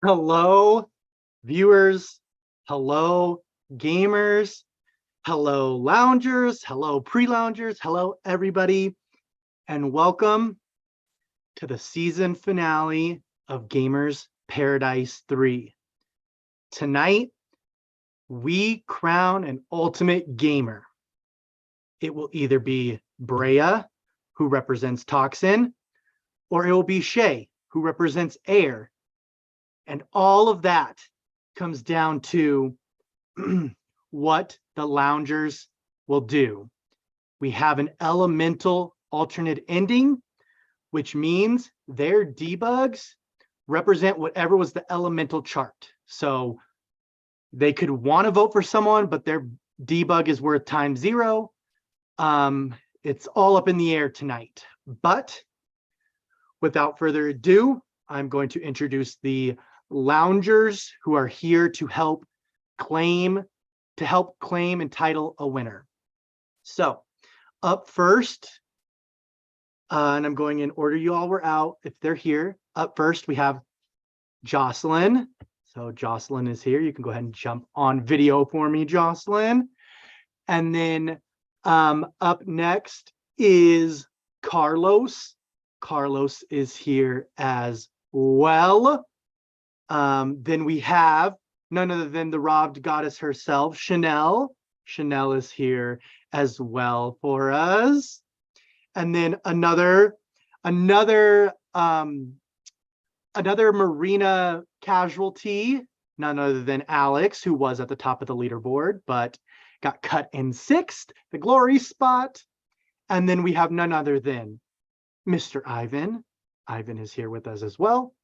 Hello, viewers. Hello, gamers. Hello, loungers. Hello, pre-loungers. Hello, everybody. And welcome to the season finale of Gamers Paradise 3. Tonight, we crown an ultimate gamer. It will either be Brea, who represents Toxin, or it will be Shay, who represents Air. And all of that comes down to what the loungers will do. We have an elemental alternate ending, which means their debugs represent whatever was the elemental chart. So they could want to vote for someone, but their debug is worth ×0. It's all up in the air tonight. But without further ado, I'm going to introduce the loungers who are here to help claim and title a winner. So up first, and I'm going in order you all were out if they're here. Up first, we have Jocelyn. So Jocelyn is here. You can go ahead and jump on video for me, Jocelyn. And then up next is Carlos. Carlos is here as well. Then we have none other than the robbed goddess herself, Chanel. Chanel is here as well for us. And then another Marina casualty, none other than Alex, who was at the top of the leaderboard, but got cut in 6th, the glory spot. And then we have none other than Mr. Ivan. Ivan is here with us as well.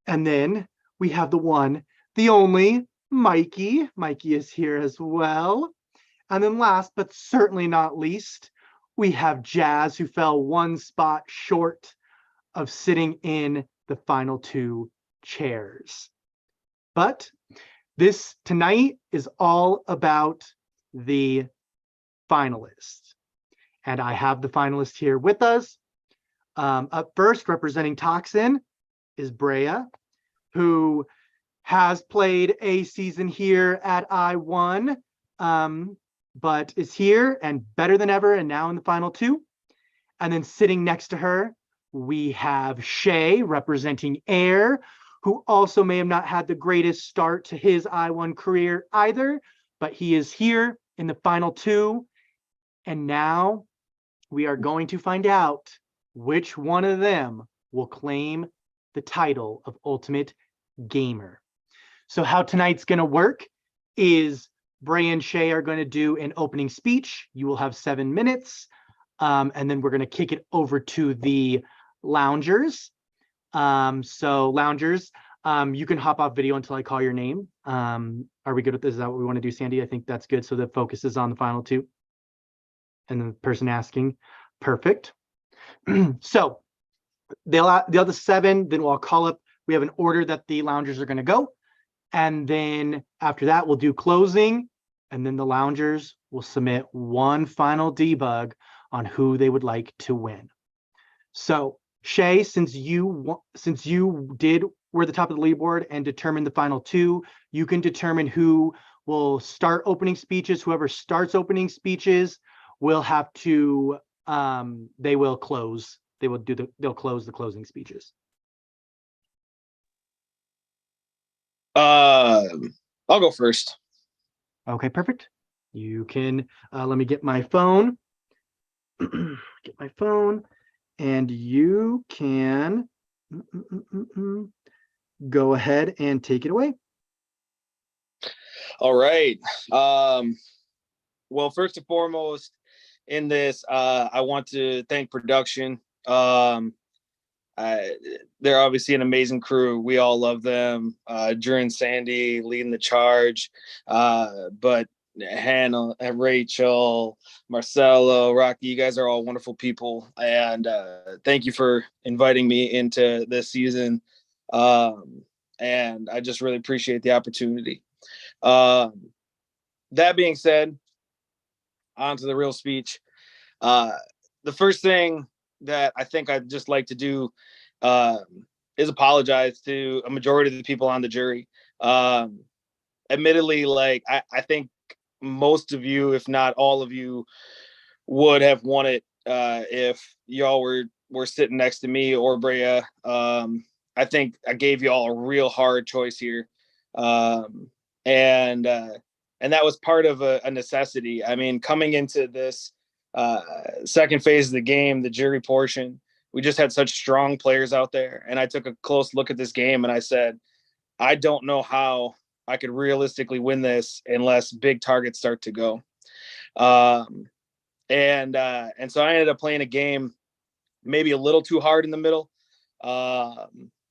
And then we have the one, the only, Mikey. Mikey is here as well. And then last, but certainly not least, we have Jazz, who fell 1 spot short of sitting in the final 2 chairs. But this tonight is all about the finalists. And I have the finalists here with us. Up first, representing Toxin, is Brea, who has played a season here at I1, but is here and better than ever and now in the final 2. And then sitting next to her, we have Shay, representing Air, who also may have not had the greatest start to his I1 career either, but he is here in the final 2. And now we are going to find out which one of them will claim the title of Ultimate Gamer. So how tonight's going to work is Bray and Shay are going to do an opening speech. You will have 7 minutes. And then we're going to kick it over to the loungers. So loungers, you can hop off video until I call your name. Are we good with this? Is that what we want to do, Sandy? I think that's good. So the focus is on the final 2. And the person asking, perfect. So the other 7, then we'll call up. We have an order that the loungers are going to go. And then after that, we'll do closing. And then the loungers will submit one final debug on who they would like to win. So Shay, since you were the top of the leaderboard and determined the final 2, you can determine who will start opening speeches. Whoever starts opening speeches will have to, they will close. They'll close the closing speeches. I'll go first. Okay, perfect. You can, let me get my phone. Get my phone. And you can go ahead and take it away. All right. Well, first and foremost, in this, I want to thank production. They're obviously an amazing crew. We all love them. Drew and Sandy leading the charge. But Hannah and Rachel, Marcelo, Rocky, you guys are all wonderful people. And thank you for inviting me into this season. And I just really appreciate the opportunity. That being said, on to the real speech. The first thing that I think I'd just like to do is apologize to a majority of the people on the jury. Admittedly, like I think most of you, if not all of you, would have won it if y'all were sitting next to me or Brea. I think I gave y'all a real hard choice here, and that was part of a necessity. I mean, coming into this second phase of the game, the jury portion, we just had such strong players out there, and I took a close look at this game and I said, I don't know how I could realistically win this unless big targets start to go. And so I ended up playing a game maybe a little too hard in the middle,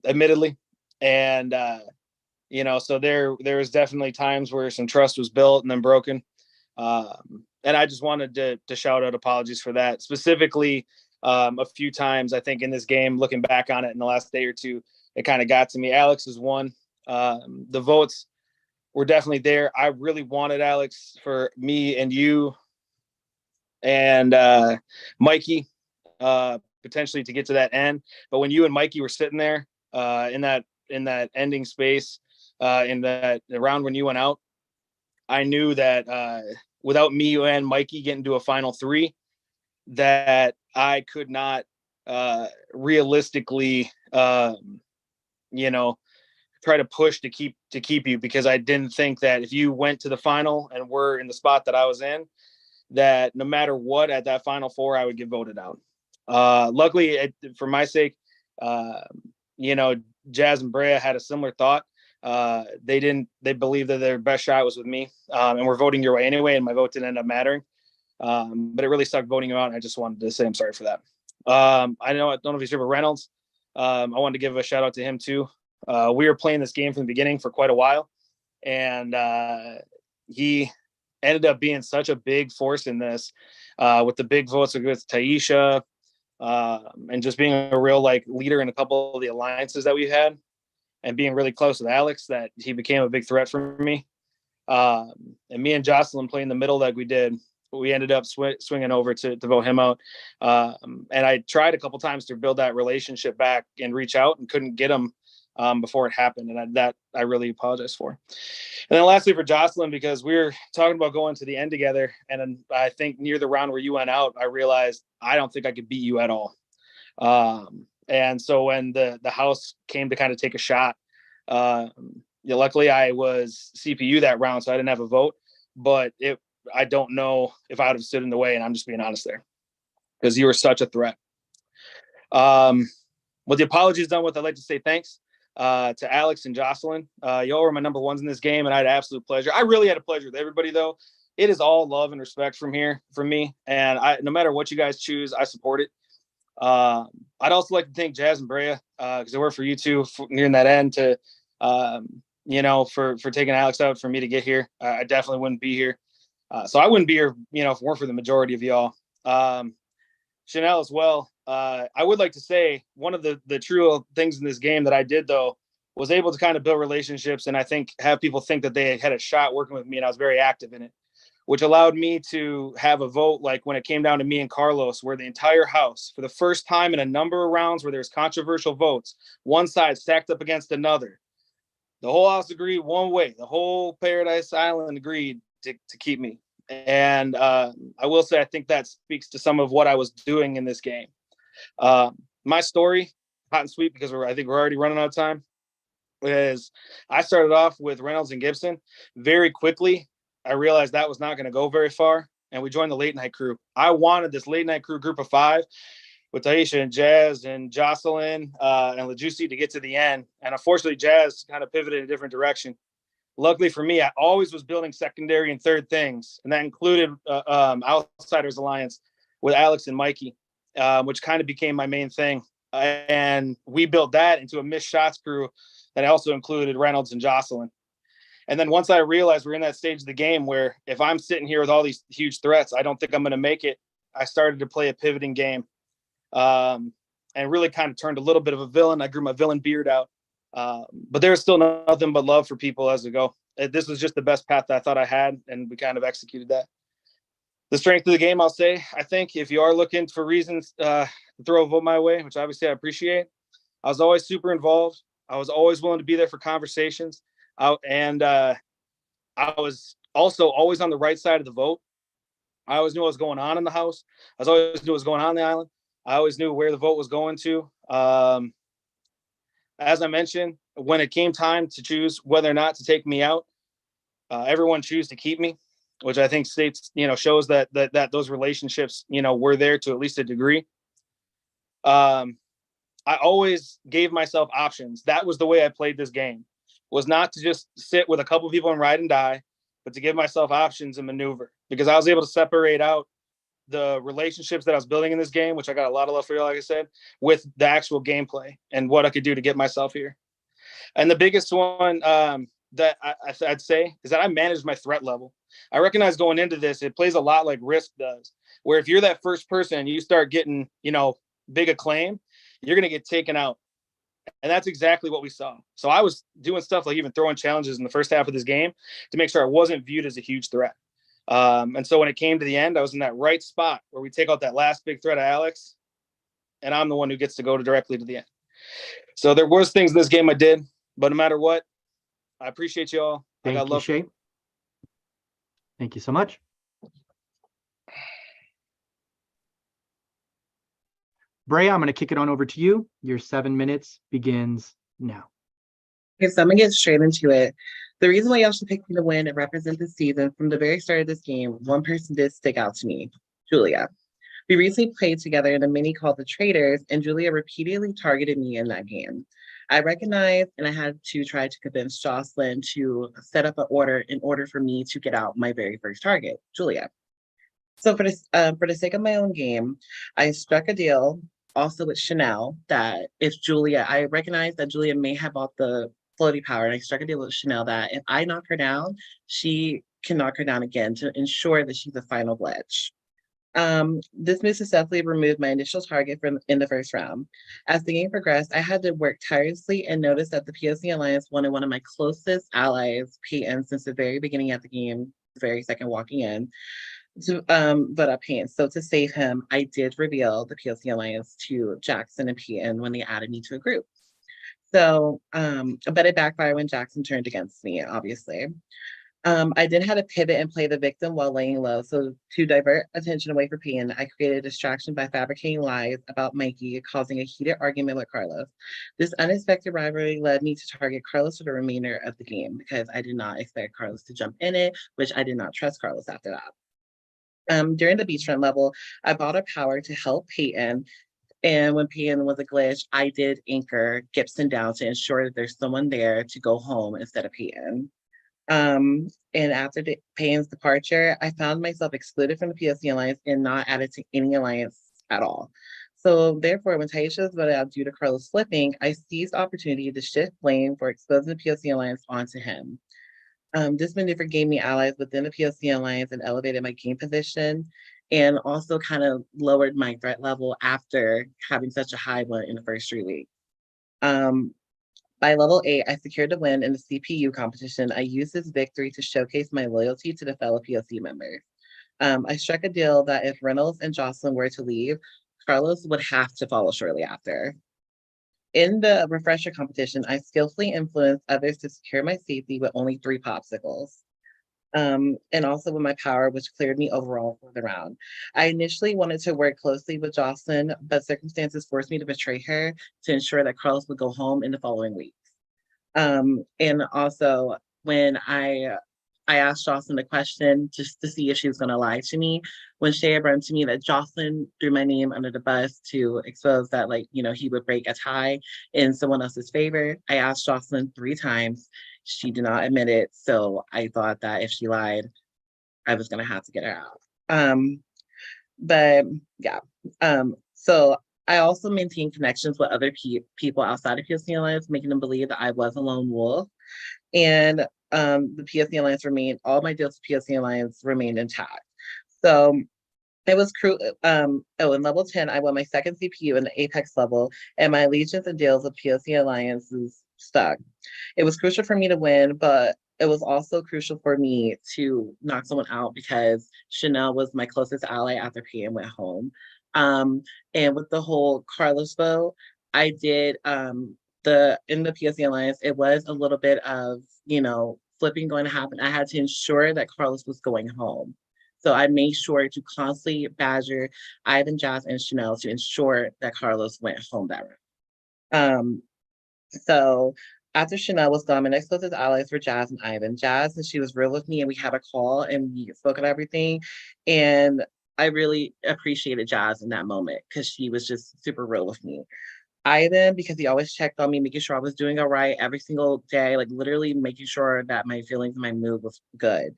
admittedly. And so there was definitely times where some trust was built and then broken. And I just wanted to shout out apologies for that. Specifically, a few times I think in this game, looking back on it in the last day or two, it kind of got to me. Alex is one. The votes were definitely there. I really wanted Alex for me and you and Mikey potentially to get to that end. But when you and Mikey were sitting there in that ending space in that round when you went out, I knew that without me and Mikey getting to a final three, that I could not realistically, try to push to keep you, because I didn't think that if you went to the final and were in the spot that I was in, that no matter what at that final four, I would get voted out. Luckily, for my sake, Jazz and Brea had a similar thought. They believed that their best shot was with me, and we're voting your way anyway, and my vote didn't end up mattering. But it really sucked voting you out. And I just wanted to say I'm sorry for that. I don't know if he's here, but Reynolds, I wanted to give a shout out to him too. We were playing this game from the beginning for quite a while, and he ended up being such a big force in this, with the big votes with Taisha, and just being a real leader in a couple of the alliances that we had, and being really close with Alex, that he became a big threat for me. And me and Jocelyn playing the middle like we did, we ended up swinging over to vote him out. And I tried a couple times to build that relationship back and reach out, and couldn't get him before it happened. And I really apologize for. And then lastly for Jocelyn, because we were talking about going to the end together. And then I think near the round where you went out, I realized I don't think I could beat you at all. And so when the house came to kind of take a shot, luckily I was CPU that round, so I didn't have a vote, but I don't know if I would have stood in the way, and I'm just being honest there, because you were such a threat. With the apologies done with, I'd like to say thanks to Alex and Jocelyn. Y'all were my number ones in this game, and I had absolute pleasure. I really had a pleasure with everybody, though. It is all love and respect from me, and no matter what you guys choose, I support it. I'd also like to thank Jazz and Brea, because they were for you two near that end to, for taking Alex out for me to get here. I definitely wouldn't be here. So I wouldn't be here, if it weren't for the majority of y'all. Chanel as well. I would like to say one of the true things in this game that I did, though, was able to kind of build relationships, and I think have people think that they had a shot working with me, and I was very active in it, which allowed me to have a vote like when it came down to me and Carlos, where the entire house, for the first time in a number of rounds where there's controversial votes, one side stacked up against another, the whole house agreed one way. The whole Paradise Island agreed to keep me. And I will say, I think that speaks to some of what I was doing in this game. My story, hot and sweet, because I think we're already running out of time, is I started off with Reynolds and Gibson. Very quickly, I realized that was not going to go very far, and we joined the late night crew. I wanted this late night crew group of 5 with Taisha and Jazz and Jocelyn and LaJuicy to get to the end. And unfortunately, Jazz kind of pivoted in a different direction. Luckily for me, I always was building secondary and third things, and that included Outsiders Alliance with Alex and Mikey, which kind of became my main thing. And we built that into a missed shots crew that also included Reynolds and Jocelyn. And then once I realized we're in that stage of the game where if I'm sitting here with all these huge threats, I don't think I'm going to make it, I started to play a pivoting game, and really kind of turned a little bit of a villain. I grew my villain beard out. But there's still nothing but love for people as we go. This was just the best path that I thought I had, and we kind of executed that. The strength of the game, I'll say, I think if you are looking for reasons to throw a vote my way, which obviously I appreciate, I was always super involved. I was always willing to be there for conversations. I was also always on the right side of the vote. I always knew what was going on in the House. I always knew what was going on the island. I always knew where the vote was going to. As I mentioned, when it came time to choose whether or not to take me out, everyone chose to keep me, which I think states, shows that those relationships, were there to at least a degree. I always gave myself options. That was the way I played this game, was not to just sit with a couple people and ride and die, but to give myself options and maneuver, because I was able to separate out the relationships that I was building in this game, which I got a lot of love for, like I said, with the actual gameplay and what I could do to get myself here. And the biggest one that I'd say is that I managed my threat level. I recognize going into this, it plays a lot like Risk does, where if you're that first person and you start getting, big acclaim, you're going to get taken out. And that's exactly what we saw. So I was doing stuff like even throwing challenges in the first half of this game to make sure I wasn't viewed as a huge threat. And so when it came to the end, I was in that right spot where we take out that last big threat of Alex, and I'm the one who gets to go directly to the end. So there was things in this game I did, but no matter what, I appreciate you all. Thank you, Shay. Thank you so much. Brea, I'm going to kick it on over to you. Your 7 minutes begins now. Okay, so I'm going to get straight into it. The reason why y'all should pick me to win and represent this season, from the very start of this game, one person did stick out to me, Julia. We recently played together in a mini called The Traders, and Julia repeatedly targeted me in that game. I recognized, and I had to try to convince Jocelyn to set up an order in order for me to get out my very first target, Julia. So for the sake of my own game, I struck a deal also with Chanel that if Julia, I recognized that Julia may have bought the floaty power, and I struck a deal with Chanel that if I knock her down, she can knock her down again to ensure that she's a final glitch. This move successfully removed my initial target from in the first round. As the game progressed, I had to work tirelessly and noticed that the POC Alliance wanted one of my closest allies, Peyton, since the very beginning of the game, very second walking in, to vote up Peyton. So to save him, I did reveal the POC Alliance to Jackson and Peyton when they added me to a group. So, but it backfired when Jackson turned against me, obviously. I then had to pivot and play the victim while laying low. So to divert attention away from Peyton, I created a distraction by fabricating lies about Mikey, causing a heated argument with Carlos. This unexpected rivalry led me to target Carlos for the remainder of the game because I did not expect Carlos to jump in it, which I did not trust Carlos after that. During the beachfront level, I bought a power to help Peyton. And when Peyton was a glitch, I did anchor Gibson down to ensure that there's someone there to go home instead of Peyton. And after Payne's departure, I found myself excluded from the POC Alliance and not added to any alliance at all. So therefore, when Taisha was voted out due to Carlos flipping, I seized the opportunity to shift blame for exposing the POC Alliance onto him. This maneuver gave me allies within the POC Alliance and elevated my game position, and also kind of lowered my threat level after having such a high one in the first 3 weeks. By level 8, I secured the win in the CPU competition. I used this victory to showcase my loyalty to the fellow POC members. I struck a deal that if Reynolds and Jocelyn were to leave, Carlos would have to follow shortly after. In the refresher competition, I skillfully influenced others to secure my safety with only 3 popsicles. And also with my power, which cleared me overall for the round. I initially wanted to work closely with Jocelyn, but circumstances forced me to betray her to ensure that Carlos would go home in the following weeks. And also when I asked Jocelyn a question just to see if she was going to lie to me, when Shay had run to me that Jocelyn threw my name under the bus to expose that, like, he would break a tie in someone else's favor. I asked Jocelyn 3 times. She did not admit it. So I thought that if she lied, I was going to have to get her out. But yeah. So I also maintained connections with other people outside of POC Alliance, making them believe that I was a lone wolf. And the POC Alliance remained, all my deals with POC Alliance remained intact. So it was in level 10, I won my second CPU in the Apex level, and my allegiance and deals with POC Alliances stuck. It was crucial for me to win, but it was also crucial for me to knock someone out because Chanel was my closest ally after PM went home. And with the whole Carlos vote, I did in the PSC Alliance, it was a little bit of, flipping going to happen. I had to ensure that Carlos was going home. So I made sure to constantly badger Ivan, Jazz, and Chanel to ensure that Carlos went home that round. So after Chanel was gone, my next closest allies were Jazz and Ivan. Jazz, and she was real with me, and we had a call and we spoke about everything. And I really appreciated Jazz in that moment because she was just super real with me. Ivan, because he always checked on me, making sure I was doing all right every single day, like literally making sure that my feelings and my mood was good.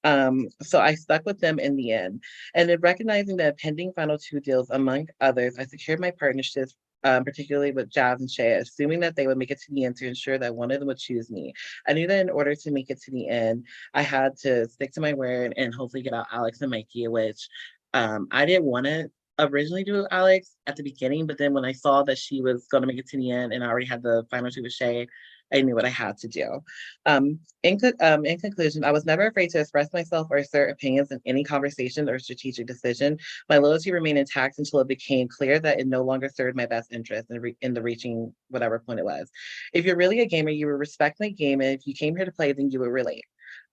So I stuck with them in the end. And then recognizing the pending final two deals, among others, I secured my partnerships, particularly with Jazz and Shay, assuming that they would make it to the end to ensure that one of them would choose me. I knew that in order to make it to the end, I had to stick to my word and hopefully get out Alex and Mikey, which I didn't want to originally do Alex at the beginning, but then when I saw that she was going to make it to the end and I already had the final two with Shay, I knew what I had to do. In conclusion, I was never afraid to express myself or assert opinions in any conversation or strategic decision. My loyalty remained intact until it became clear that it no longer served my best interest in the reaching whatever point it was. If you're really a gamer, you will respect my game, and if you came here to play, then you will relate.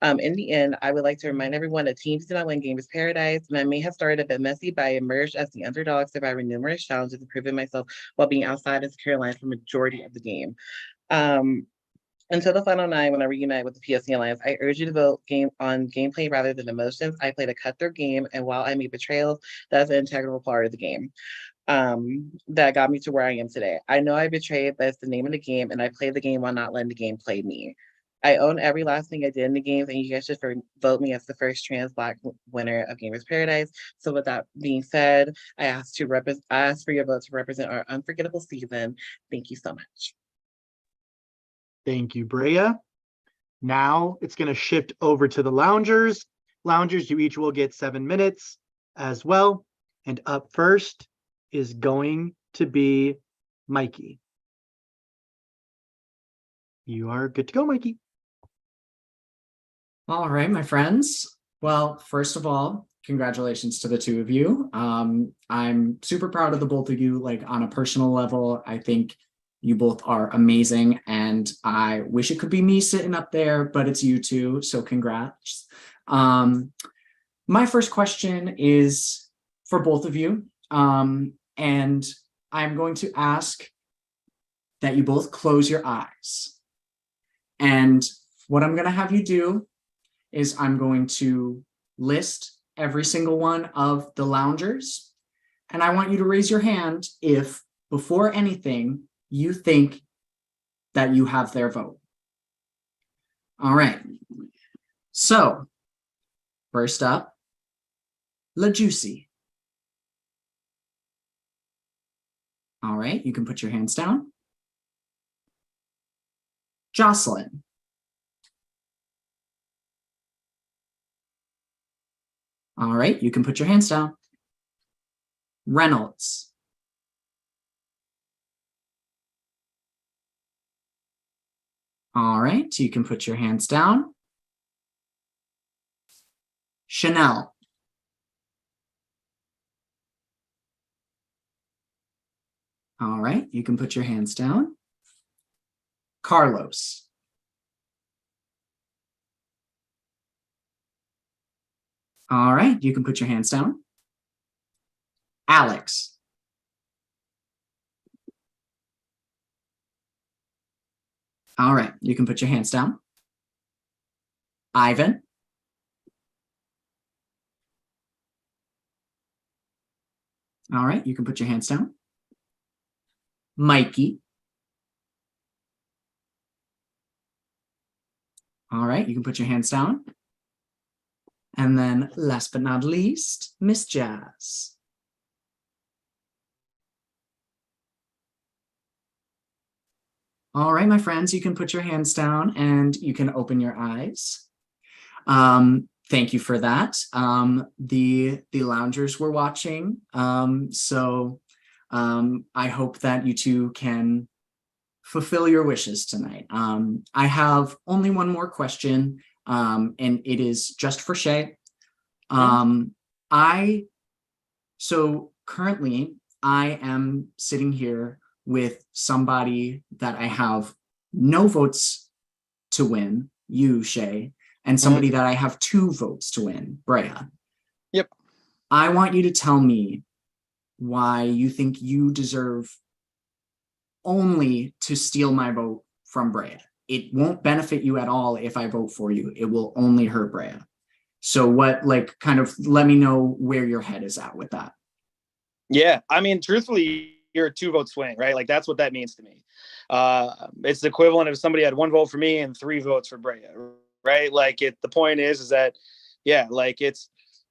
In the end, I would like to remind everyone that teams do not win Gamers Paradise, and I may have started a bit messy, but I emerged as the underdog, surviving numerous challenges and proving myself while being outside of Carolina for the majority of the game. Um, until the final nine, when I reunite with the PSC Alliance, I urge you to vote on gameplay rather than emotions. I played a cutthroat game, and while I made betrayals, that's an integral part of the game. That got me to where I am today. I know I betrayed, but it's the name of the game, and I played the game while not letting the game play me. I own every last thing I did in the games, and you guys should vote me as the first trans Black winner of Gamers Paradise. So, with that being said, I ask for your vote to represent our unforgettable season. Thank you so much. Thank you, Brea. Now it's going to shift over to the loungers. Loungers, you each will get 7 minutes as well. And up first is going to be Mikey. You are good to go, Mikey. All right, my friends. Well, first of all, congratulations to the two of you. I'm super proud of the both of you, like on a personal level. I think you both are amazing, and I wish it could be me sitting up there, but it's you two, so congrats. My first question is for both of you, and I'm going to ask that you both close your eyes. And what I'm going to have you do is I'm going to list every single one of the loungers, and I want you to raise your hand if, before anything, you think that you have their vote. All right. So, first up, La Juicy. All right, you can put your hands down. Jocelyn. All right, you can put your hands down. Reynolds. All right, you can put your hands down. Chanel. All right, you can put your hands down. Carlos. All right, you can put your hands down. Alex. All right, you can put your hands down. Ivan. All right, you can put your hands down. Mikey. All right, you can put your hands down. And then last but not least, Miss Jazz. All right, my friends, you can put your hands down and you can open your eyes. Thank you for that. The loungers were watching, so I hope that you two can fulfill your wishes tonight. I have only one more question, and it is just for Shay. So currently I am sitting here with somebody that I have no votes to win, you, Shay, and somebody that I have 2 votes to win, Brea. Yep. I want you to tell me why you think you deserve only to steal my vote from Brea. It won't benefit you at all if I vote for you. It will only hurt Brea. So what, like, kind of let me know where your head is at with that. Yeah, I mean, truthfully, you're a 2-vote swing, right? Like, that's what that means to me. It's the equivalent of somebody had 1 vote for me and 3 votes for Brea, right? Like, the point is that, yeah, like,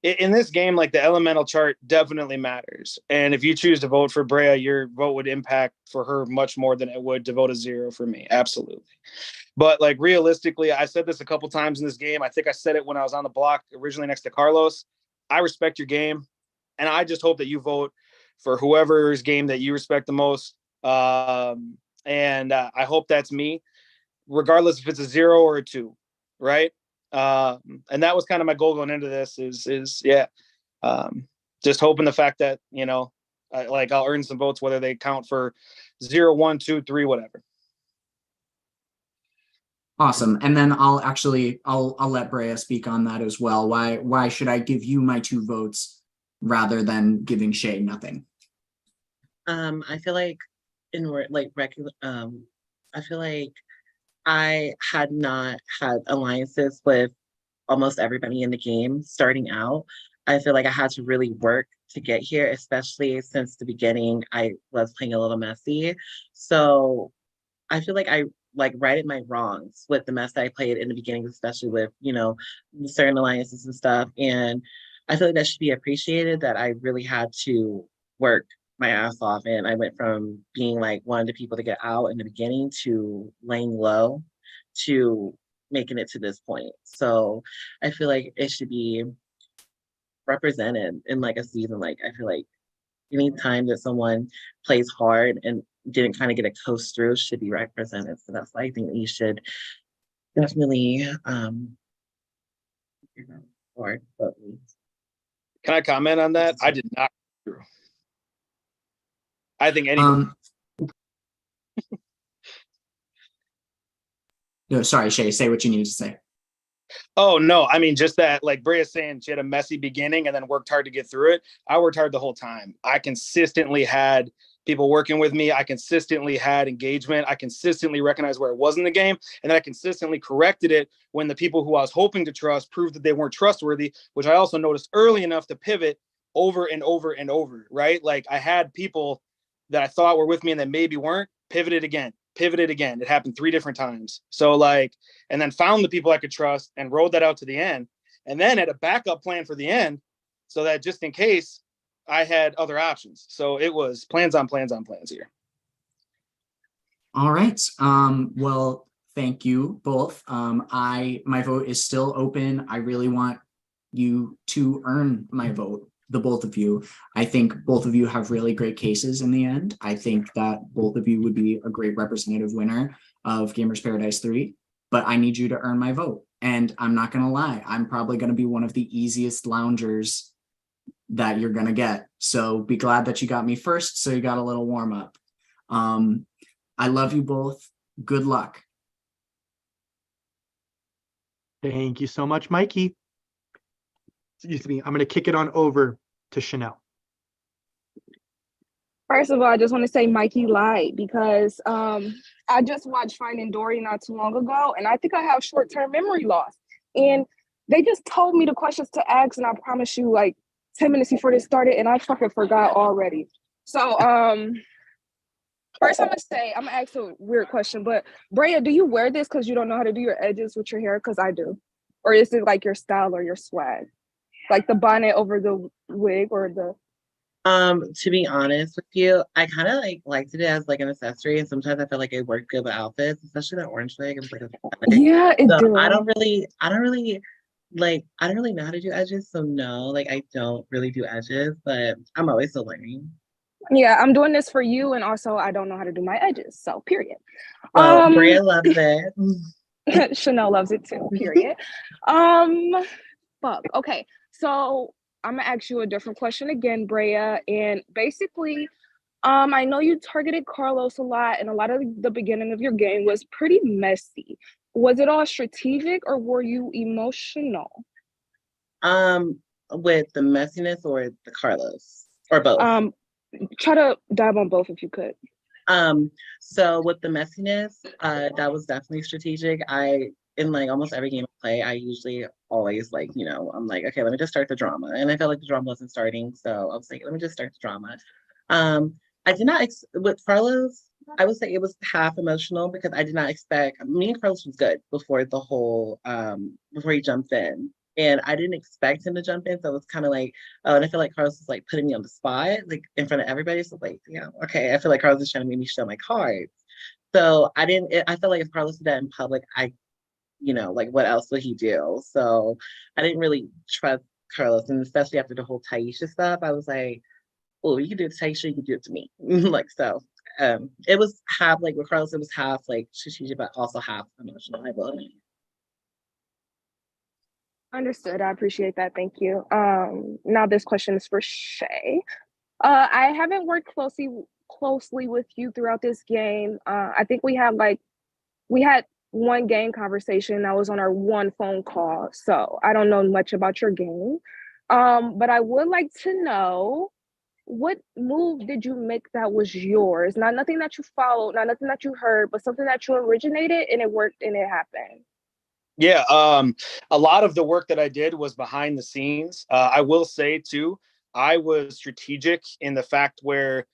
in this game, like, the elemental chart definitely matters. And if you choose to vote for Brea, your vote would impact for her much more than it would to vote a 0 for me. Absolutely. But, like, realistically, I said this a couple times in this game. I think I said it when I was on the block originally next to Carlos. I respect your game, and I just hope that you vote for whoever's game that you respect the most. And I hope that's me, regardless if it's a 0 or a 2, right? And that was kind of my goal going into this is just hoping the fact that, I'll earn some votes, whether they count for 0, 1, 2, 3, whatever. Awesome. And then I'll let Brea speak on that as well. Why should I give you my 2 votes rather than giving Shay nothing? I feel like I feel like I had not had alliances with almost everybody in the game starting out. I feel like I had to really work to get here, especially since the beginning I was playing a little messy. So I feel like I righted my wrongs with the mess that I played in the beginning, especially with, certain alliances and stuff. And I feel like that should be appreciated, that I really had to work my ass off. And I went from being like one of the people to get out in the beginning to laying low to making it to this point. So I feel like it should be represented in like a season. Like, I feel like any time that someone plays hard and didn't kind of get a coast through should be represented. So that's why I think that you should definitely or vote me. Can I comment on that? I did not. I think anybody. No, sorry, Shay, say what you needed to say. Oh, no. I mean, just that, like Brea saying she had a messy beginning and then worked hard to get through it. I worked hard the whole time. I consistently had people working with me. I consistently had engagement. I consistently recognized where it was in the game. And then I consistently corrected it when the people who I was hoping to trust proved that they weren't trustworthy, which I also noticed early enough to pivot over and over and over, right? Like, I had people that I thought were with me and that maybe weren't, pivoted again. It happened 3 different times. So, like, and then found the people I could trust and rode that out to the end. And then had a backup plan for the end so that just in case I had other options. So it was plans on plans on plans here. All right. Well, thank you both. My vote is still open. I really want you to earn my vote, the both of you. I think both of you have really great cases in the end. I think that both of you would be a great representative winner of Gamers Paradise 3, but I need you to earn my vote. And I'm not going to lie, I'm probably going to be one of the easiest loungers that you're going to get. So be glad that you got me first, so you got a little warm up. I love you both. Good luck. Thank you so much, Mikey. Excuse me. I'm going to kick it on over to Chanel. First of all, I just want to say Mikey lied because I just watched Finding Dory not too long ago, and I think I have short-term memory loss. And they just told me the questions to ask, and I promise you, like 10 minutes before this started, and I fucking forgot already. So first I'm gonna ask a weird question, but Brea, do you wear this because you don't know how to do your edges with your hair? Because I do. Or is it like your style or your swag? Like the bonnet over the wig or the... To be honest with you, I kind of liked it as like an accessory, and sometimes I feel like it worked good with outfits, especially that orange wig. It's like yeah, it so did. I don't really know how to do edges, so no, like I don't really do edges, but I'm always still learning. Yeah, I'm doing this for you, and also I don't know how to do my edges, so period. Well, Brea loves it. Chanel loves it too, period. Fuck. Okay, so I'm gonna ask you a different question again, Brea, and basically I know you targeted Carlos a lot, and a lot of the beginning of your game was pretty messy. Was it all strategic or were you emotional? With the messiness or the Carlos or both. Try to dive on both if you could. So with the messiness, that was definitely strategic. In like almost every game I play, I usually always like, I'm like, okay, let me just start the drama. And I felt like the drama wasn't starting. So I was like, let me just start the drama. I did not, with Carlos, I would say it was half emotional because I did not expect, me and Carlos was good before the whole, before he jumped in. And I didn't expect him to jump in. So it was kind of like, oh, and I feel like Carlos was like putting me on the spot, like in front of everybody. So like, okay, I feel like Carlos is trying to make me show my cards. So I felt like if Carlos did that in public, like what else would he do? So I didn't really trust Carlos. And especially after the whole Taisha stuff, I was like, oh, you can do it to Taisha, you can do it to me. Like, so it was half like with Carlos, it was half like strategic, but also half emotional. I will admit. Understood. I appreciate that. Thank you. Now this question is for Shay. I haven't worked closely with you throughout this game. I think we had one game conversation that was on our one phone call. So I don't know much about your game. But I would like to know, what move did you make that was yours? Not nothing that you followed, not nothing that you heard, but something that you originated and it worked and it happened. Yeah, a lot of the work that I did was behind the scenes. I will say too, I was strategic in the fact where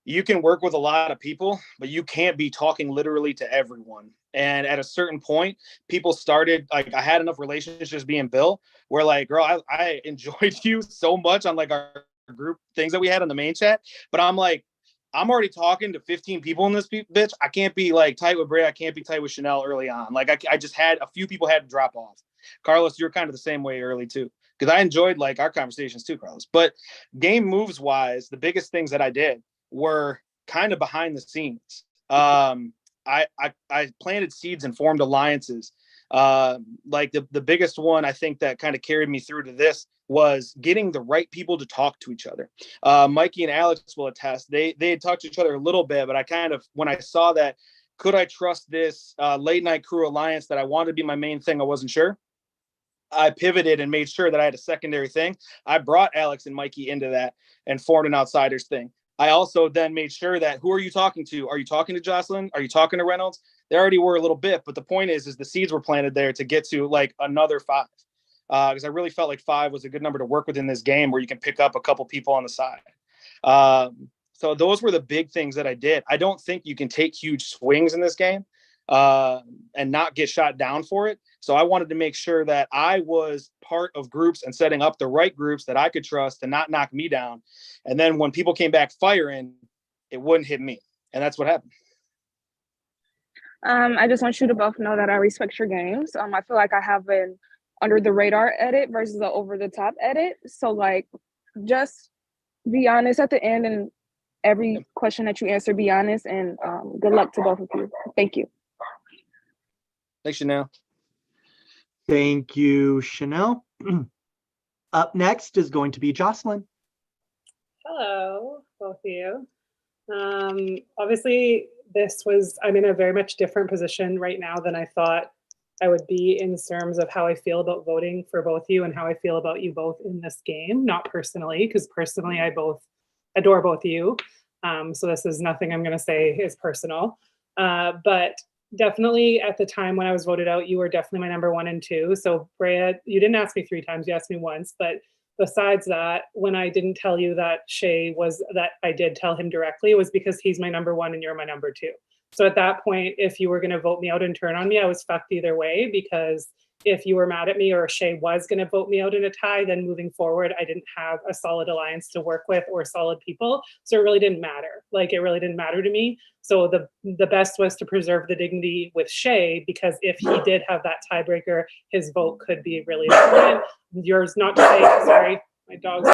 you can work with a lot of people, but you can't be talking literally to everyone. And at a certain point, people started, like, I had enough relationships being built where, like, girl, I enjoyed you so much on like our group things that we had on the main chat, but I'm like, I'm already talking to 15 people in this bitch. I can't be like tight with Bray. I can't be tight with Chanel early on. Like I just had a few people had to drop off. Carlos, you're kind of the same way early too, because I enjoyed like our conversations too, Carlos. But game moves wise, the biggest things that I did were kind of behind the scenes. I planted seeds and formed alliances. Like the biggest one I think that kind of carried me through to this was getting the right people to talk to each other. Mikey and Alex will attest. They had talked to each other a little bit, but I kind of, when I saw that, could I trust this late night crew alliance that I wanted to be my main thing? I wasn't sure. I pivoted and made sure that I had a secondary thing. I brought Alex and Mikey into that and formed an outsiders thing. I also then made sure that, who are you talking to? Are you talking to Jocelyn? Are you talking to Reynolds? They already were a little bit, but the point is the seeds were planted there to get to like another 5. Because I really felt like 5 was a good number to work with in this game where you can pick up a couple people on the side. So those were the big things that I did. I don't think you can take huge swings in this game and not get shot down for it. So I wanted to make sure that I was part of groups and setting up the right groups that I could trust to not knock me down. And then when people came back firing, it wouldn't hit me. And that's what happened. I just want you to both know that I respect your games. I feel like I have an under the radar edit versus the over the top edit. So like, just be honest at the end, and every question that you answer, be honest, and good luck to both of you. Thank you. Thanks, Chanel. Thank you, Chanel. Up next is going to be Jocelyn. Hello, both of you. Obviously, I'm in a very much different position right now than I thought I would be in terms of how I feel about voting for both of you and how I feel about you both in this game. Not personally, because personally I both adore both of you. So this is nothing I'm going to say is personal. But definitely at the time when I was voted out, you were definitely my number 1 and 2. So Brea, you didn't ask me 3 times, you asked me once. But besides that, when I didn't tell you that that I did tell him directly, it was because he's my number 1 and you're my number 2. So at that point, if you were going to vote me out and turn on me, I was fucked either way, because if you were mad at me or Shay was going to vote me out in a tie, then moving forward, I didn't have a solid alliance to work with or solid people. So it really didn't matter. Like, it really didn't matter to me. So the best was to preserve the dignity with Shay, because if he did have that tiebreaker, his vote could be really important. Yours, not to say, sorry, my dog's.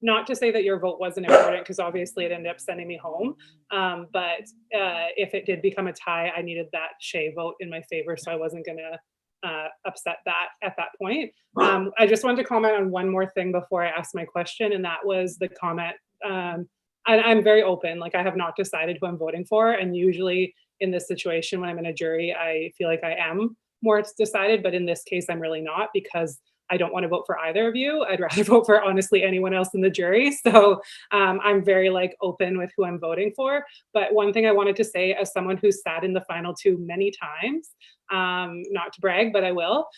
Not to say that your vote wasn't important, because obviously it ended up sending me home. But if it did become a tie, I needed that Shay vote in my favor, so I wasn't going to upset that at that point. I just wanted to comment on one more thing before I ask my question, and that was the comment. And I'm very open. Like, I have not decided who I'm voting for, and usually in this situation when I'm in a jury, I feel like I am more decided, but in this case, I'm really not, because I don't want to vote for either of you. I'd rather vote for honestly anyone else in the jury. So I'm very like open with who I'm voting for. But one thing I wanted to say, as someone who's sat in the final two many times, not to brag, but I will.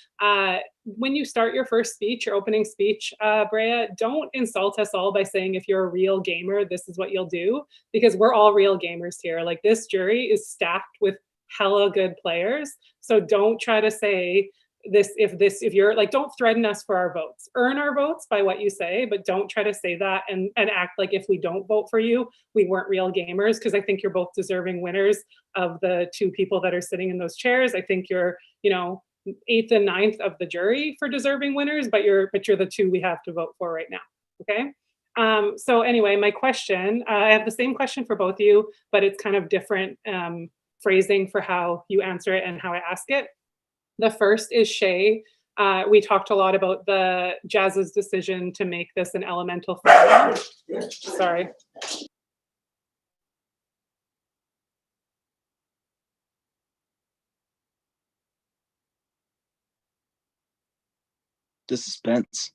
When you start your first speech, your opening speech, Brea, don't insult us all by saying, if you're a real gamer, this is what you'll do, because we're all real gamers here. Like, this jury is stacked with hella good players. So don't try to say if you're like, don't threaten us for our votes. Earn our votes by what you say, but don't try to say that and act like if we don't vote for you, we weren't real gamers, because I think you're both deserving winners of the two people that are sitting in those chairs. I think you're, 8th and 9th of the jury for deserving winners, but you're the two we have to vote for right now. Okay. So anyway, my question, I have the same question for both of you, but it's kind of different phrasing for how you answer it and how I ask it. The first is Shay. We talked a lot about the Jazz's decision to make this an elemental final. Sorry. The suspense.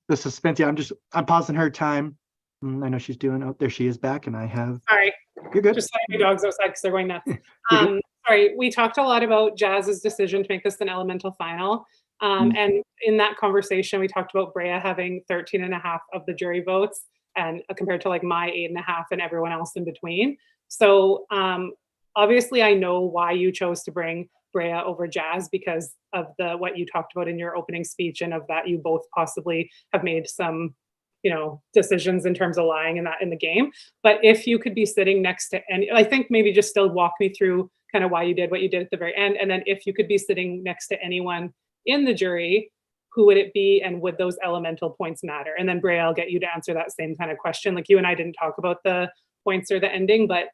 The suspense. Yeah, I'm pausing her time. I know she's doing. Oh, there she is back, and I have. Sorry. You're good. Just letting my dogs outside because they're going nuts. You're good. Sorry, we talked a lot about Jazz's decision to make this an elemental final. And in that conversation, we talked about Brea having 13 and a half of the jury votes, and compared to like my 8.5 and everyone else in between. So obviously I know why you chose to bring Brea over Jazz, because of what you talked about in your opening speech, and of that you both possibly have made some decisions in terms of lying in the game. But if you could be sitting next to I think maybe just still walk me through kind of why you did what you did at the very end. And then if you could be sitting next to anyone in the jury, who would it be, and would those elemental points matter? And then Brea, I'll get you to answer that same kind of question. Like, you and I didn't talk about the points or the ending, but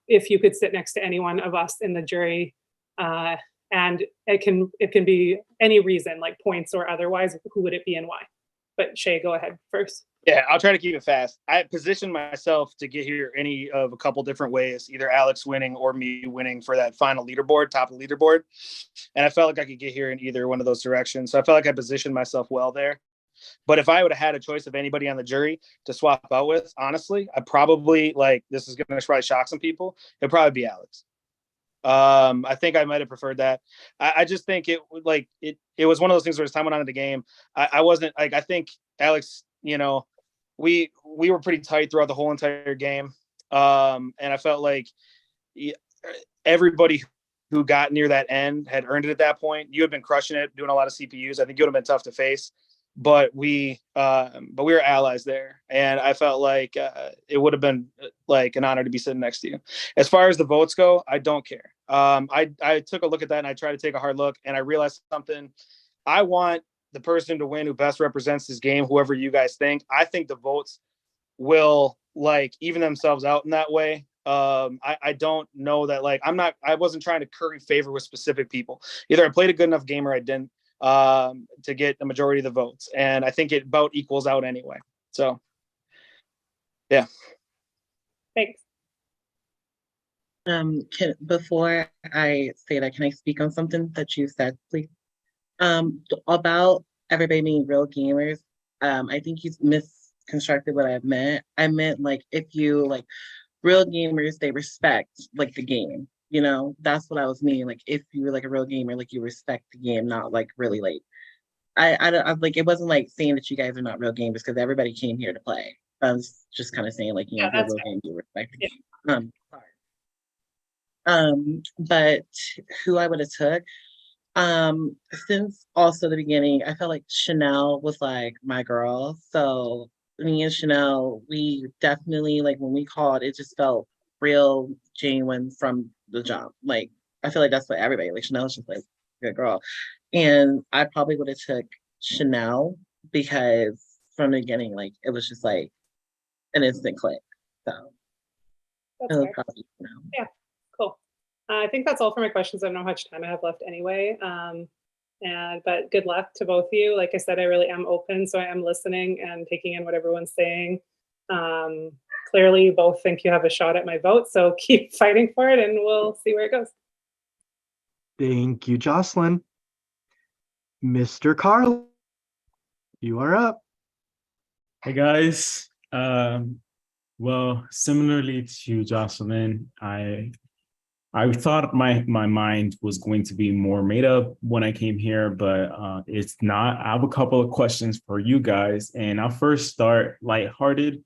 if you could sit next to any one of us in the jury, and it can be any reason, like points or otherwise, who would it be and why? But Shay, go ahead first. Yeah, I'll try to keep it fast. I positioned myself to get here any of a couple different ways, either Alex winning or me winning for that final leaderboard, top of the leaderboard. And I felt like I could get here in either one of those directions. So I felt like I positioned myself well there. But if I would have had a choice of anybody on the jury to swap out with, honestly, I probably, like, this is going to probably shock some people, it'd probably be Alex. I think I might have preferred that. I just think it was one of those things where as time went on in the game, I wasn't like, I think Alex, we were pretty tight throughout the whole entire game. And I felt like everybody who got near that end had earned it at that point. You had been crushing it, doing a lot of CPUs. I think it would have been tough to face, but we were allies there. And I felt like it would have been like an honor to be sitting next to you. As far as the votes go, I don't care. I took a look at that and I tried to take a hard look, and I realized something. I want the person to win who best represents this game, whoever you guys think. I think the votes will like even themselves out in that way. I don't know that, like, I wasn't trying to curry favor with specific people. Either I played a good enough game or I didn't, to get the majority of the votes. And I think it about equals out anyway. So yeah. Thanks. Before I say that, can I speak on something that you said, please? About everybody being real gamers. I think you misconstructed what I meant. I meant, like, if you like real gamers, they respect like the game. That's what I was meaning. Like, if you were like a real gamer, like you respect the game, not like really like. I like, it wasn't like saying that you guys are not real gamers, because everybody came here to play. I was just kind of saying, like, if you're a real game, you respect the game. Sorry. But who I would have took, since also the beginning, I felt like Chanel was like my girl. So me and Chanel, we definitely, like, when we called, it just felt real, genuine from the jump. Like, I feel like that's what everybody, like, Chanel's just like a good girl. And I probably would have took Chanel, because from the beginning, like, it was just like an instant click. So That's it was fair. probably Chanel. Yeah, cool. I think that's all for my questions. I don't know how much time I have left anyway. But good luck to both of you. Like I said, I really am open, so I am listening and taking in what everyone's saying. Clearly, you both think you have a shot at my vote, so keep fighting for it, and we'll see where it goes. Thank you, Jocelyn. Mr. Carl, you are up. Hey guys. Well, similarly to Jocelyn, I thought my mind was going to be more made up when I came here, but it's not. I have a couple of questions for you guys, and I'll first start lighthearted.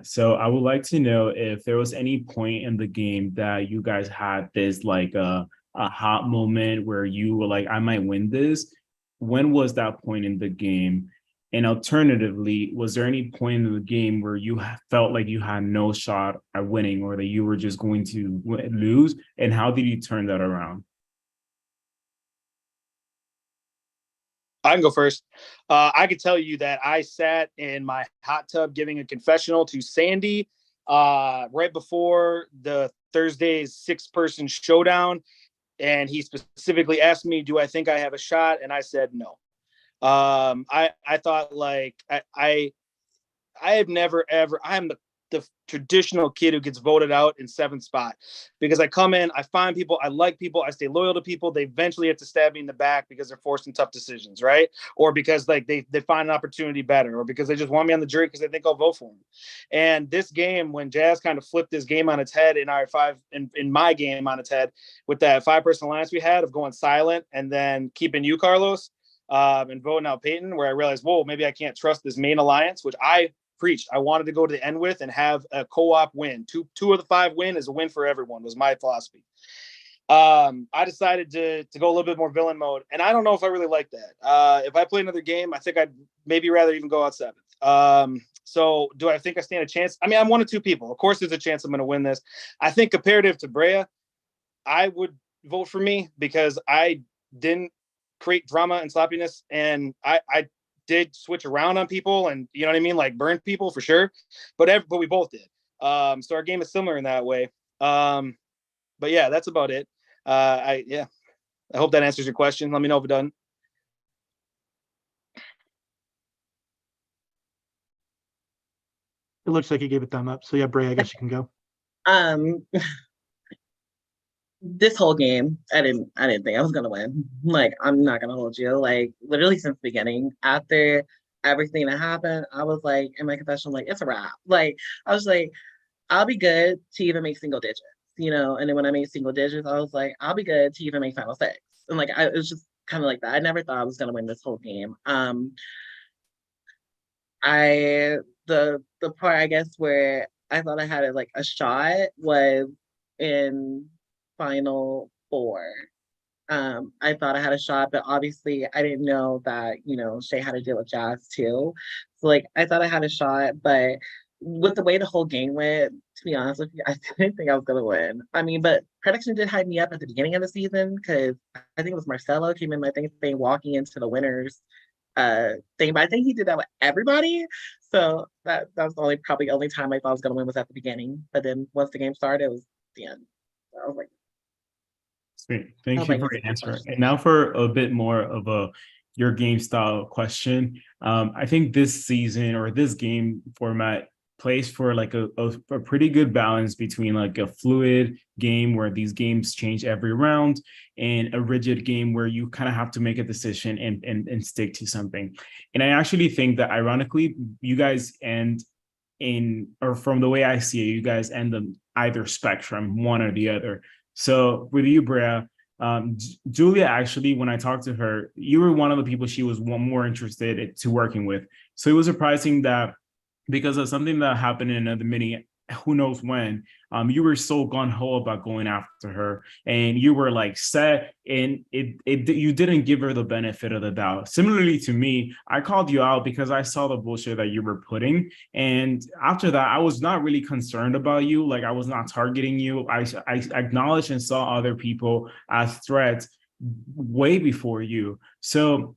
So I would like to know if there was any point in the game that you guys had this like a hot moment where you were like, I might win this. When was that point in the game? And alternatively, was there any point in the game where you felt like you had no shot at winning or that you were just going to lose? And how did you turn that around? I can go first. I can tell you that I sat in my hot tub giving a confessional to Sandy right before the Thursday's 6-person showdown. And he specifically asked me, do I think I have a shot? And I said no. I thought like I have never ever, I'm the traditional kid who gets voted out in 7th spot because I come in, I find people, I like people, I stay loyal to people. They eventually have to stab me in the back because they're forced in tough decisions, right? Or because like they find an opportunity better, or because they just want me on the jury because they think I'll vote for them. And this game, when Jazz kind of flipped this game on its head in my game on its head with that 5-person alliance we had of going silent and then keeping you, Carlos, and voting out Peyton, where I realized, whoa, maybe I can't trust this main alliance, which I preached. I wanted to go to the end with and have a co-op win. Two of the 5 win is a win for everyone, was my philosophy. I decided to go a little bit more villain mode, and I don't know if I really like that. If I play another game, I think I'd maybe rather even go out 7th. So do I think I stand a chance? I mean, I'm 1 of 2 people. Of course, there's a chance I'm going to win this. I think comparative to Brea, I would vote for me because I didn't create drama and sloppiness, and I did switch around on people, and you know what I mean, like burn people for sure, but we both did. So our game is similar in that way. But yeah, that's about it. I hope that answers your question. Let me know if it doesn't. It looks like you gave a thumb up. So yeah, Bray, I guess you can go. This whole game, I didn't think I was gonna win. Like, I'm not gonna hold you. Like, literally since the beginning, after everything that happened, I was like, in my confession, like, it's a wrap. Like, I was like, I'll be good to even make single digits, you know? And then when I made single digits, I was like, I'll be good to even make final 6. And like, it was just kind of like that. I never thought I was gonna win this whole game. The part, I guess, where I thought I had like a shot was in final 4. I thought I had a shot, but obviously I didn't know that, you know, Shay had to deal with Jazz too. So like, I thought I had a shot, but with the way the whole game went, to be honest with you, I didn't think I was gonna win. I mean, but production did hype me up at the beginning of the season because I think it was Marcelo came in my thing walking into the winners thing, but I think he did that with everybody. So that was probably only time I thought I was gonna win was at the beginning. But then once the game started, it was the end. So I was like, sweet. Thank you for your answer. And now for a bit more of your game style question. I think this season or this game format plays for like a pretty good balance between like a fluid game where these games change every round and a rigid game where you kind of have to make a decision and stick to something. And I actually think that ironically, you guys end or from the way I see it, you guys end on either spectrum, one or the other. So with you, Brea, Julia, actually, when I talked to her, you were one of the people she was more interested to working with. So it was surprising that because of something that happened in the mini, who knows when, you were so gung-ho about going after her and you were like set and you didn't give her the benefit of the doubt. Similarly to me, I called you out because I saw the bullshit that you were putting. And after that, I was not really concerned about you. Like I was not targeting you. I acknowledged and saw other people as threats way before you. So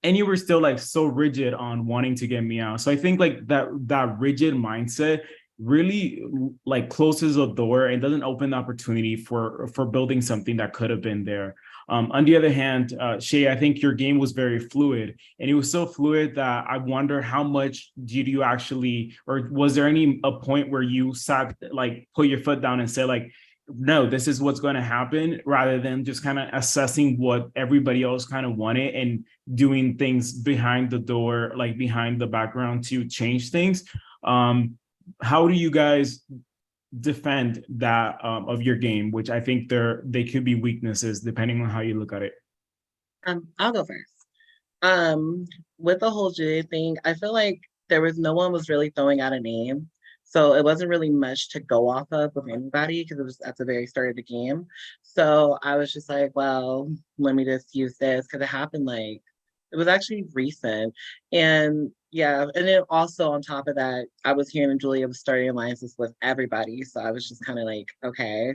and you were still like so rigid on wanting to get me out. So I think like that rigid mindset really like closes a door and doesn't open the opportunity for building something that could have been there. On the other hand, Shay, I think your game was very fluid, and it was so fluid that I wonder how much did you actually, or was there a point where you sat, like, put your foot down and said, like, no, this is what's going to happen, rather than just kind of assessing what everybody else kind of wanted and doing things behind the door, like behind the background to change things. How do you guys defend that of your game, which I think they could be weaknesses depending on how you look at it? I'll go first. With the whole Julia thing, I feel like no one was really throwing out a name. So it wasn't really much to go off of with anybody because it was at the very start of the game. So I was just like, well, let me just use this because it happened like, it was actually recent. And yeah, and then also on top of that, I was hearing Julia was starting alliances with everybody. So I was just kind of like, okay.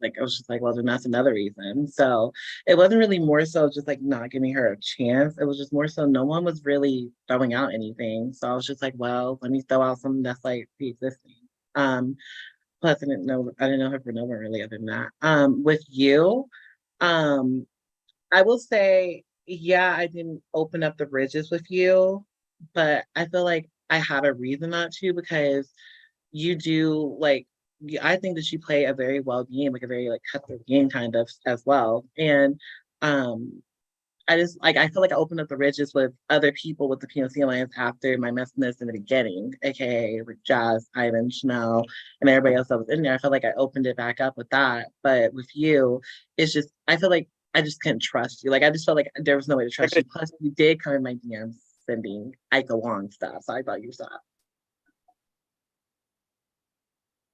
Like, I was just like, well, then that's another reason. So it wasn't really more so just like not giving her a chance. It was just more so no one was really throwing out anything. So I was just like, well, let me throw out something that's like pre-existing. Plus I didn't know her for no one really other than that. With you, I will say, yeah, I didn't open up the bridges with you, but I feel like I had a reason not to because you do like, I think that you play a very well game, like a very like cutthroat game kind of as well. And I just like I feel like I opened up the bridges with other people with the POC Alliance after my messiness in the beginning, aka like Jazz, Ivan, Chanel, and everybody else that was in there. I felt like I opened it back up with that. But with you, it's just I feel like I just couldn't trust you. Like I just felt like there was no way to trust you. Plus, you did come in my DMs sending Ike Wong stuff, so I thought you saw it.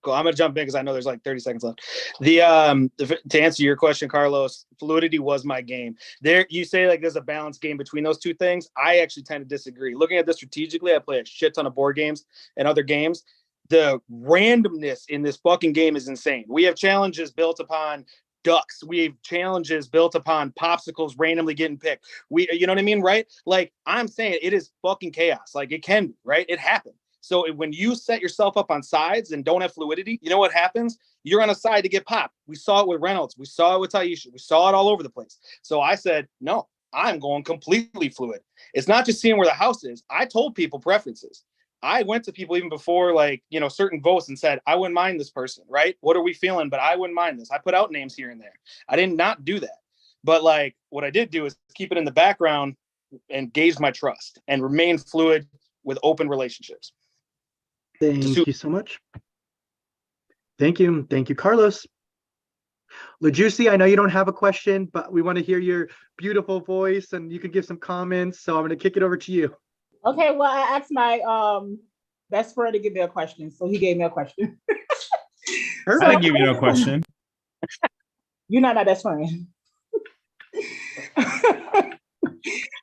Cool. I'm gonna jump in because I know there's like 30 seconds left. To answer your question, Carlos, fluidity was my game. There, you say like there's a balanced game between those two things. I actually tend to disagree. Looking at this strategically, I play a shit ton of board games and other games. The randomness in this fucking game is insane. We have challenges built upon ducks. We have challenges built upon popsicles randomly getting picked. You know what I mean, right? Like I'm saying, it is fucking chaos. Like it can be, right? It happened. So when you set yourself up on sides and don't have fluidity, you know what happens? You're on a side to get popped. We saw it with Reynolds. We saw it with Taisha. We saw it all over the place. So I said, no, I'm going completely fluid. It's not just seeing where the house is. I told people preferences. I went to people even before, like, you know, certain votes and said, I wouldn't mind this person, right? What are we feeling? But I wouldn't mind this. I put out names here and there. I did not do that. But like what I did do is keep it in the background and gauge my trust and remain fluid with open relationships. Thank you so much. Thank you. Thank you, Carlos. LaJuicy, I know you don't have a question, but we want to hear your beautiful voice and you can give some comments. So I'm going to kick it over to you. Okay, well, I asked my best friend to give me a question, so he gave me a question. I didn't give you no question. You're not my best friend.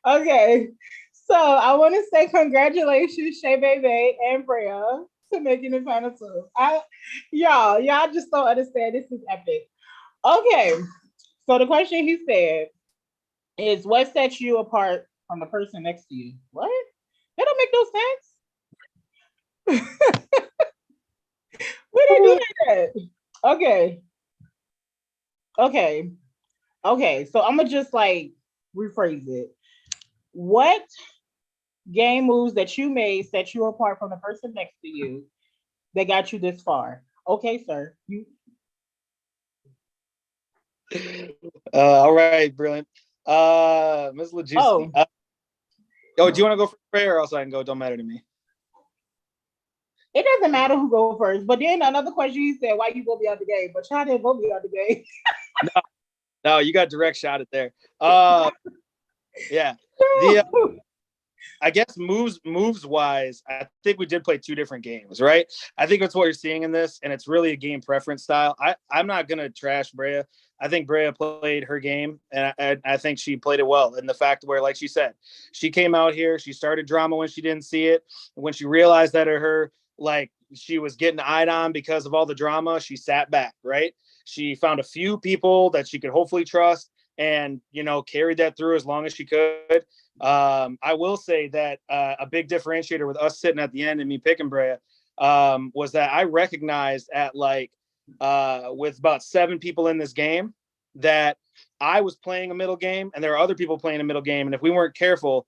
Okay, so I want to say congratulations, Shay Baby and Brea, to making the final two. Y'all just don't understand. This is epic. Okay, so the question he said is, what sets you apart from the person next to you? What? That don't make no sense. We didn't do that. Okay. So I'm gonna just like rephrase it. What game moves that you made set you apart from the person next to you that got you this far? Okay, sir. All right, brilliant. Ms. LaJuicy. Do you want to go for prayer or else I can go? Don't matter to me. It doesn't matter who goes first. But then another question he said, why you vote me out the game? But y'all didn't vote me out the game. No, you got direct shot at there. Yeah. I guess moves wise, I think we did play two different games, right? I think that's what you're seeing in this, and it's really a game preference style. I'm not gonna trash Brea. I think Brea played her game, and I think she played it well. And the fact where, like she said, she came out here, she started drama when she didn't see it. And when she realized that she was getting eyed on because of all the drama, she sat back, right? She found a few people that she could hopefully trust and, you know, carried that through as long as she could. I will say that a big differentiator with us sitting at the end and me picking Brea was that I recognized with about 7 people in this game that I was playing a middle game and there are other people playing a middle game. And if we weren't careful,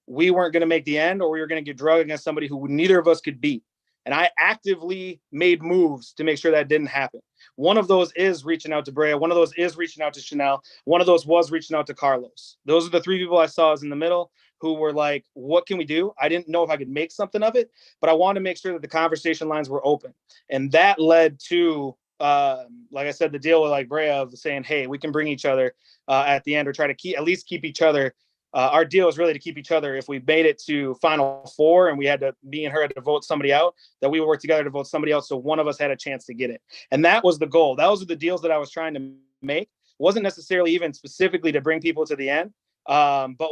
we weren't going to make the end, or we were going to get drugged against somebody who neither of us could beat. And I actively made moves to make sure that didn't happen. One of those is reaching out to Brea. One of those is reaching out to Chanel. One of those was reaching out to Carlos. Those are the three people I saw as in the middle who were like, what can we do? I didn't know if I could make something of it, but I wanted to make sure that the conversation lines were open. And that led to, like I said, the deal with like Brea of saying, hey, we can bring each other at the end, or try to at least keep each other. Our deal is really to keep each other. If we made it to Final Four and me and her had to vote somebody out, that we would work together to vote somebody else, so one of us had a chance to get it. And that was the goal. Those were the deals that I was trying to make. It wasn't necessarily even specifically to bring people to the end, but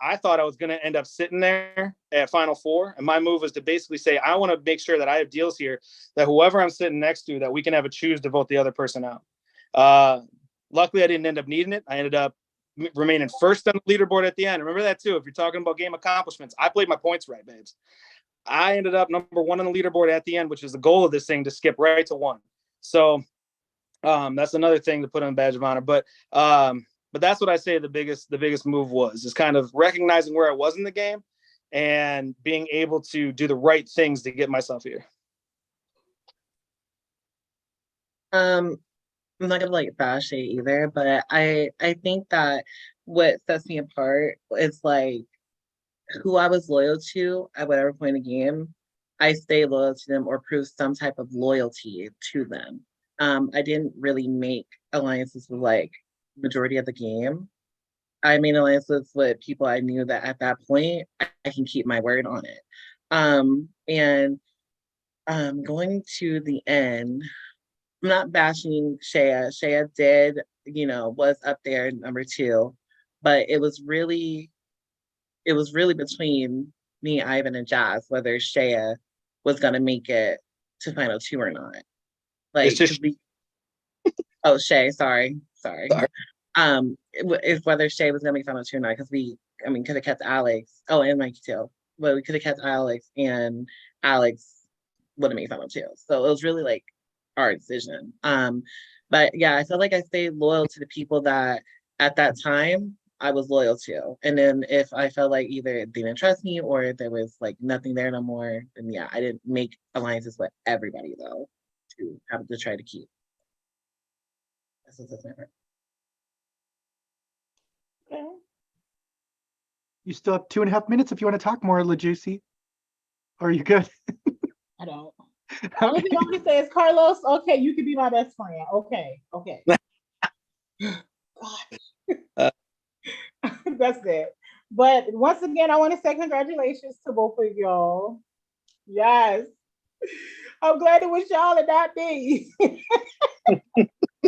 I thought I was going to end up sitting there at Final Four. And my move was to basically say, I want to make sure that I have deals here that whoever I'm sitting next to, that we can have a choose to vote the other person out. Luckily, I didn't end up needing it. I ended up remaining first on the leaderboard at the end. Remember that too. If you're talking about game accomplishments, I played my points right, babes. I ended up number one on the leaderboard at the end, which is the goal of this thing, to skip right to one. So that's another thing to put on a badge of honor. But that's what I say the biggest move was, is kind of recognizing where I was in the game and being able to do the right things to get myself here. I'm not gonna like bash it either, but I think that what sets me apart is like who I was loyal to at whatever point in the game. I stay loyal to them or prove some type of loyalty to them. I didn't really make alliances with like majority of the game. I made alliances with people I knew that at that point I can keep my word on it. And going to the end, I'm not bashing Shea. Shea did, was up there number 2, but it was really between me, Ivan, and Jazz whether Shea was gonna make it to Final 2 or not. Like, oh, Shay, sorry. If whether Shay was gonna make Final 2 or not, because could have kept Alex. Oh, and Mikey too. But we could have kept Alex, and Alex would have made Final 2. So it was really like our decision. But yeah, I felt like I stayed loyal to the people that at that time I was loyal to. And then if I felt like either they didn't trust me or there was like nothing there no more, then yeah, I didn't make alliances with everybody though to have to try to keep. That's what's different. Okay. You still have 2.5 minutes if you want to talk more, LaJuicy. Or are you good? I don't. Only thing I'm gonna say is, Carlos, okay, you can be my best friend. Okay. That's it. But once again, I want to say congratulations to both of y'all. Yes. I'm glad it was y'all and not me.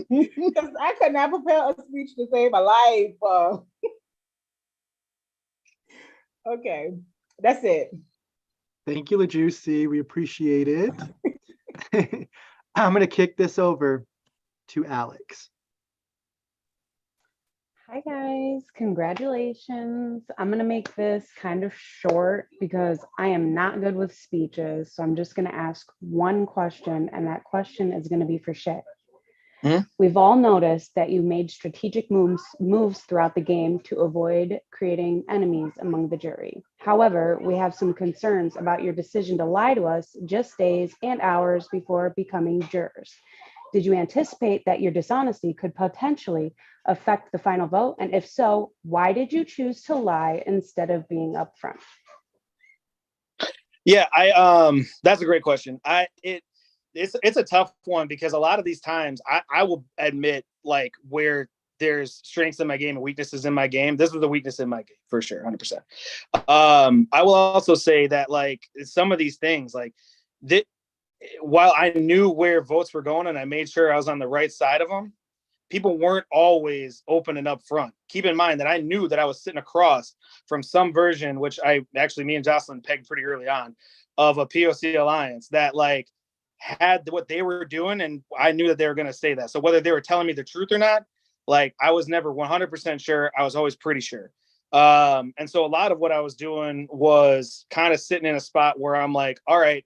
Because I could not prepare a speech to save my life. Okay, that's it. Thank you, LaJuicy. We appreciate it. I'm going to kick this over to Alex. Hi guys, congratulations. I'm going to make this kind of short because I am not good with speeches. So I'm just going to ask one question, and that question is going to be for Shay. We've all noticed that you made strategic moves throughout the game to avoid creating enemies among the jury. However, we have some concerns about your decision to lie to us just days and hours before becoming jurors. Did you anticipate that your dishonesty could potentially affect the final vote? And if so, why did you choose to lie instead of being upfront? Yeah, that's a great question. It's a tough one because a lot of these times I will admit, like, where there's strengths in my game and weaknesses in my game. This was a weakness in my game for sure, 100%. I will also say that, like, some of these things, like, while I knew where votes were going and I made sure I was on the right side of them, people weren't always open and upfront. Keep in mind that I knew that I was sitting across from some version, which me and Jocelyn pegged pretty early on, of a POC alliance that, like, had what they were doing, and I knew that they were going to say that. So whether they were telling me the truth or not, like, I was never 100% sure. I was always pretty sure. And so a lot of what I was doing was kind of sitting in a spot where I'm like, all right,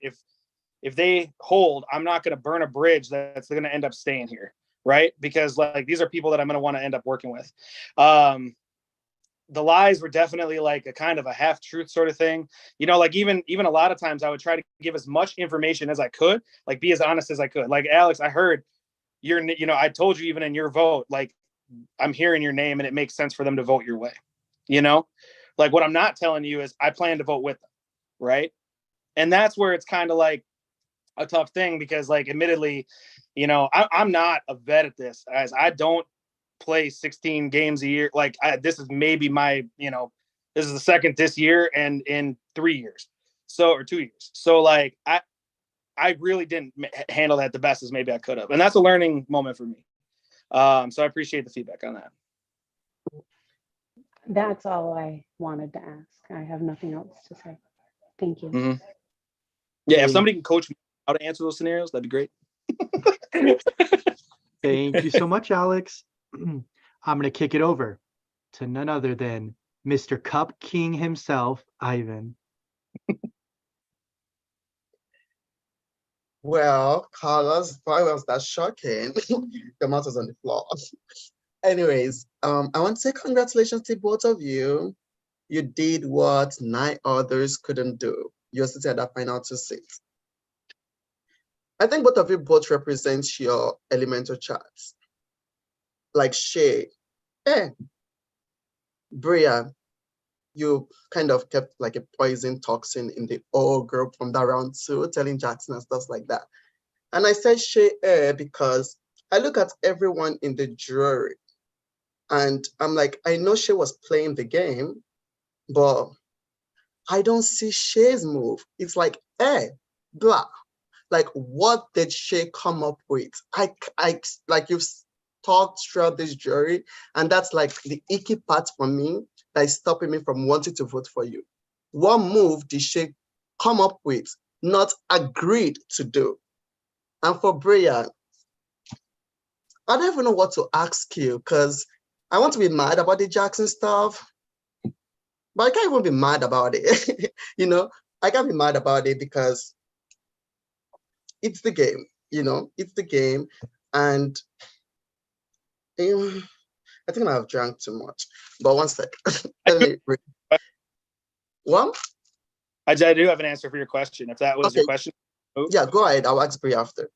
if they hold, I'm not going to burn a bridge that's going to end up staying here. right? Because like these are people that I'm going to want to end up working with. The lies were definitely like a kind of a half truth sort of thing. You know, like even a lot of times I would try to give as much information as I could, like be as honest as I could. Like, Alex, I heard I told you even in your vote, like I'm hearing your name and it makes sense for them to vote your way. You know, like what I'm not telling you is I plan to vote with them. Right. And that's where it's kind of like a tough thing because like, admittedly, I'm not a vet at this, as I don't play 16 games a year. Like this is maybe my, this is the second this year and in 3 years. So, or 2 years. So like, I really didn't handle that the best as maybe I could have. And that's a learning moment for me. So I appreciate the feedback on that. That's all I wanted to ask. I have nothing else to say. Thank you. Mm-hmm. Yeah, if somebody can coach me how to answer those scenarios, that'd be great. Thank you so much, Alex. I'm going to kick it over to none other than Mr. Cup King himself, Ivan. Well, Carlos, why was that shocking? The mouse was on the floor. Anyways, I want to say congratulations to both of you. You did what 9 others couldn't do. You're sitting at that final 2 seats. I think both of you both represent your elemental charts. Like Shay, Bria, you kind of kept like a poison toxin in the whole group from that round 2, telling Jackson and stuff like that. And I said Shay because I look at everyone in the jury and I'm like, I know Shay was playing the game, but I don't see Shay's move. It's like, blah. Like, what did Shay come up with? I like you've talked throughout this jury, and that's like the icky part for me that is stopping me from wanting to vote for you. What move did Shay come up with, not agreed to do? And for Bria, I don't even know what to ask you because I want to be mad about the Jackson stuff, but I can't even be mad about it. I can't be mad about it because it's the game, it's the game. And I think I have drank too much, but one sec. What? I do have an answer for your question. If that was your question. Yeah, go ahead. I'll ask Bria after.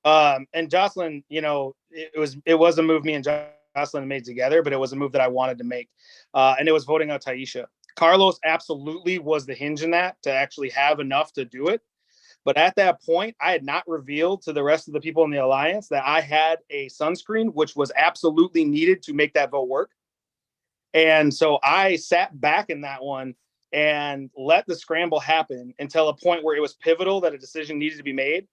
And Jocelyn, it was a move me and Jocelyn made together, but it was a move that I wanted to make. And it was voting out Taisha. Carlos absolutely was the hinge in that to actually have enough to do it. But at that point, I had not revealed to the rest of the people in the alliance that I had a sunscreen, which was absolutely needed to make that vote work. And so I sat back in that one and let the scramble happen until a point where it was pivotal that a decision needed to be made.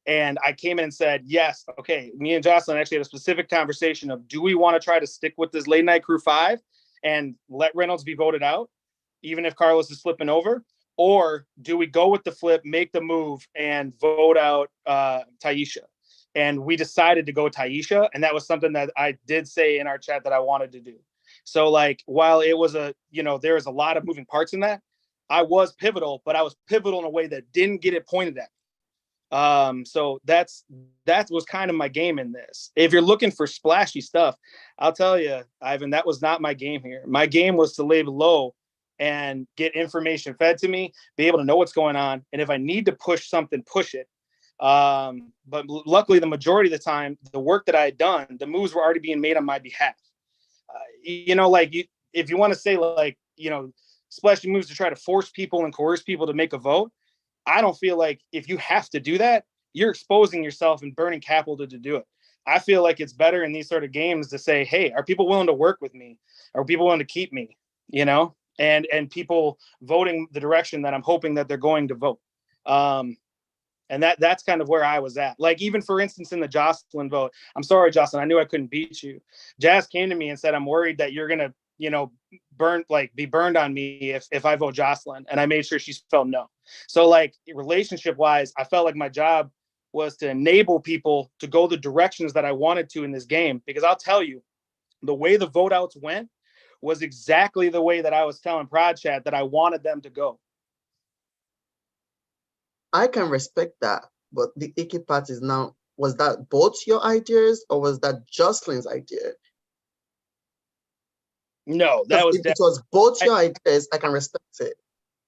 And I came in and said, yes, okay, me and Jocelyn actually had a specific conversation of, do we want to try to stick with this late night crew 5 and let Reynolds be voted out, even if Carlos is flipping over? Or do we go with the flip, make the move, and vote out Taisha? And we decided to go Taisha. And that was something that I did say in our chat that I wanted to do. So like, while it was there was a lot of moving parts in that, I was pivotal, but I was pivotal in a way that didn't get it pointed at. So that was kind of my game in this. If you're looking for splashy stuff, I'll tell you, Ivan, that was not my game here. My game was to lay low and get information fed to me, be able to know what's going on. And if I need to push something, push it. But luckily the majority of the time, the work that I had done, the moves were already being made on my behalf. If you want to say splashy moves to try to force people and coerce people to make a vote, I don't feel like if you have to do that, you're exposing yourself and burning capital to do it. I feel like it's better in these sort of games to say, hey, are people willing to work with me? Are people willing to keep me? And people voting the direction that I'm hoping that they're going to vote. And that's kind of where I was at. Like, even for instance, in the Jocelyn vote, I'm sorry, Jocelyn, I knew I couldn't beat you. Jazz came to me and said, I'm worried that you're going to, be burned on me if I vote Jocelyn. And I made sure she felt no. So like relationship wise, I felt like my job was to enable people to go the directions that I wanted to in this game. Because I'll tell you, the way the vote outs went was exactly the way that I was telling Prod Chat that I wanted them to go. I can respect that, but the icky part is now was that both your ideas or was that Jocelyn's idea? No, that was If it was both your ideas, I can respect it.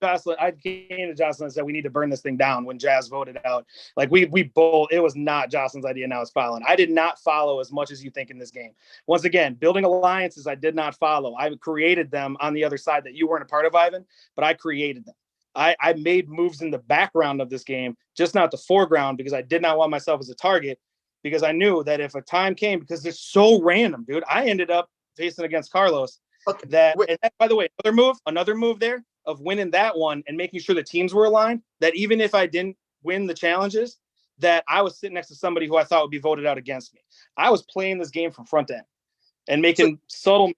Jocelyn. I came to Jocelyn and said we need to burn this thing down when Jazz voted out. Like we both, it was not Jocelyn's idea. Now it's following. I did not follow as much as you think in this game. Once again, building alliances, I did not follow. I created them on the other side that you weren't a part of, Ivan, but I created them. I made moves in the background of this game, just not the foreground, because I did not want myself as a target, because I knew that if a time came, because it's so random, dude, I ended up facing against Carlos. Okay. And that, by the way, another move there of winning that one and making sure the teams were aligned, that even if I didn't win the challenges, that I was sitting next to somebody who I thought would be voted out against me. I was playing this game from front end and making subtle.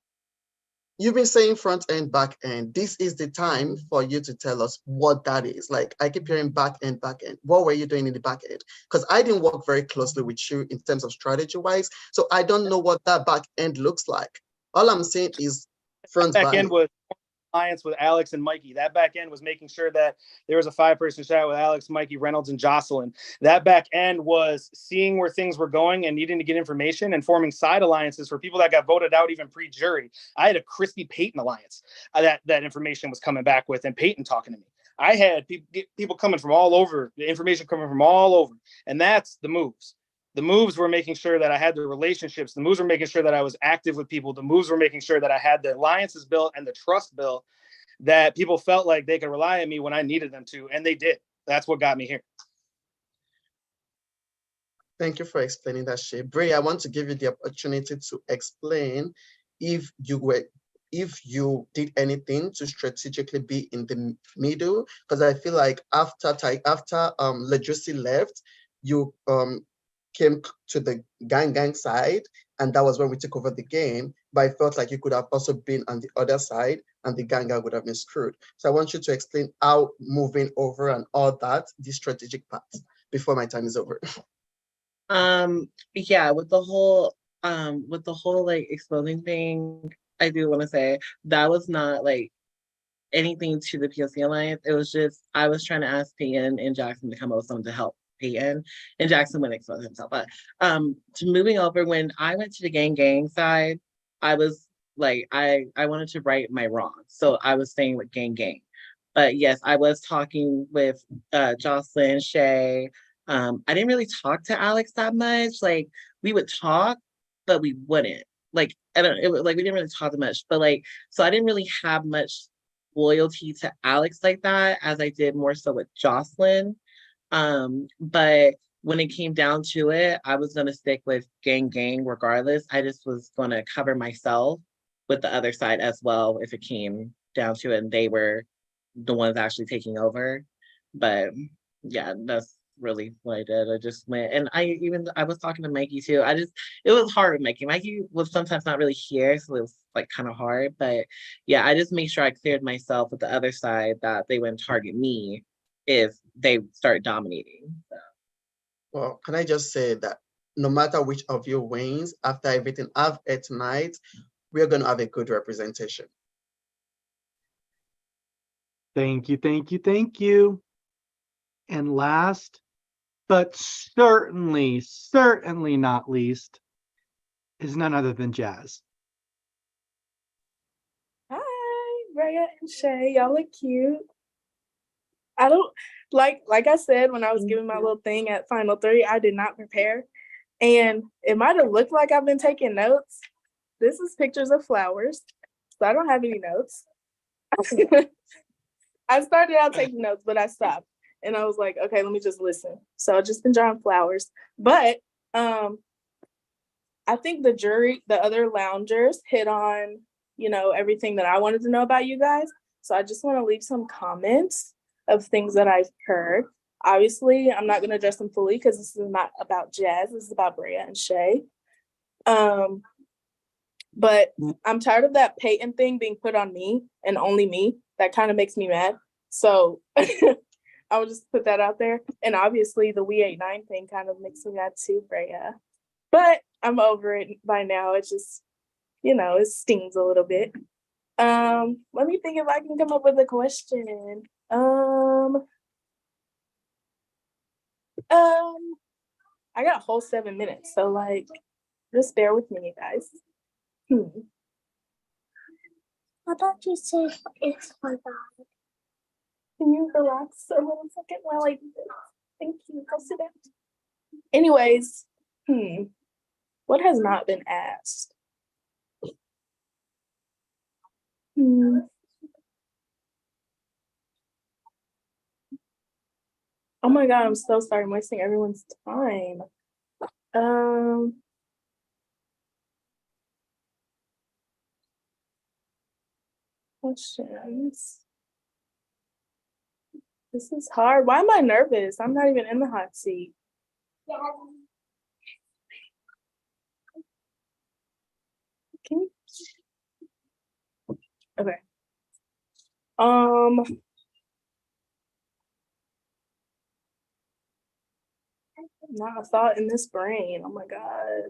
You've been saying front end, back end. This is the time for you to tell us what that is. Like, I keep hearing back end, back end. What were you doing in the back end? Because I didn't work very closely with you in terms of strategy wise. So I don't know what that back end looks like. All I'm saying is front back end was alliance with Alex and Mikey. That back end was making sure that there was a 5-person chat with Alex, Mikey, Reynolds, and Jocelyn. That back end was seeing where things were going and needing to get information and forming side alliances for people that got voted out even pre-jury. I had a Christy Payton alliance that information was coming back with, and Payton talking to me. I had people coming from all over, the information coming from all over, and that's the moves. The moves were making sure that I had the relationships. The moves were making sure that I was active with people. The moves were making sure that I had the alliances built and the trust built, that people felt like they could rely on me when I needed them to, and they did. That's what got me here. Thank you for explaining that, Shay. Bray, I want to give you the opportunity to explain if you did anything to strategically be in the middle, because I feel like after Lejusi left, you came to the gang side, and that was when we took over the game. But I felt like you could have also been on the other side, and the gang would have been screwed. So I want you to explain how moving over and all that, the strategic part, before my time is over. Yeah, with the whole like exploding thing, I do want to say that was not like anything to the POC Alliance. It was just I was trying to ask Peyton and Jackson to come up with something to help Peyton, and Jackson wouldn't expose himself. But to moving over, when I went to the gang side, I was like I wanted to right my wrongs, so I was staying with gang. But yes, I was talking with Jocelyn, Shay. I didn't really talk to Alex that much. Like we would talk, but we wouldn't. Like I don't. It was like we didn't really talk that much. But like so, I didn't really have much loyalty to Alex like that as I did more so with Jocelyn. But when it came down to it, I was gonna stick with gang regardless. I just was gonna cover myself with the other side as well if it came down to it and they were the ones actually taking over. But yeah, that's really what I did. I just went, and I was talking to Mikey too. It was hard with Mikey. Mikey was sometimes not really here, so it was like kind of hard. But yeah, I just made sure I cleared myself with the other side that they wouldn't target me if they start dominating. So. Well, can I just say that no matter which of you wins, after everything I've ate tonight, we're going to have a good representation. Thank you. And last, but certainly not least, is none other than Jazz. Hi, Rhea and Shay. Y'all look cute. I don't like I said when I was giving my little thing at Final 3, I did not prepare. And it might have looked like I've been taking notes. This is pictures of flowers. So I don't have any notes. I started out taking notes, but I stopped. And I was like, okay, let me just listen. So I've just been drawing flowers. But I think the other loungers hit on, everything that I wanted to know about you guys. So I just want to leave some comments of things that I've heard. Obviously, I'm not going to address them fully because this is not about Jazz. This is about Brea and Shay. But I'm tired of that Peyton thing being put on me and only me. That kind of makes me mad. So I would just put that out there. And obviously the We 89 thing kind of makes me mad too, Brea. But I'm over it by now. It just, it stings a little bit. Let me think if I can come up with a question. I got a whole 7 minutes, so like, just bear with me, you guys. I thought you said it's my God. Can you relax a little second while I do this? Thank you. Go sit down. Anyways, what has not been asked? Oh my God, I'm so sorry. I'm wasting everyone's time. Questions. This is hard. Why am I nervous? I'm not even in the hot seat. Can you? Okay. Not a thought in this brain. Oh my God.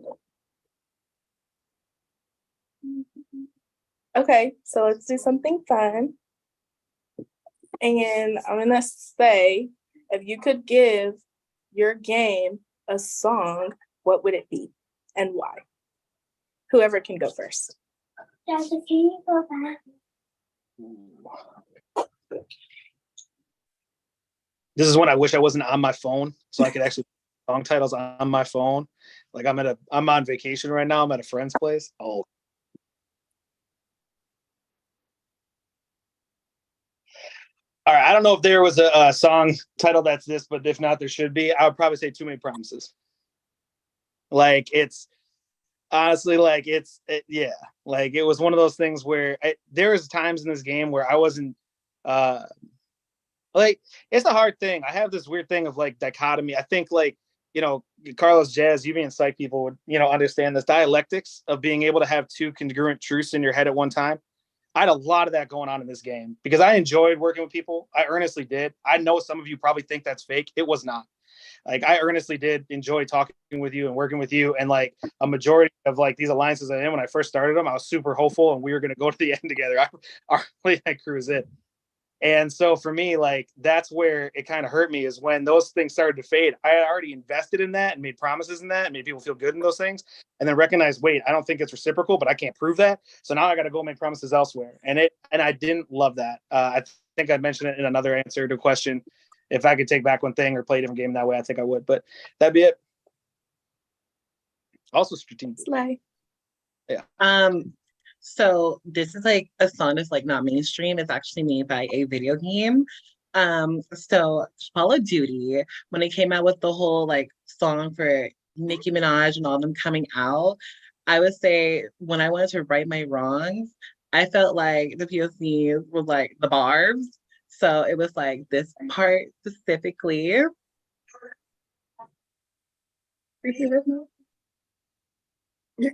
Okay, so let's do something fun. And I'm gonna say, if you could give your game a song, what would it be and why? Whoever can go first. Daddy, can you go back? This is when I wish I wasn't on my phone, so I could actually song titles on my phone. Like I'm on vacation right now. I'm at a friend's place. Oh. All right. I don't know if there was a song title that's this, but if not, there should be. I would probably say Too Many Promises. Like it's honestly like yeah. Like it was one of those things where there was times in this game where I wasn't like it's a hard thing. I have this weird thing of like dichotomy. I think like, you know, Carlos Jazz, you being psych people would, you know, understand this dialectics of being able to have two congruent truths in your head at one time. I had a lot of that going on in this game because I enjoyed working with people. I earnestly did. I know some of you probably think that's fake. It was not. Like I earnestly did enjoy talking with you and working with you. And like a majority of like these alliances I did when I first started them, I was super hopeful and we were going to go to the end together. Our late night crew is it. And so for me, like that's where it kind of hurt me is when those things started to fade. I had already invested in that and made promises in that and made people feel good in those things. And then recognized, wait, I don't think it's reciprocal, but I can't prove that. So now I got to go make promises elsewhere. And I didn't love that. I think I mentioned it in another answer to a question. If I could take back one thing or play a different game that way, I think I would. But that'd be it. Also strategic. Slay. Yeah. So this is like a song that's like not mainstream. It's actually made by a video game. So Call of Duty, when they came out with the whole like song for Nicki Minaj and all them coming out, I would say when I wanted to right my wrongs, I felt like the POCs were like the barbs. So it was like this part specifically. You're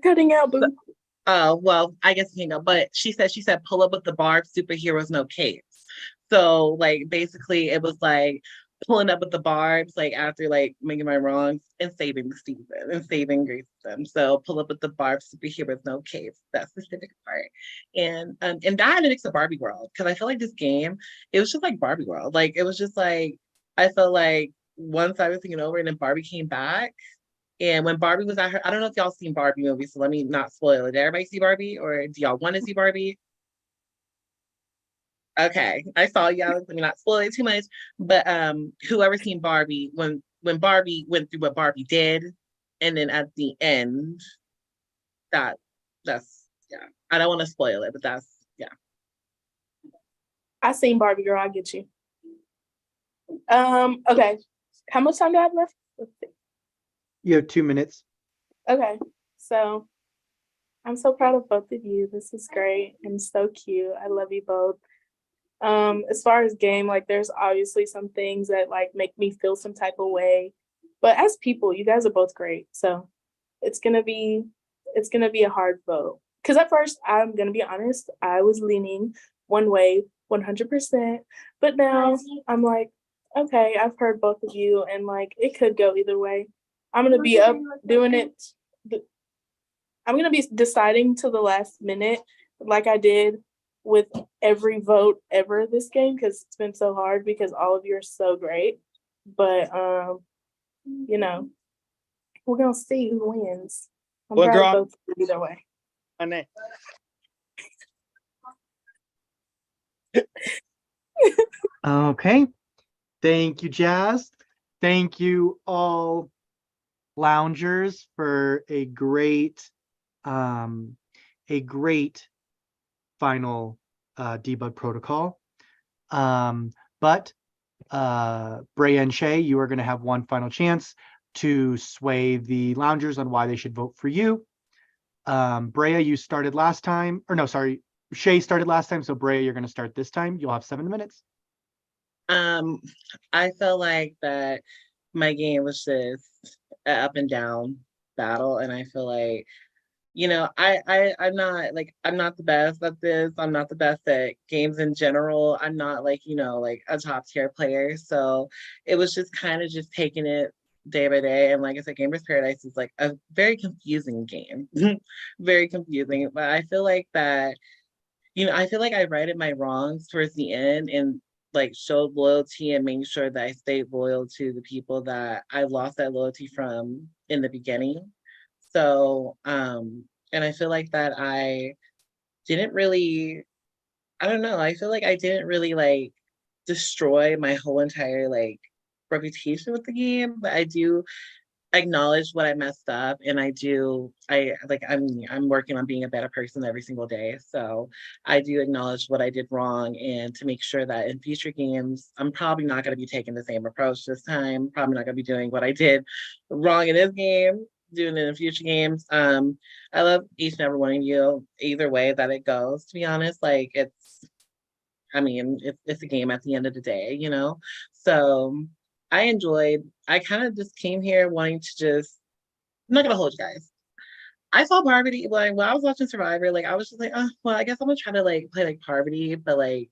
cutting out, boo. Well, I guess you know, but she said pull up with the barbs, superheroes, no capes. So like basically it was like pulling up with the barbs, like after like making my wrongs and saving the season and saving Grayson. So pull up with the barbs, superheroes, no capes. That specific part. And that had to mix the Barbie world. Cause I feel like this game, it was just like Barbie world. Like it was just like I felt like once I was thinking over and then Barbie came back. And when Barbie was at her, I don't know if y'all seen Barbie movies, so let me not spoil it. Did everybody see Barbie, or do y'all want to see Barbie? Okay, I saw y'all. Let me not spoil it too much. But whoever seen Barbie, when Barbie went through what Barbie did, and then at the end, that's yeah. I don't want to spoil it, but that's yeah. I seen Barbie girl. I get you. Okay. How much time do I have left? Let's see. You have 2 minutes. Okay, so I'm so proud of both of you. This is great and so cute. I love you both. As far as game, like there's obviously some things that like make me feel some type of way. But as people, you guys are both great. So it's gonna be a hard vote. Cause at first, I'm gonna be honest, I was leaning one way 100%. But now I'm like, okay, I've heard both of you and like it could go either way. I'm gonna be up doing it. I'm gonna be deciding to the last minute, like I did with every vote ever this game, because it's been so hard because all of you are so great. But you know, We're gonna see who wins. I'm Well, proud girl, of both of you either way. my name. Okay. Thank you, Jazz. Thank you all loungers for a great final debug protocol. But Brea and Shay, you are going to have one final chance to sway the loungers on why they should vote for you. Brea, you started last time, or no, sorry, Shay started last time. So Brea, you're going to start this time. You'll have 7 minutes. I felt like that my game was just an up and down battle, and I feel like, I'm not the best at this. I'm not the best at games in general. I'm not like, like a top tier player. So it was just kind of just taking it day by day. And like I said, Gamers Paradise is like a very confusing game. Very confusing. But I feel like that, I feel like I righted my wrongs towards the end and like showed loyalty and made sure that I stayed loyal to the people that I lost that loyalty from in the beginning. So, and I feel like that I didn't really, I don't know, I feel like I didn't really like destroy my whole entire like reputation with the game, but I do acknowledge what I messed up, and I'm working on being a better person every single day. So I do acknowledge what I did wrong, and to make sure that in future games I'm probably not going to be taking the same approach this time. Probably not going to be doing what I did wrong in this game, doing it in future games. I love each and every one of you either way that it goes, to be honest. Like it's a game at the end of the day, So I kind of just came here wanting to just, I'm not gonna hold you guys. I saw Parvati, like when I was watching Survivor, like I was just like, oh, well, I guess I'm gonna try to like play like Parvati, but like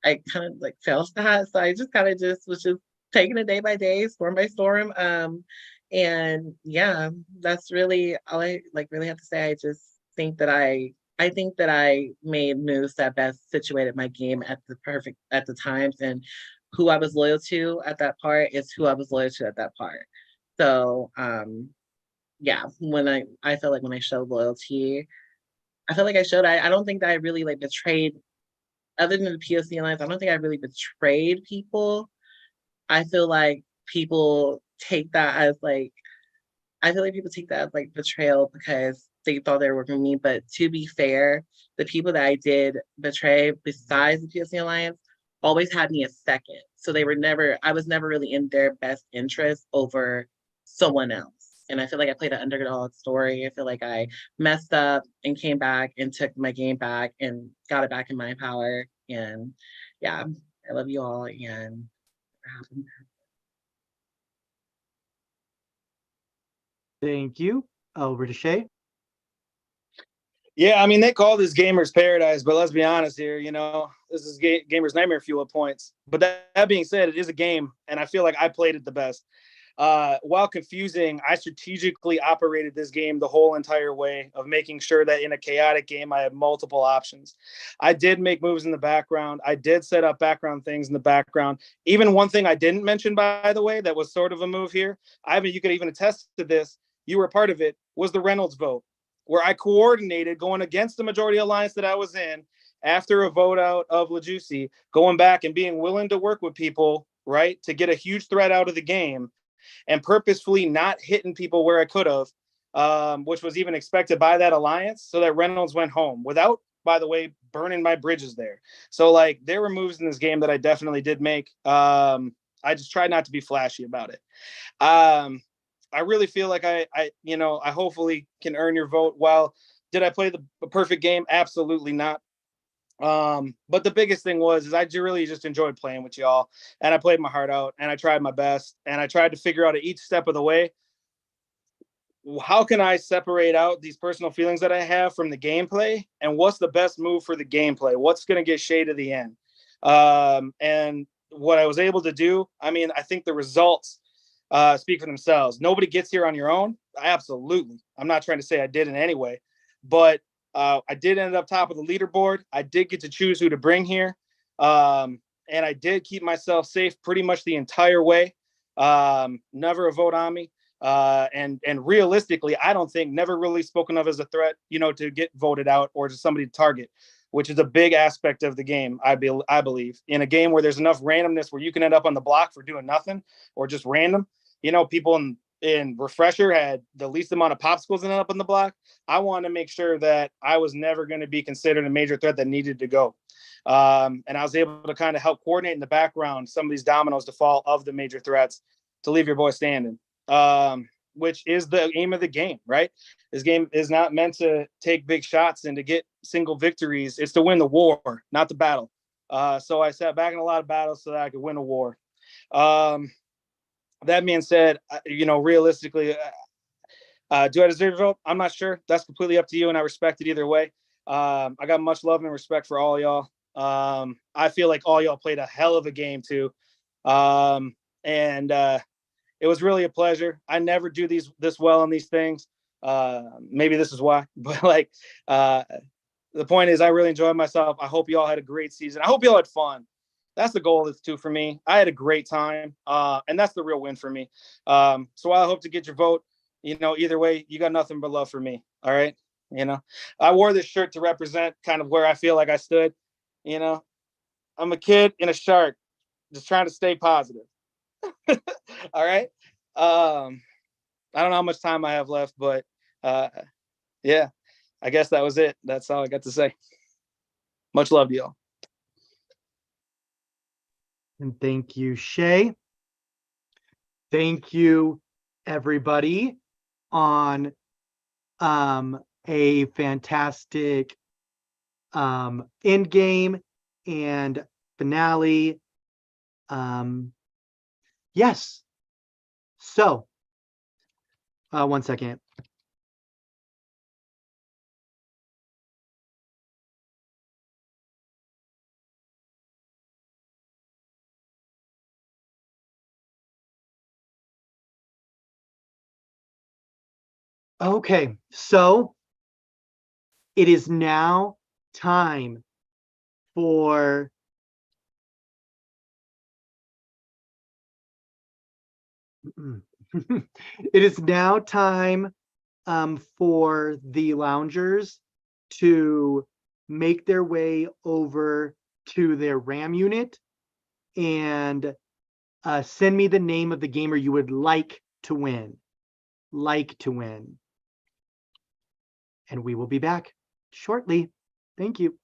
I kind of like failed that. So I just kind of just was just taking it day by day, storm by storm. And yeah, that's really all I like really have to say. I just think that I think that I made moves that best situated my game at the times, and who I was loyal to at that part is who I was loyal to at that part. So yeah, when I feel like when I showed loyalty, I feel like I don't think that I really like betrayed other than the POC alliance. I don't think I really betrayed people. I feel like people take that as like I feel like people take that as like betrayal because they thought they were working with me. But to be fair, the people that I did betray besides the POC Alliance always had me a second. So I was never really in their best interest over someone else. And I feel like I played an underdog story. I feel like I messed up and came back and took my game back and got it back in my power. And yeah, I love you all. And Thank you. Over to Shay. Yeah, I mean, they call this Gamers Paradise, but let's be honest here, this is Gamers Nightmare Fuel at points. But that being said, it is a game, and I feel like I played it the best. While confusing, I strategically operated this game the whole entire way of making sure that in a chaotic game, I had multiple options. I did make moves in the background. I did set up background things in the background. Even one thing I didn't mention, by the way, that was sort of a move here. Ivan, you could even attest to this. You were a part of it, was the Reynolds vote, where I coordinated going against the majority alliance that I was in after a vote out of LaJuicy, going back and being willing to work with people, right, to get a huge threat out of the game and purposefully not hitting people where I could have, which was even expected by that alliance, so that Reynolds went home without, by the way, burning my bridges there. So like there were moves in this game that I definitely did make. I just tried not to be flashy about it. I really feel like I hopefully can earn your vote. Well, did I play the perfect game? Absolutely not. But the biggest thing is I really just enjoyed playing with y'all, and I played my heart out, and I tried my best, and I tried to figure out at each step of the way, how can I separate out these personal feelings that I have from the gameplay, and what's the best move for the gameplay? What's going to get Shay to the end? And what I was able to do, I mean, I think the results speak for themselves. Nobody gets here on your own. Absolutely. I'm not trying to say I did in any way, but I did end up top of the leaderboard. I did get to choose who to bring here. And I did keep myself safe pretty much the entire way. Never a vote on me. And realistically, I don't think never really spoken of as a threat, to get voted out or to somebody to target, which is a big aspect of the game. I believe in a game where there's enough randomness where you can end up on the block for doing nothing or just random. People in Refresher had the least amount of popsicles and end up on the block. I wanted to make sure that I was never going to be considered a major threat that needed to go. And I was able to kind of help coordinate in the background some of these dominoes to fall of the major threats to leave your boy standing, which is the aim of the game, right? This game is not meant to take big shots and to get single victories. It's to win the war, not the battle. So I sat back in a lot of battles so that I could win a war. That being said, realistically, do I deserve a vote? I'm not sure. That's completely up to you, and I respect it either way. I got much love and respect for all y'all. I feel like all y'all played a hell of a game too. And it was really a pleasure. I never do this well on these things. Maybe this is why, but the point is I really enjoyed myself. I hope you all had a great season. I hope you all had fun. That's the goal of this too for me. I had a great time. And that's the real win for me. So I hope to get your vote. Either way, you got nothing but love for me. All right. I wore this shirt to represent kind of where I feel like I stood. I'm a kid in a shark, just trying to stay positive. All right. I don't know how much time I have left, but yeah, I guess that was it. That's all I got to say. Much love to y'all. And thank you, Shay. Thank you, everybody, on a fantastic end game and finale. Yes. So, one second. Okay, so it is now time for it is now time for the loungers to make their way over to their RAM unit and send me the name of the gamer you would like to win. And we will be back shortly. Thank you.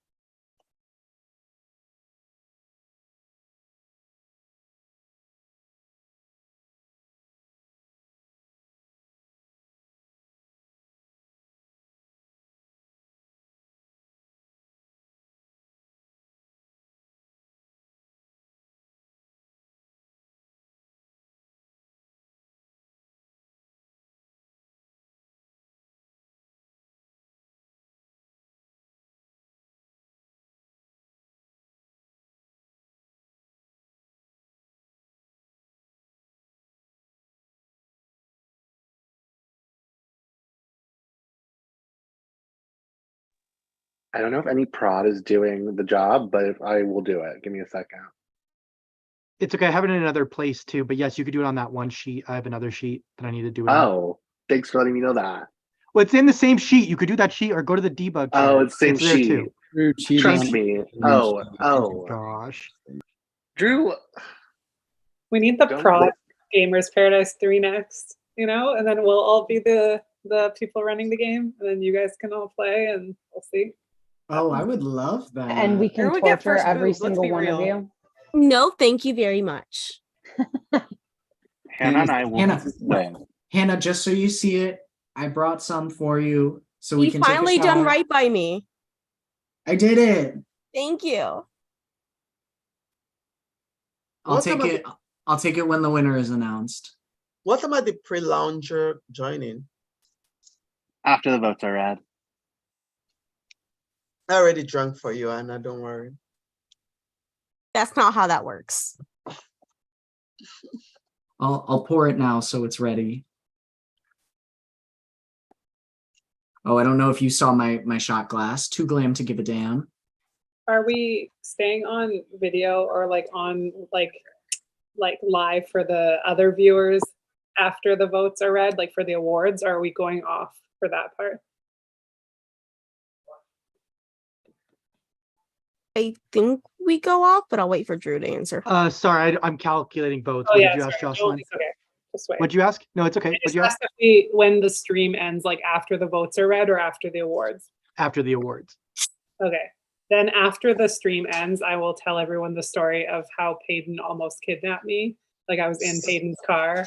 I don't know if any prod is doing the job, but if I will do it. Give me a second. It's okay. I have it in another place too, but yes, you could do it on that one sheet. I have another sheet that I need to do it on. Oh, thanks for letting me know that. Well, it's in the same sheet. You could do that sheet or go to the debug. Oh, chat. it's the same there sheet. too. Trust me. Oh. Gosh. Drew. We need the prod Gamers Paradise 3 next, and then we'll all be the people running the game, and then you guys can all play, and we'll see. Oh, I would love that. And we can torture every single one of you. No, thank you very much. Hannah and I will win. Hannah, just so you see it, I brought some for you so we can take a finally shot. done right by me. I did it. Thank you. I'll take it when the winner is announced. What about the pre-lounger joining? After the votes are read. I already drank for you, Anna, don't worry. That's not how that works. I'll pour it now so it's ready. Oh, I don't know if you saw my shot glass. Too glam to give a damn. Are we staying on video or on live for the other viewers? after the votes are read, like for the awards, or are we going off for that part? I think we go off, but I'll wait for Drew to answer. Sorry, I'm calculating votes. Oh What yeah, did you ask, sorry. No, Jocelyn? it's okay. Just wait. What'd you ask? No, it's okay. I What'd just you ask? asked if we, when the stream ends, like after the votes are read or after the awards. After the awards. Okay. Then after the stream ends, I will tell everyone the story of how Peyton almost kidnapped me. Like I was in Peyton's car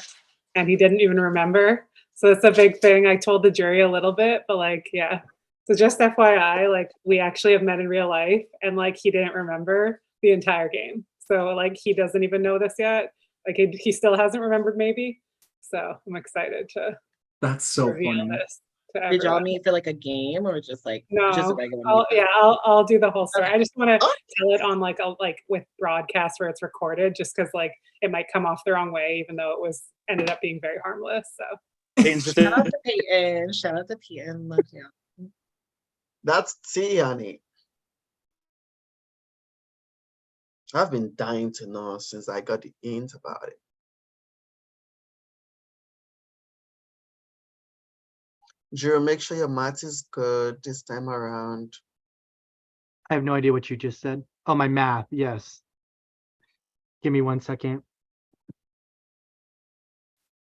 and he didn't even remember. So it's a big thing. I told the jury a little bit, but like, yeah. So just FYI, like we actually have met in real life and like he didn't remember the entire game. So like he doesn't even know this yet. Like he still hasn't remembered maybe. So I'm excited to That's so reveal funny. this to Did y'all everyone. meet for like a game or just like just a No, regular yeah, I'll do the whole story. Okay. I just want to Oh. tell it on like a with broadcast where it's recorded, just because like it might come off the wrong way, even though it was ended up being very harmless. So Shout out to Peyton. Shout out to Peyton. Love you. That's tea, honey. I've been dying to know since I got the hint about it. Drew, make sure your math is good this time around. I have no idea what you just said. Oh, my math. Yes. Give me 1 second.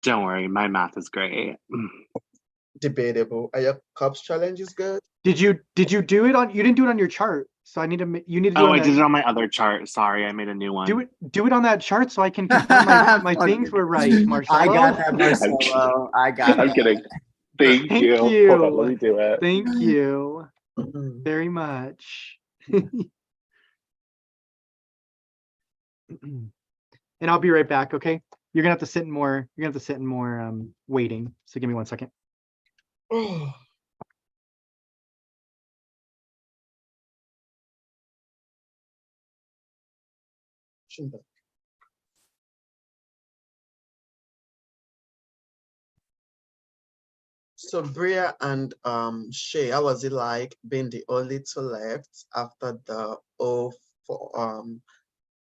Don't worry, my math is great. Debatable. Are your cups challenges good? Did you do it on? You didn't do it on your chart, so I need to. You need to do. Oh, it on I that, did it on my other chart. Sorry, I made a new one. Do it on that chart so I can confirm my things were right, Marcelo. I got that, Marcelo. I got I'm that. kidding. Thank you. Hold on, let me do it. Thank you very much. And I'll be right back. Okay, you're gonna have to sit in more. You're gonna have to sit in more waiting. So give me 1 second. So Bria and Shay, how was it like being the only two left after the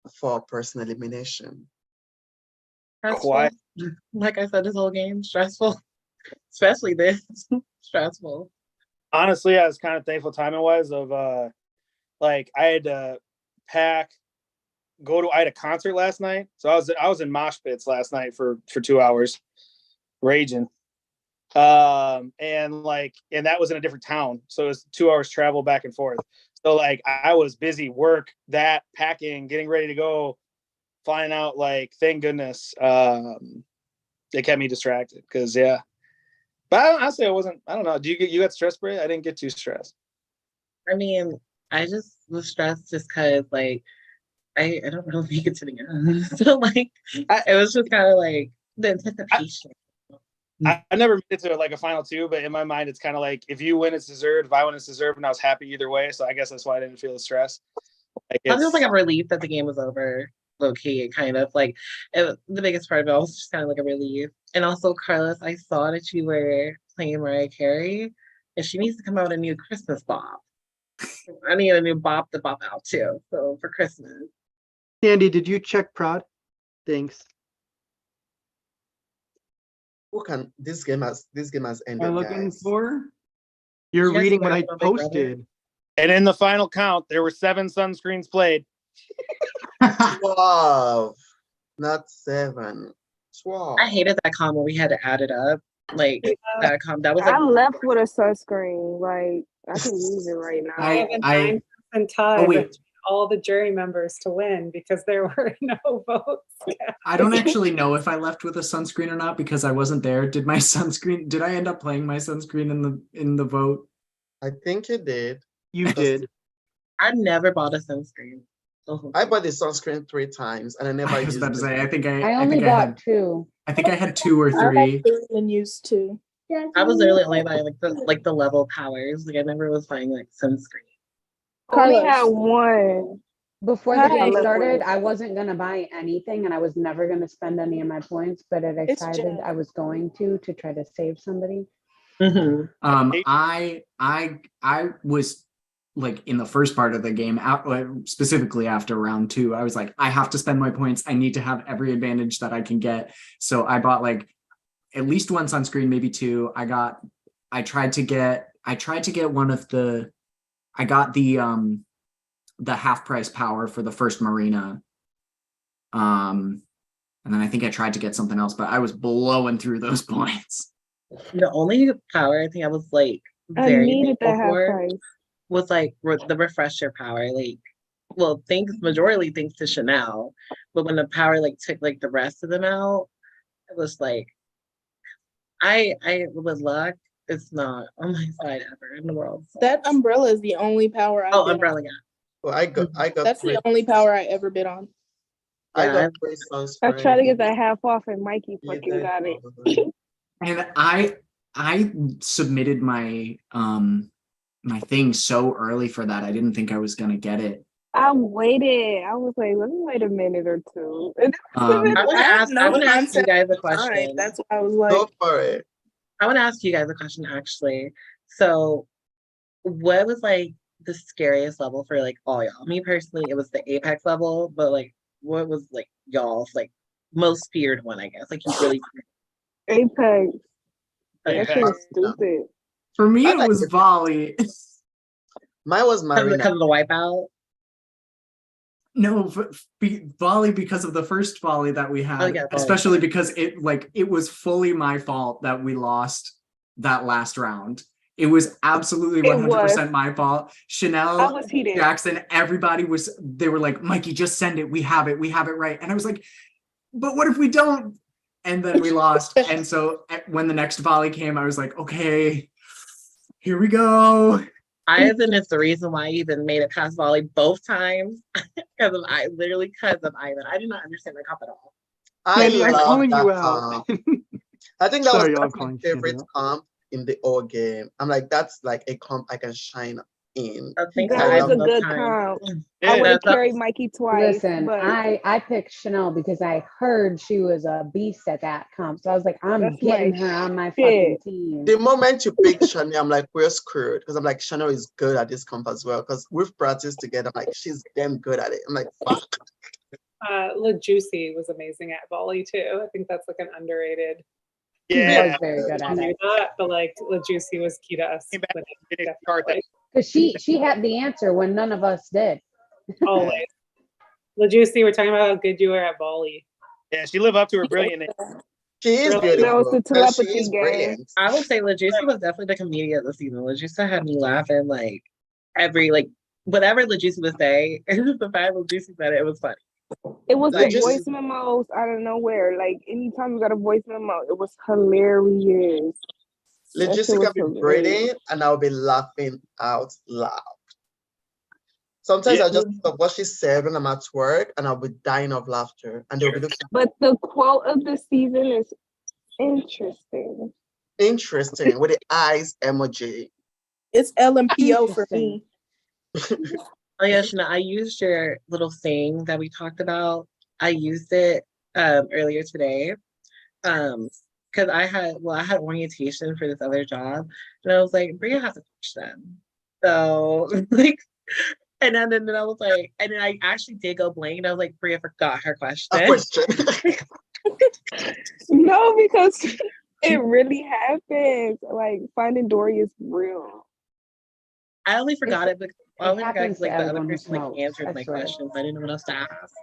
4-person elimination? Stressful. Quiet. Like I said, this whole game stressful, especially this stressful. Honestly, I was kind of thankful timing wise of like I had to pack, I had a concert last night. So I was in mosh pits last night for 2 hours, raging. And that was in a different town. So it was 2 hours travel back and forth. So like I was busy work, that packing, getting ready to go, flying out, like thank goodness they kept me distracted because yeah. But honestly, I don't know. You got stressed, Bray? I didn't get too stressed. I mean, I just was stressed just because like I don't really make it to the end. So like it was just kind of like the anticipation. I never made it to like a final two, but in my mind, it's kind of like if you win, it's deserved. If I win, it's deserved, and I was happy either way. So I guess that's why I didn't feel the stress. I was like a relief that the game was over. Low key, kind of like the biggest part of it was just kind of like a relief. And also, Carlos, I saw that you were playing Mariah Carey, and she needs to come out with a new Christmas bop. I need a new bop to bop out too. So for Christmas. Sandy, did you check Prod? Thanks. Who can this game has ended, I'm looking guys. for. You're Yes, reading you what I guys know Big Brother. posted. And in the final count, there were 7 sunscreens played. 12, not 7. 12. I hated that comment. We had to add it up. Like that comment. That was like I left with a sunscreen. Like I can use it right now. I have a 9% tie between all the jury members to win because there were no votes. I don't actually know if I left with a sunscreen or not because I wasn't there. Did I end up playing my sunscreen in the vote? I think you did. You did. I never bought a sunscreen. I bought the sunscreen 3 times and I never I was used about to it. say, I think I only bought 2. I think I had 2 or 3. And used to. I was literally only buying like the level powers. Like I never was buying like sunscreen. I only had one. Before the Hey. game started, I wasn't gonna buy anything, and I was never gonna spend any of my points. But I It's decided Jen. I was going to try to save somebody. I was like in the first part of the game, specifically after round 2, I was like, I have to spend my points. I need to have every advantage that I can get. So I bought like at least one sunscreen, maybe two. I tried to get one of the, I got the half price power for the first marina. And then I think I tried to get something else, but I was blowing through those points. The only power I think I was like I very needed that thankful half for price. was like the refresher power. Like, well, majorly thanks to Chanel, but when the power like took like the rest of them out, it was like I with luck, it's not on my side ever in the world. So. That umbrella is the only power I bid umbrella, on. yeah. Well, I got That's the only power I ever bid on. I Yeah, got free I sunscreen. tried to get that half off and Mikey fucking got it. And I submitted my my thing so early for that. I didn't think I was gonna get it. I waited. I was like, let me wait a minute or two. I want to ask you guys a Time. question. That's why I was like, Go for it. I want to ask you guys a question actually. So, what was like the scariest level for like all y'all? Me personally, it was the Apex level, but like, what was like y'all's like most feared one? I guess like you really. Apex. That shit was Apex. stupid. For me, I it like was it. volley. Mine was Marina. Because of the wipeout. No, volley because of the first volley that we had, yeah, volley. especially because it was fully my fault that we lost that last round. It was absolutely 100% my fault. Chanel, Jackson, everybody they were like, Mikey, just send it. We have it right. And I was like, but what if we don't? And then we lost. And so when the next volley came, I was like, okay, here we go. Ivan is the reason why I even made it past volley both times because of because of Ivan. I did not understand the comp at all. I Mandy, I'm love calling that you out. comp. I think that Sorry, was I'm my calling favorite Candy out. comp in the whole game. I'm like, that's like a comp I can shine in. I think That was a good comp. I would have carried Mikey twice. Listen, but I picked Chanel because I heard she was a beast at that comp. So I was like, I'm getting her on my fucking team. The moment you pick Chanel, I'm like, we're screwed. Because I'm like, Chanel is good at this comp as well. Because we've practiced together. I'm like, she's damn good at it. I'm like, fuck. LaJuicy was amazing at volley too. I think that's like an underrated. He was very good at it. That, but like LaJuicy was key to us. Because she had the answer when none of us did. Always. LaJuicy, we're talking about how good you were at volley. Yeah, she lived up to her brilliant name. She is Really? beautiful. That was the and she telepathy is game. brilliant. I would say LaJuicy was definitely the comedian of the season. LaJuicy had me laughing like every whatever LaJuicy would say. The fact LaJuicy said it was funny. It was Like, the voice memos out of nowhere. Like anytime you got a voice memo, it was hilarious. That shit LaJuicy was can be hilarious. brilliant, and I'll be laughing out loud. Sometimes I just think of what she said when I'm at work, and I'll be dying of laughter. And they'll be looking But the quote of the season is interesting. interesting with the eyes emoji. it's LMPO for me. Oh yeah, Shana, I used your little thing that we talked about. I used it earlier today. Because I had orientation for this other job, and I was like, Bria has a question. So like, and then I was like, and then I actually did go blank, and I was like, Bria forgot her question. No, because it really happens. Like Finding Dory is real. I only forgot it because I only forgot happens because to the other everyone who person smokes, answered I my swear. questions. I didn't know what else to ask.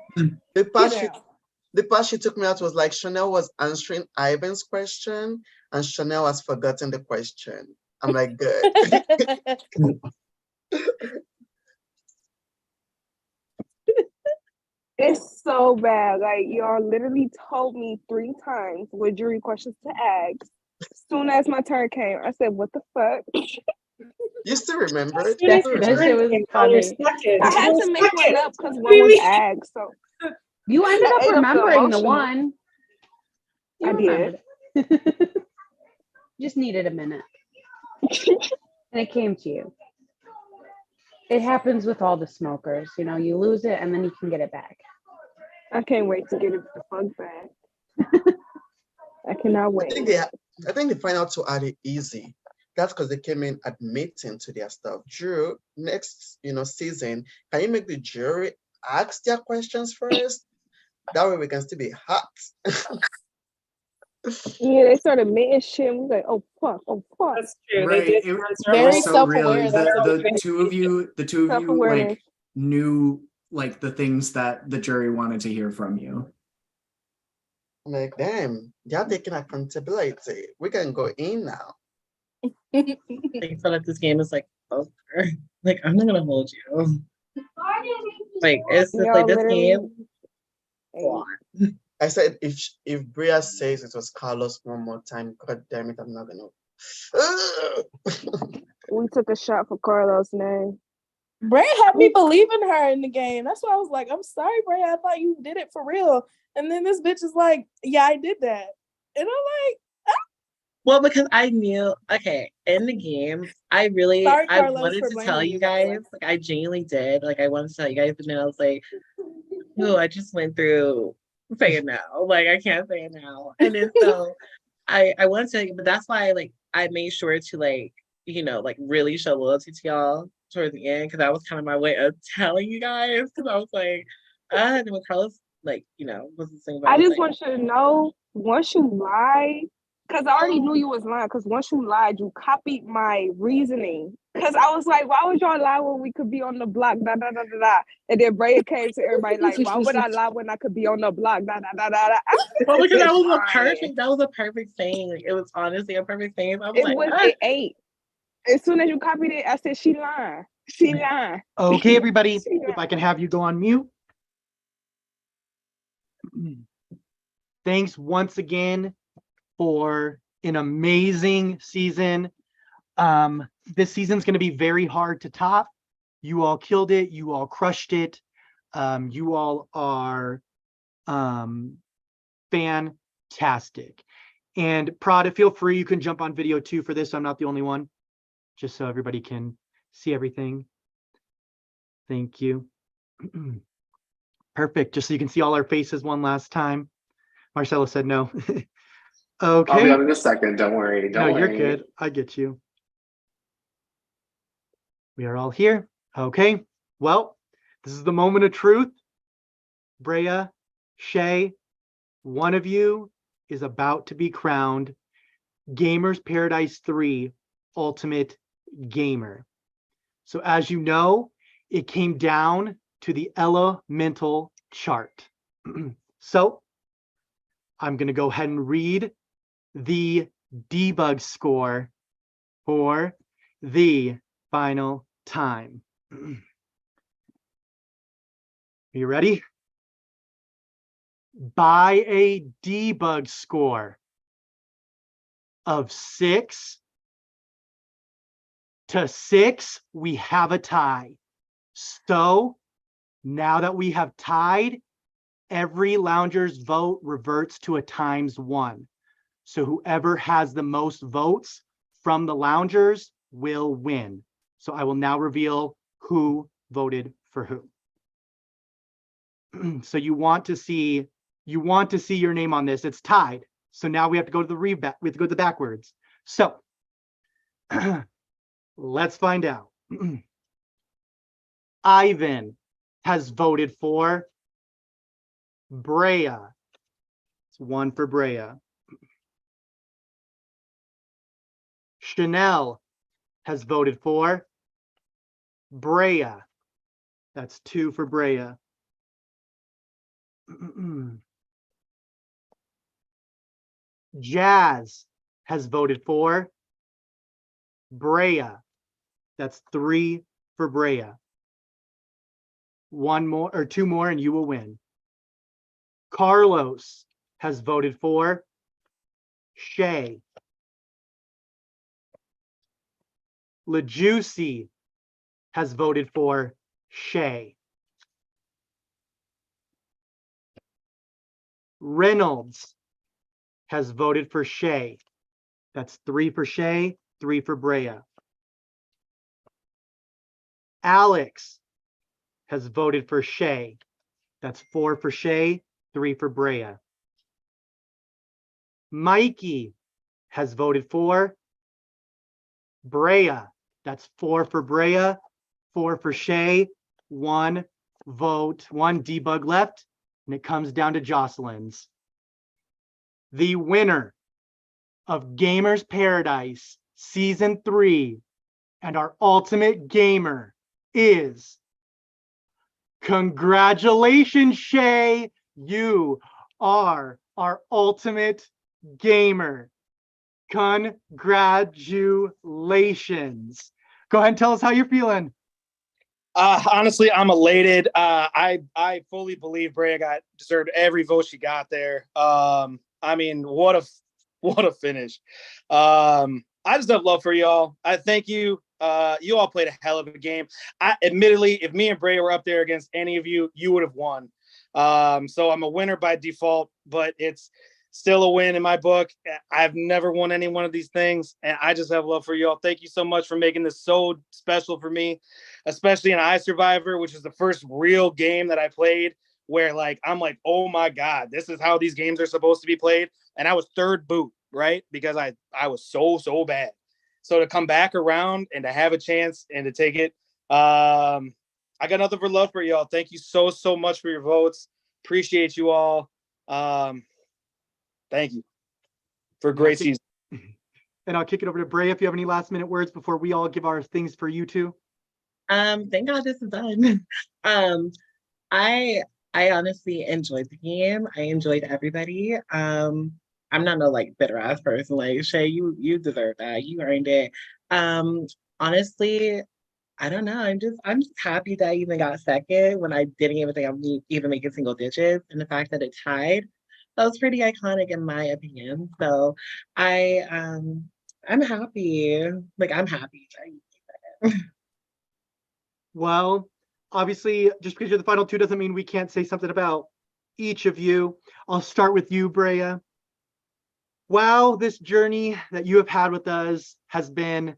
The part she took me out was like Chanel was answering Ivan's question, and Chanel has forgotten the question. I'm like, good. It's so bad. Like y'all literally told me 3 times what jury questions to ask. As soon as my turn came, I said, "What the fuck?" You still remember it? That shit was funny. I had to make one up because one was asked. So You ended I up ate up the remembering the emotion. one. You I did. remembered it. Just needed a minute. And it came to you. It happens with all the smokers. You know, you lose it and then you can get it back. I can't wait to get it the fuck back. I cannot wait. I think the final 2 are the easy. That's because they came in admitting to their stuff. Drew, next season, can you make the jury ask their questions first? That way we can still be hot. Yeah, they started making shit. And we was like, oh fuck, oh fuck. That's true. Right. They did. It Very was so real. self-aware. That's a The big two of you, Self-awareness. like knew like the things that the jury wanted to hear from you. I'm like, damn, they're taking accountability. We can go in now. I feel like this game is like over. Like, I'm not gonna hold you. Like, it's just Y'all like this literally. game. I said if Bria says it was Carlos one more time, god damn it, I'm not gonna. We took a shot for Carlos' name. Bray had me believing her in the game. That's why I was like, I'm sorry, Bray. I thought you did it for real. And then this bitch is like, yeah, I did that. And I'm like, Well, because I knew, okay, in the game, I sorry, I Carlos, wanted for to tell blaming you you, by the way. guys, like, I genuinely did. Like, I wanted to tell you guys, but then I was like, no, I just went through saying no. Like, I can't say it now. And then so I wanted to tell you, but that's why, like, I made sure to, like, you know, like, really show loyalty to y'all towards the end, because that was kind of my way of telling you guys, because I was like, and when Carlos, like, you know, was the same I about, just like, want you to know, once you lied, because I already knew you was lying, because once you lied, you copied my reasoning. Because I was like, why would y'all lie when we could be on the block, da da da da da. And then Bray came to everybody like, why would I lie when I could be on the block, da da da da da. well, because that was lying. that was a perfect thing. Like, it was honestly a perfect thing. I was It like, was ah. an 8. As soon as you copied it, I said, she lying. She lying. Okay, everybody, She lying. if I can have you go on mute. Thanks once again for an amazing season. This season's going to be very hard to top. You all killed it. You all crushed it. You all are fantastic. And Parad, feel free. You can jump on video too for this. I'm not the only one, just so everybody can see everything. Thank you. Perfect. Just so you can see all our faces one last time. Marcelo said no. Okay. I'll be on in a second. Don't worry. No, Don't you're worry. good. I get you. We are all here. Okay. Well, this is the moment of truth. Brea, Shay, one of you is about to be crowned Gamers Paradise 3 Ultimate Gamer. So as you know, it came down to the elemental chart. So I'm going to go ahead and read the debug score for the final time. Are you ready? By a debug score of 6 to 6, we have a tie. So now that we have tied, every lounger's vote reverts to a ×1. So whoever has the most votes from the loungers will win. So I will now reveal who voted for who. So you want to see your name on this. It's tied. So now we have to go to the reback. We have to go to the backwards. So let's find out. Ivan has voted for Brea. It's 1 for Brea. Chanel has voted for Brea. That's 2 for Brea. Jazz has voted for Brea. That's 3 for Brea. 1 more or 2 more and you will win. Carlos has voted for Shay. LaJuicy has voted for Shay. Reynolds has voted for Shay. That's 3 for Shay, 3 for Brea. Alex has voted for Shay. That's 4 for Shay, 3 for Brea. Mikey has voted for Brea. That's 4 for Brea, 4 for Shay, 1 vote, 1 debug left, and it comes down to Jocelyn's. The winner of Gamers Paradise Season 3 and our ultimate gamer is, congratulations, Shay. You are our ultimate gamer. Congratulations. Go ahead and tell us how you're feeling. Honestly, I'm elated. I fully believe Brea deserved every vote she got there. I mean, what a finish. I just have love for y'all. I thank you. You all played a hell of a game. Admittedly, if me and Brea were up there against any of you, you would have won. So I'm a winner by default, but it's still a win in my book. I've never won any one of these things, and I just have love for y'all. Thank you so much for making this so special for me, especially in iSurvivor, which is the first real game that I played where like I'm like, oh my God, this is how these games are supposed to be played. And I was third boot, right? Because I was so bad. So to come back around and to have a chance and to take it, I got nothing but love for y'all. Thank you so much for your votes. Appreciate you all. Thank you for a great season. And I'll kick it over to Brea if you have any last minute words before we all give our things for you two. Thank God this is done. I honestly enjoyed the game. I enjoyed everybody. I'm not no like bitter ass person. Like Shay, you deserve that. You earned it. Honestly, I don't know. I'm just happy that I even got second when I didn't even think I'm even making single digits, and the fact that it tied, that was pretty iconic in my opinion. So I'm happy. Like I'm happy. Well, obviously, just because you're the final two doesn't mean we can't say something about each of you. I'll start with you, Brea. Wow, this journey that you have had with us has been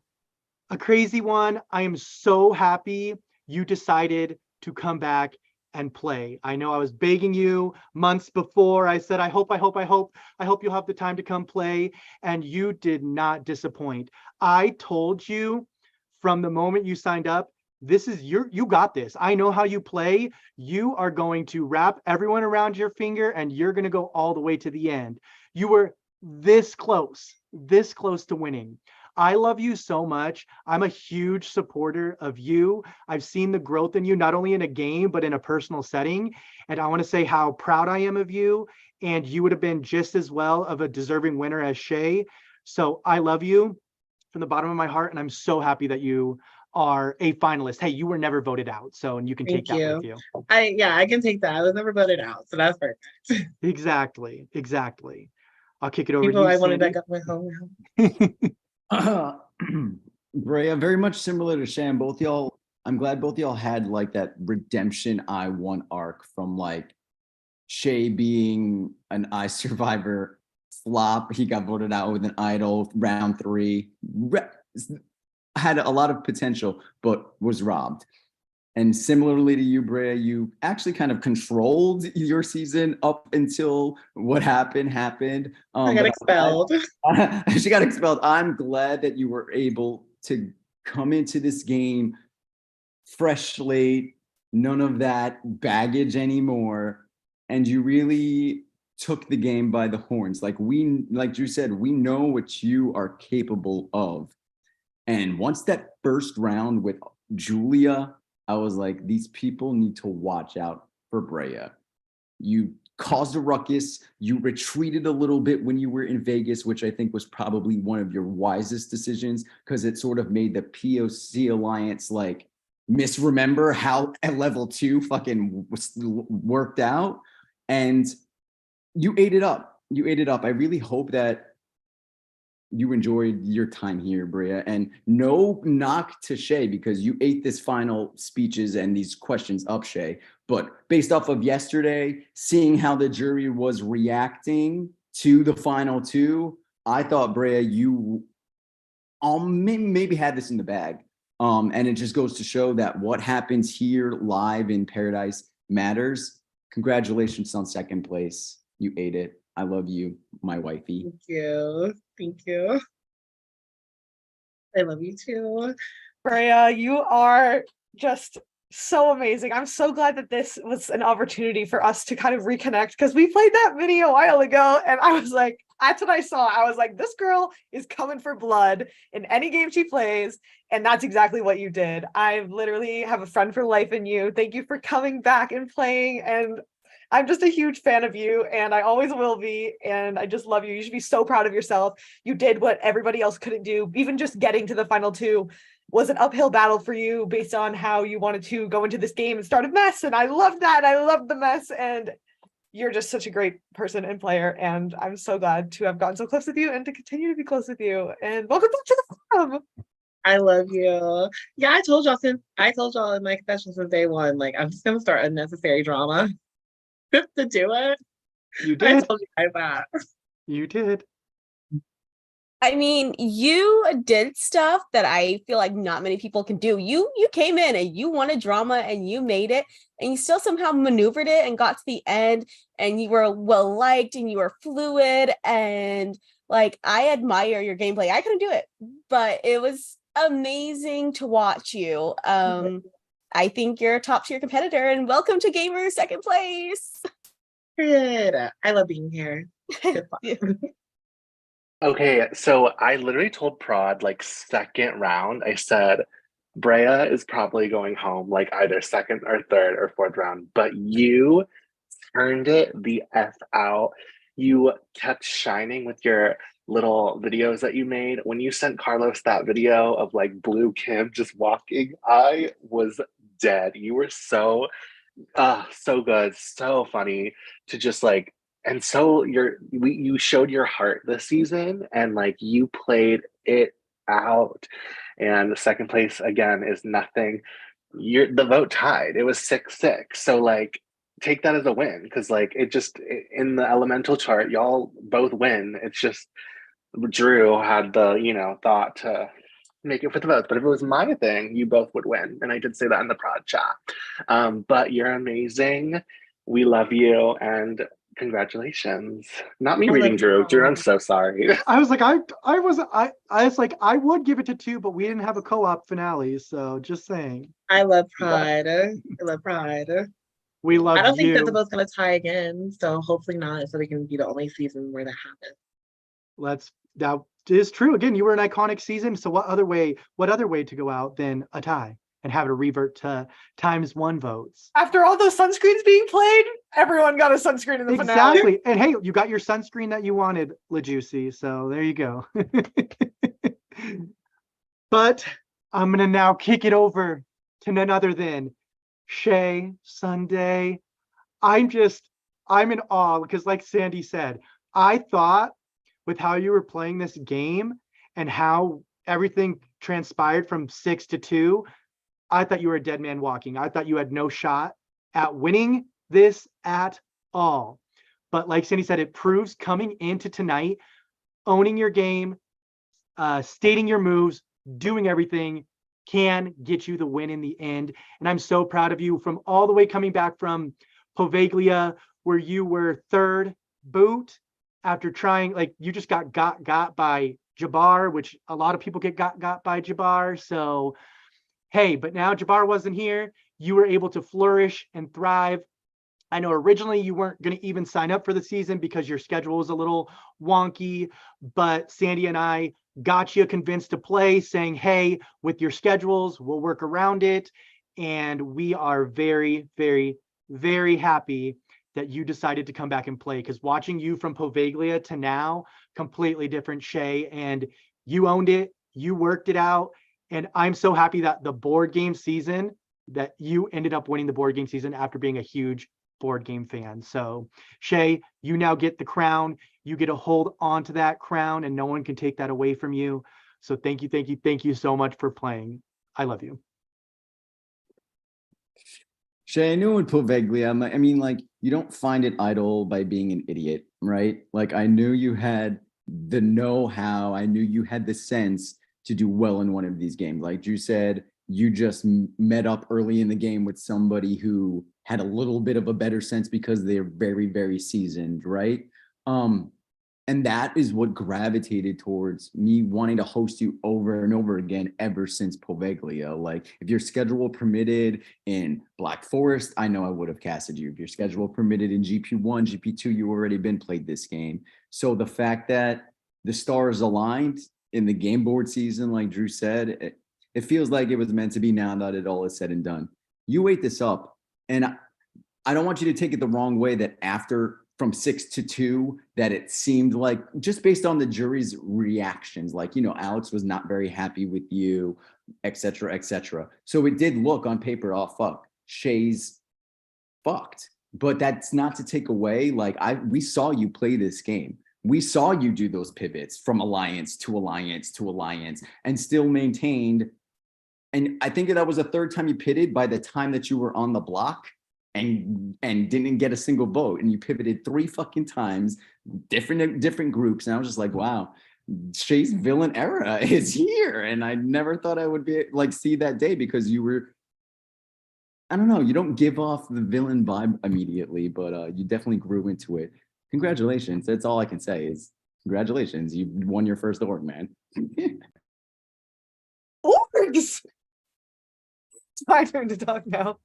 a crazy one. I am so happy you decided to come back and play. I know I was begging you months before. I said, I hope you'll have the time to come play. And you did not disappoint. I told you from the moment you signed up, you got this. I know how you play. You are going to wrap everyone around your finger and you're going to go all the way to the end. You were this close to winning. I love you so much. I'm a huge supporter of you. I've seen the growth in you, not only in a game, but in a personal setting. And I want to say how proud I am of you. And you would have been just as well of a deserving winner as Shay. So I love you from the bottom of my heart. And I'm so happy that you are a finalist. Hey, you were never voted out. So, and you can take that with you. I can take that. I was never voted out. So that's perfect. Exactly. I'll kick it over People to you, I wanted Sandy. back up my home. Brea, very much similar to Shan. Both y'all, I'm glad both y'all had like that redemption I won arc from like Shay being an iSurvivor flop. He got voted out with an idol round 3. Had a lot of potential, but was robbed. And similarly to you, Brea, you actually kind of controlled your season up until what happened. I got expelled. She got expelled. I'm glad that you were able to come into this game fresh slate, none of that baggage anymore, and you really took the game by the horns. Like Drew said, we know what you are capable of. And once that first round with Julia, I was like, these people need to watch out for Brea. You caused a ruckus. You retreated a little bit when you were in Vegas, which I think was probably one of your wisest decisions because it sort of made the POC alliance like misremember how at level 2 fucking worked out. And you ate it up. I really hope that you enjoyed your time here, Brea, and no knock to Shay because you ate this final speeches and these questions up, Shay. But based off of yesterday, seeing how the jury was reacting to the final 2, I thought, Brea, you maybe had this in the bag. And it just goes to show that what happens here live in Paradise matters. Congratulations on second place. You ate it. I love you, my wifey. Thank you. I love you too. Brea, you are just so amazing. I'm so glad that this was an opportunity for us to kind of reconnect because we played that video a while ago and I was like, That's what I saw. I was like, this girl is coming for blood in any game she plays. And that's exactly what you did. I literally have a friend for life in you. Thank you for coming back and playing. And I'm just a huge fan of you, and I always will be. And I just love you. You should be so proud of yourself. You did what everybody else couldn't do. Even just getting to the final two was an uphill battle for you based on how you wanted to go into this game and start a mess. And I love that. I love the mess. And you're just such a great person and player. And I'm so glad to have gotten so close with you and to continue to be close with you. And welcome back to the club. I love you. Yeah, I told y'all in my confession since day one, like I'm just gonna start unnecessary drama to do it. You I did. told you guys that. You did. I mean, you did stuff that I feel like not many people can do. You came in and you wanted drama and you made it, and you still somehow maneuvered it and got to the end, and you were well liked and you were fluid, and like I admire your gameplay. I couldn't do it, but it was amazing to watch you. I think you're a top tier competitor, and welcome to Gamers Second Place. Good. I love being here. Good fun. Okay, so I literally told Prod like second round, I said Brea is probably going home like either second or third or fourth round, but you turned it the F out. You kept shining with your little videos that you made. When you sent Carlos that video of like Blue Kim just walking, I was dead. You were so good, so funny to just like, and so you showed your heart this season and like you played it out. And the second place again is nothing. The vote tied. It was 6-6. So like take that as a win because like in the elemental chart, y'all both win. It's just Drew had the thought to make it for the votes. But if it was my thing, you both would win. And I did say that in the prod chat. But you're amazing. We love you and congratulations. Not me reading Drew. Drew, I'm so sorry. I was like, I was like, I would give it to 2, but we didn't have a co-op finale. So just saying. I love Pride. I love Pride. We love you. I don't think that the vote's gonna tie again, so hopefully not, so we can be the only season where that happens. That is true. Again, you were an iconic season. So what other way to go out than a tie and have it revert to ×1 votes? After all those sunscreens being played, everyone got a sunscreen in the finale. Exactly. And hey, you got your sunscreen that you wanted, LaJuicy. So there you go. But I'm gonna now kick it over to none other than Shay Sunday. I'm in awe because like Sandy said, I thought with how you were playing this game and how everything transpired from 6-2, I thought you were a dead man walking. I thought you had no shot at winning this at all. But like Sandy said, it proves coming into tonight, owning your game, stating your moves, doing everything can get you the win in the end. And I'm so proud of you from all the way coming back from Poveglia, where you were third boot after trying, like you just got by Jabbar, which a lot of people get got by Jabbar. So, hey, but now Jabbar wasn't here. You were able to flourish and thrive. I know originally you weren't going to even sign up for the season because your schedule was a little wonky, but Sandy and I got you convinced to play, saying, hey, with your schedules, we'll work around it. And we are very, very, very happy that you decided to come back and play, because watching you from Poveglia to now, completely different Shay, and you owned it, you worked it out. And I'm so happy that the board game season, that you ended up winning the board game season after being a huge board game fan. So Shay, you now get the crown. You get to hold on to that crown and no one can take that away from you. So thank you so much for playing. I love you. Shay, I knew with Poveglia, I mean, like, you don't find it idle by being an idiot, right? Like, I knew you had the know-how. I knew you had the sense to do well in one of these games. Like Drew said, you just met up early in the game with somebody who had a little bit of a better sense because they're very, very seasoned, right? And that is what gravitated towards me wanting to host you over and over again ever since Poveglia. Like, if your schedule permitted in Black Forest, I know I would have casted you. If your schedule permitted in GP1, GP2, you already been played this game. So the fact that the stars aligned in the game board season, like Drew said, it feels like it was meant to be now that it all is said and done. You ate this up, and I don't want you to take it the wrong way that after from 6-2 that it seemed like, just based on the jury's reactions, like, you know, Alex was not very happy with you, etc., etc. So it did look on paper, oh fuck, Shay's fucked. But that's not to take away, like, we saw you play this game. We saw you do those pivots from alliance to alliance to alliance and still maintained. And I think that was the third time you pitted by the time that you were on the block and didn't get a single vote, and you pivoted 3 fucking times, different groups. And I was just like, wow, Shay's villain era is here. And I never thought I would be like see that day, because you were, I don't know, you don't give off the villain vibe immediately, but you definitely grew into it. Congratulations. That's all I can say is congratulations. You won your first org, man. Orgs. It's my turn to talk now.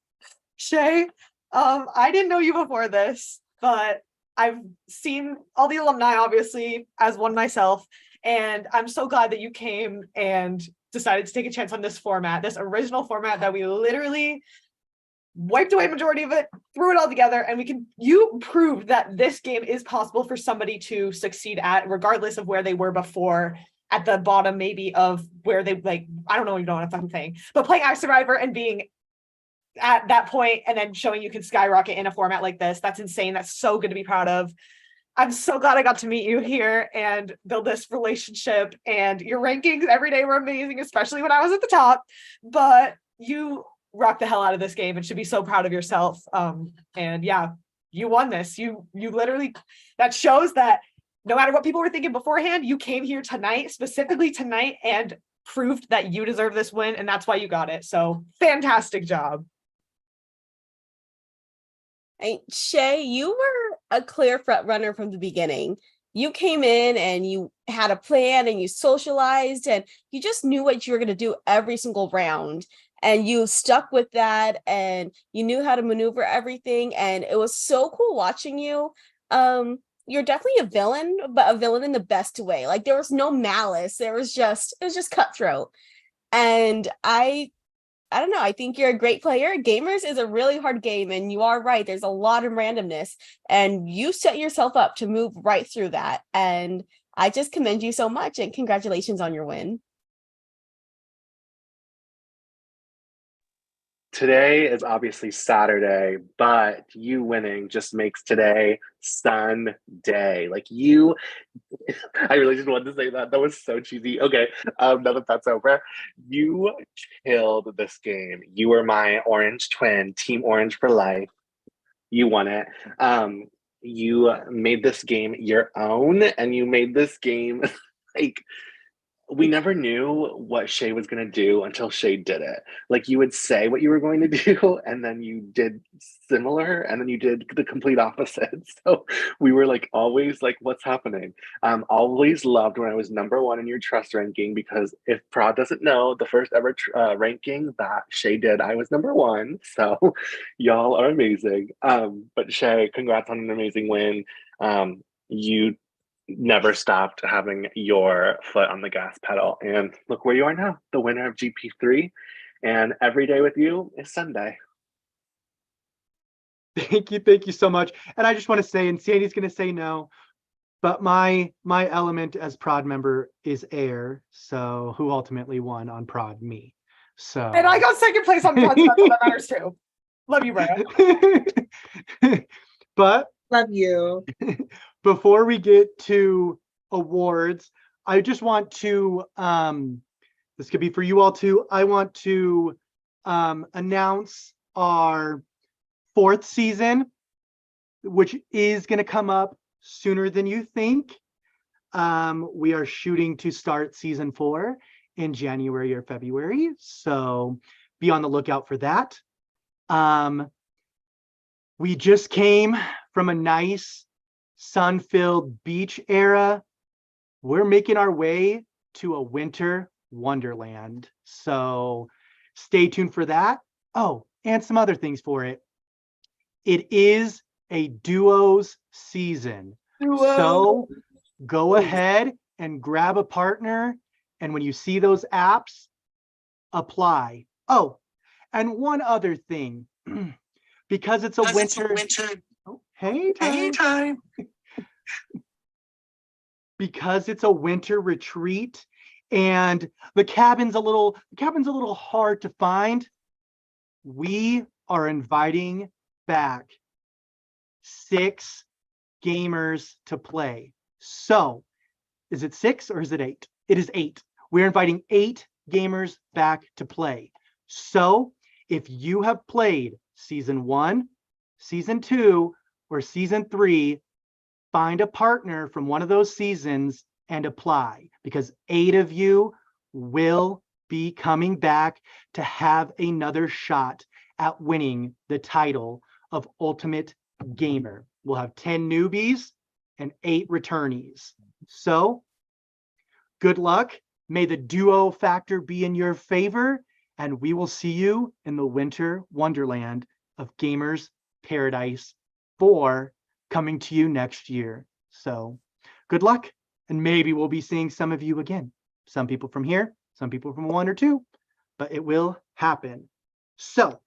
Shay, I didn't know you before this, but I've seen all the alumni, obviously, as one myself, and I'm so glad that you came and decided to take a chance on this format, this original format that we literally wiped away majority of it, threw it all together, and you proved that this game is possible for somebody to succeed at, regardless of where they were before, at the bottom maybe of where they, like, I don't know what I'm saying, but playing Axe Survivor and being at that point and then showing you can skyrocket in a format like this, that's insane. That's so good to be proud of. I'm so glad I got to meet you here and build this relationship, and your rankings every day were amazing, especially when I was at the top, but you rocked the hell out of this game and should be so proud of yourself. And yeah, you won this. You literally, that shows that no matter what people were thinking beforehand, you came here tonight, specifically tonight, and proved that you deserve this win, and that's why you got it. So fantastic job. And Shay, you were a clear front runner from the beginning. You came in and you had a plan and you socialized and you just knew what you were going to do every single round. And you stuck with that and you knew how to maneuver everything. And it was so cool watching you. You're definitely a villain, but a villain in the best way. Like, there was no malice. It was just cutthroat. And I don't know. I think you're a great player. Gamers is a really hard game, and you are right. There's a lot of randomness, and you set yourself up to move right through that. And I just commend you so much, and congratulations on your win. Today is obviously Saturday, but you winning just makes today Sunday. Like, you, I really just wanted to say that. That was so cheesy. Okay, now that that's over, you killed this game. You were my orange twin, Team Orange for life. You won it. You made this game your own, and you made this game like, we never knew what Shay was going to do until Shay did it. Like, you would say what you were going to do, and then you did similar, and then you did the complete opposite. So we were like, always like, what's happening? Always loved when I was #1 in your trust ranking, because if Prod doesn't know, the first ever ranking that Shay did, I was #1. So y'all are amazing. But Shay, congrats on an amazing win. You never stopped having your foot on the gas pedal, and look where you are now, the winner of GP3, and every day with you is Sunday. Thank you so much. And I just want to say, and Sandy's going to say no, but my element as prod member is air, so who ultimately won on prod? Me. So, And I got second place on Prod, so that matters too. Love you, Brad. But love you. Before we get to awards, I just want to, this could be for you all too. I want to announce our 4th season, which is going to come up sooner than you think. We are shooting to start season 4 in January or February, so be on the lookout for that. We just came from a nice sun-filled beach era, we're making our way to a winter wonderland. So stay tuned for that. Oh, and some other things for it. It is a duos season. So go ahead and grab a partner. And when you see those apps, apply. Oh, and one other thing, because it's a winter. Oh, hey, time. Because it's a winter retreat and the cabin's a little hard to find, we are inviting back 6 gamers to play. So is it 6 or is it 8? It is 8. We're inviting 8 gamers back to play. So if you have played season 1, season 2, or season 3, find a partner from one of those seasons and apply, because 8 of you will be coming back to have another shot at winning the title of Ultimate Gamer. We'll have 10 newbies and 8 returnees. So good luck. May the duo factor be in your favor, and we will see you in the winter wonderland of Gamers Paradise 4 coming to you next year. So good luck, and maybe we'll be seeing some of you again. Some people from here, some people from 1 or 2, but it will happen. So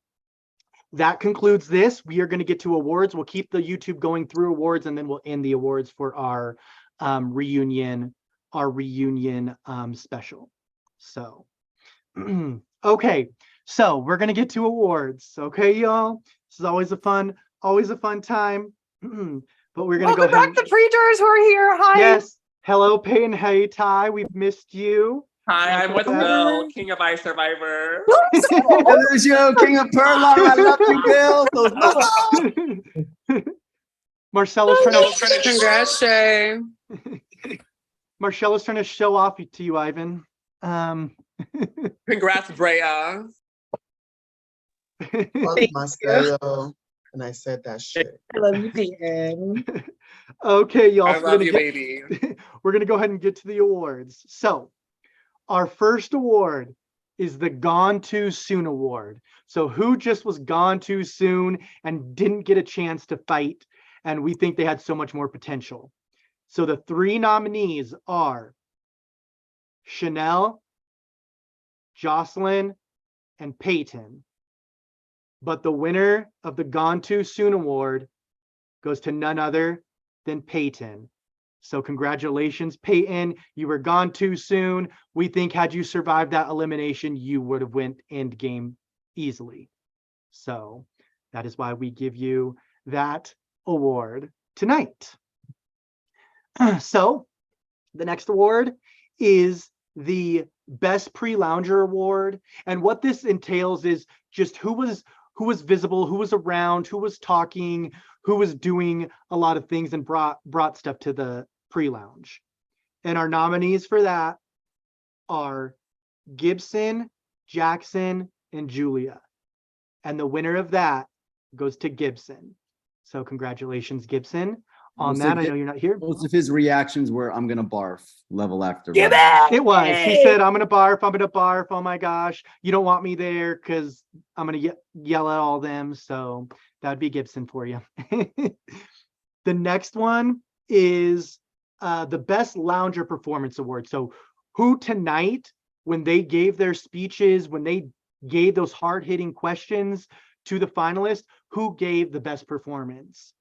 that concludes this. We are going to get to awards. We'll keep the YouTube going through awards, and then we'll end the awards for our reunion special. So okay, so we're going to get to awards. Okay, y'all. This is always a fun time. But we're going to go ahead. Welcome back to pre-jurors who are here. Hi. Yes. Hello, Peyton. Hey, Ty. We've missed you. Hi, I'm with Bill, King of Ice Survivor. Lucio, King of Perla. I love you, Bill. Those nuts. Marcella's trying to. Congrats, Shay. Marcella's trying to show off to you, Ivan. Congrats, Brea. Marcelo. And I said that shit. I love you, Peyton. Okay, y'all. I love you, baby. We're gonna go ahead and get to the awards. So our first award is the Gone Too Soon Award. So who just was gone too soon and didn't get a chance to fight, and we think they had so much more potential. So the 3 nominees are Chanel, Jocelyn, and Peyton. But the winner of the Gone Too Soon Award goes to none other than Peyton. So congratulations, Peyton. You were gone too soon. We think had you survived that elimination, you would have went end game easily. So that is why we give you that award tonight. So the next award is the Best Pre-Lounger Award. And what this entails is just who was visible, who was around, who was talking, who was doing a lot of things and brought stuff to the pre-lounge. And our nominees for that are Gibson, Jackson, and Julia. And the winner of that goes to Gibson. So congratulations, Gibson. On that, I know you're not here. Most of his reactions were, I'm gonna barf level after. Give it! It was. He said, I'm gonna barf, oh my gosh. You don't want me there because I'm gonna yell at all them. So that'd be Gibson for you. The next one is the Best Lounger Performance Award. So who tonight, when they gave their speeches, when they gave those hard-hitting questions to the finalists, who gave the best performance?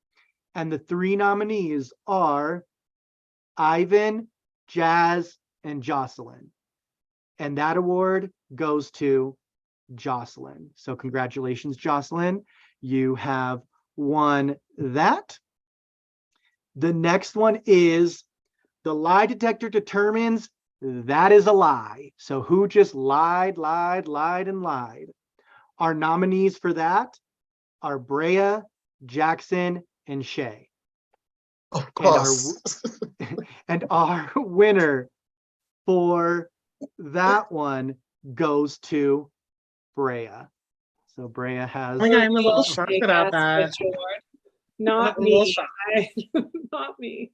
And the 3 nominees are Ivan, Jazz, and Jocelyn. And that award goes to Jocelyn. So congratulations, Jocelyn. You have won that. The next one is the lie detector determines that is a lie. So who just lied. Our nominees for that are Brea, Jackson, and Shay. Of course. And our winner for that one goes to Brea. So Brea has. Oh my God, I'm a little shocked about that. Not I'm a little me. shocked. Not me.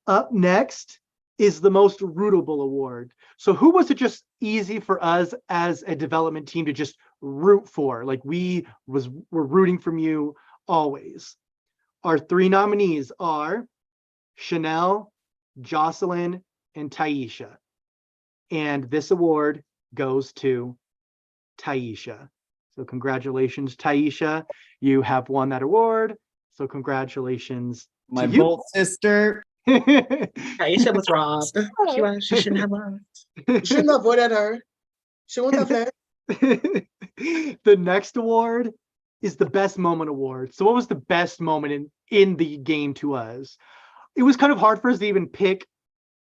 Up next is the most rootable award. So who was it just easy for us as a development team to just root for? Like we're rooting from you always. Our 3 nominees are Chanel, Jocelyn, and Taisha. And this award goes to Taisha. So congratulations, Taisha. You have won that award. So congratulations My to you. bolt sister. Aisha was robbed. She shouldn't have lost. You shouldn't have voted her. She wouldn't have left. The next award is the best moment award. So what was the best moment in the game to us? It was kind of hard for us to even pick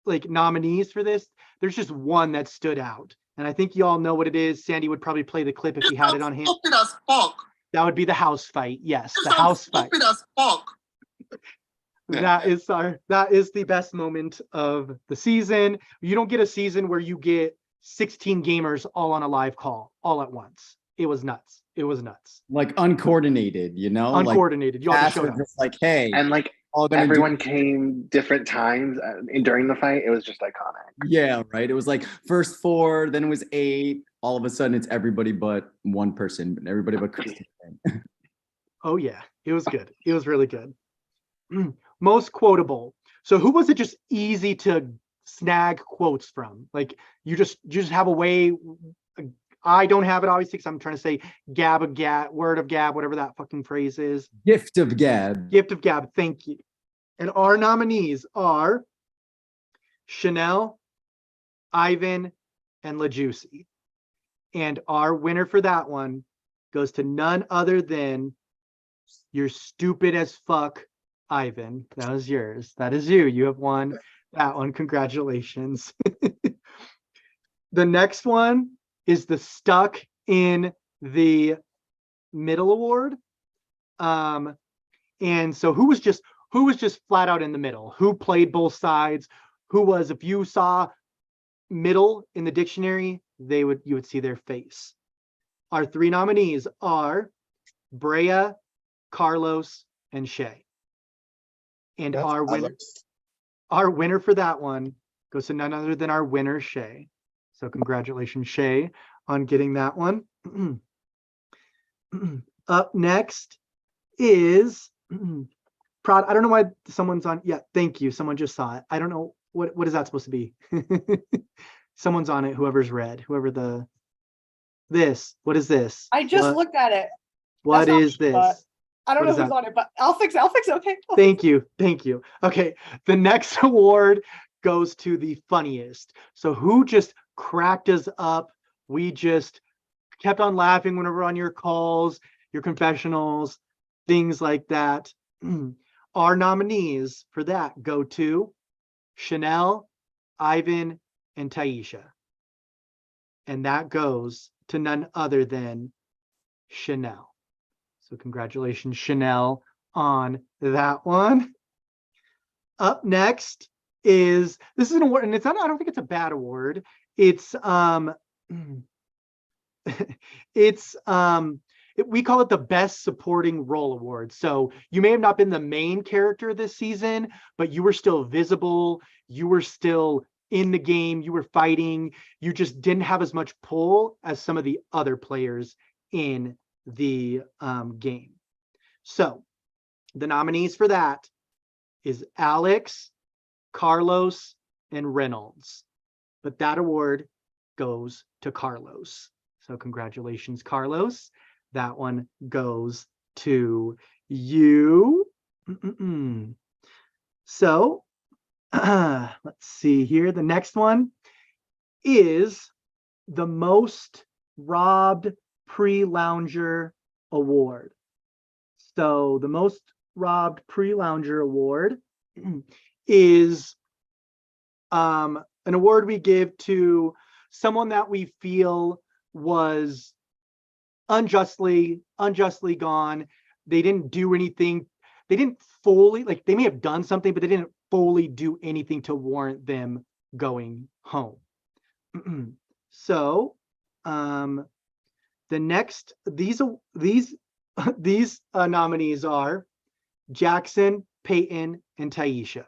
like nominees for this. There's just one that stood out. And I think you all know what it is. Sandy would probably play the clip if he had it on him. Stupid as fuck. That would be the house fight. Yes, You the sound house fight. stupid as fuck. That is the best moment of the season. You don't get a season where you get 16 gamers all on a live call all at once. It was nuts. It was nuts. Like uncoordinated, you know? Uncoordinated. You all just Tasks showed were up. just like, hey, And like all gonna everyone came different times during the fight. It was just iconic. Yeah, right. It was like first 4, then it was 8. All of a sudden, it's everybody but one person, everybody but Christine. Oh yeah, it was good. It was really good. Most quotable. So who was it just easy to snag quotes from? Like you just have a way. I don't have it obviously because I'm trying to say word of gab, whatever that fucking phrase is. Gift of gab. Gift of gab. Thank you. And our nominees are Chanel, Ivan, and LaJuicy. And our winner for that one goes to none other than you're stupid as fuck, Ivan. That was yours. That is you. You have won that one. Congratulations. The next one is the stuck in the middle award. And so who was just flat out in the middle? Who played both sides? Who was, if you saw middle in the dictionary, you would see their face. Our 3 nominees are Brea, Carlos, and Shay. And That's our winner for that one goes to none other than our winner, Shay. So congratulations, Shay, on getting that one. Up next is Prod. I don't know why someone's on. Yeah, thank you. Someone just saw it. I don't know what is that supposed to be. Someone's on it. Whoever's red. What is this? I just looked at it. What is me, but this? I don't What know is who's that? on it, but I'll fix it. Okay. Thank you. Okay, the next award goes to the funniest. So who just cracked us up? We just kept on laughing whenever on your calls, your confessionals, things like that. Our nominees for that go to Chanel, Ivan, and Taisha. And that goes to none other than Chanel. So congratulations, Chanel, on that one. Up next is, this is an award, and I don't think it's a bad award. It's we call it the best supporting role award. So you may have not been the main character this season, but you were still visible, you were still in the game, you were fighting, you just didn't have as much pull as some of the other players in the game. So the nominees for that is Alex, Carlos, and Reynolds. But that award goes to Carlos. So congratulations, Carlos. That one goes to you. So let's see here. The next one is the most robbed pre-lounger award. So the most robbed pre-lounger award is an award we give to someone that we feel was unjustly gone. They didn't do anything. They didn't fully, like, they may have done something, but they didn't fully do anything to warrant them going home. So the next, these these nominees are Jackson, Peyton, and Taisha.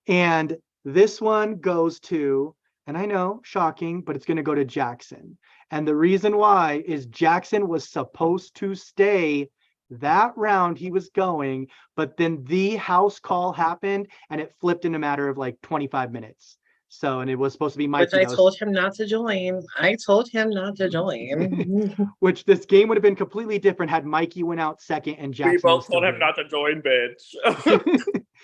And this one goes to, and I know, shocking, but it's going to go to Jackson. And the reason why is Jackson was supposed to stay that round he was going, but then the house call happened and it flipped in a matter of like 25 minutes. So, and it was supposed to be Mikey. Which I told him not to join. I told him not to join. Which this game would have been completely different had Mikey went out second and Jackson. We both was still told him there. not to join, bitch.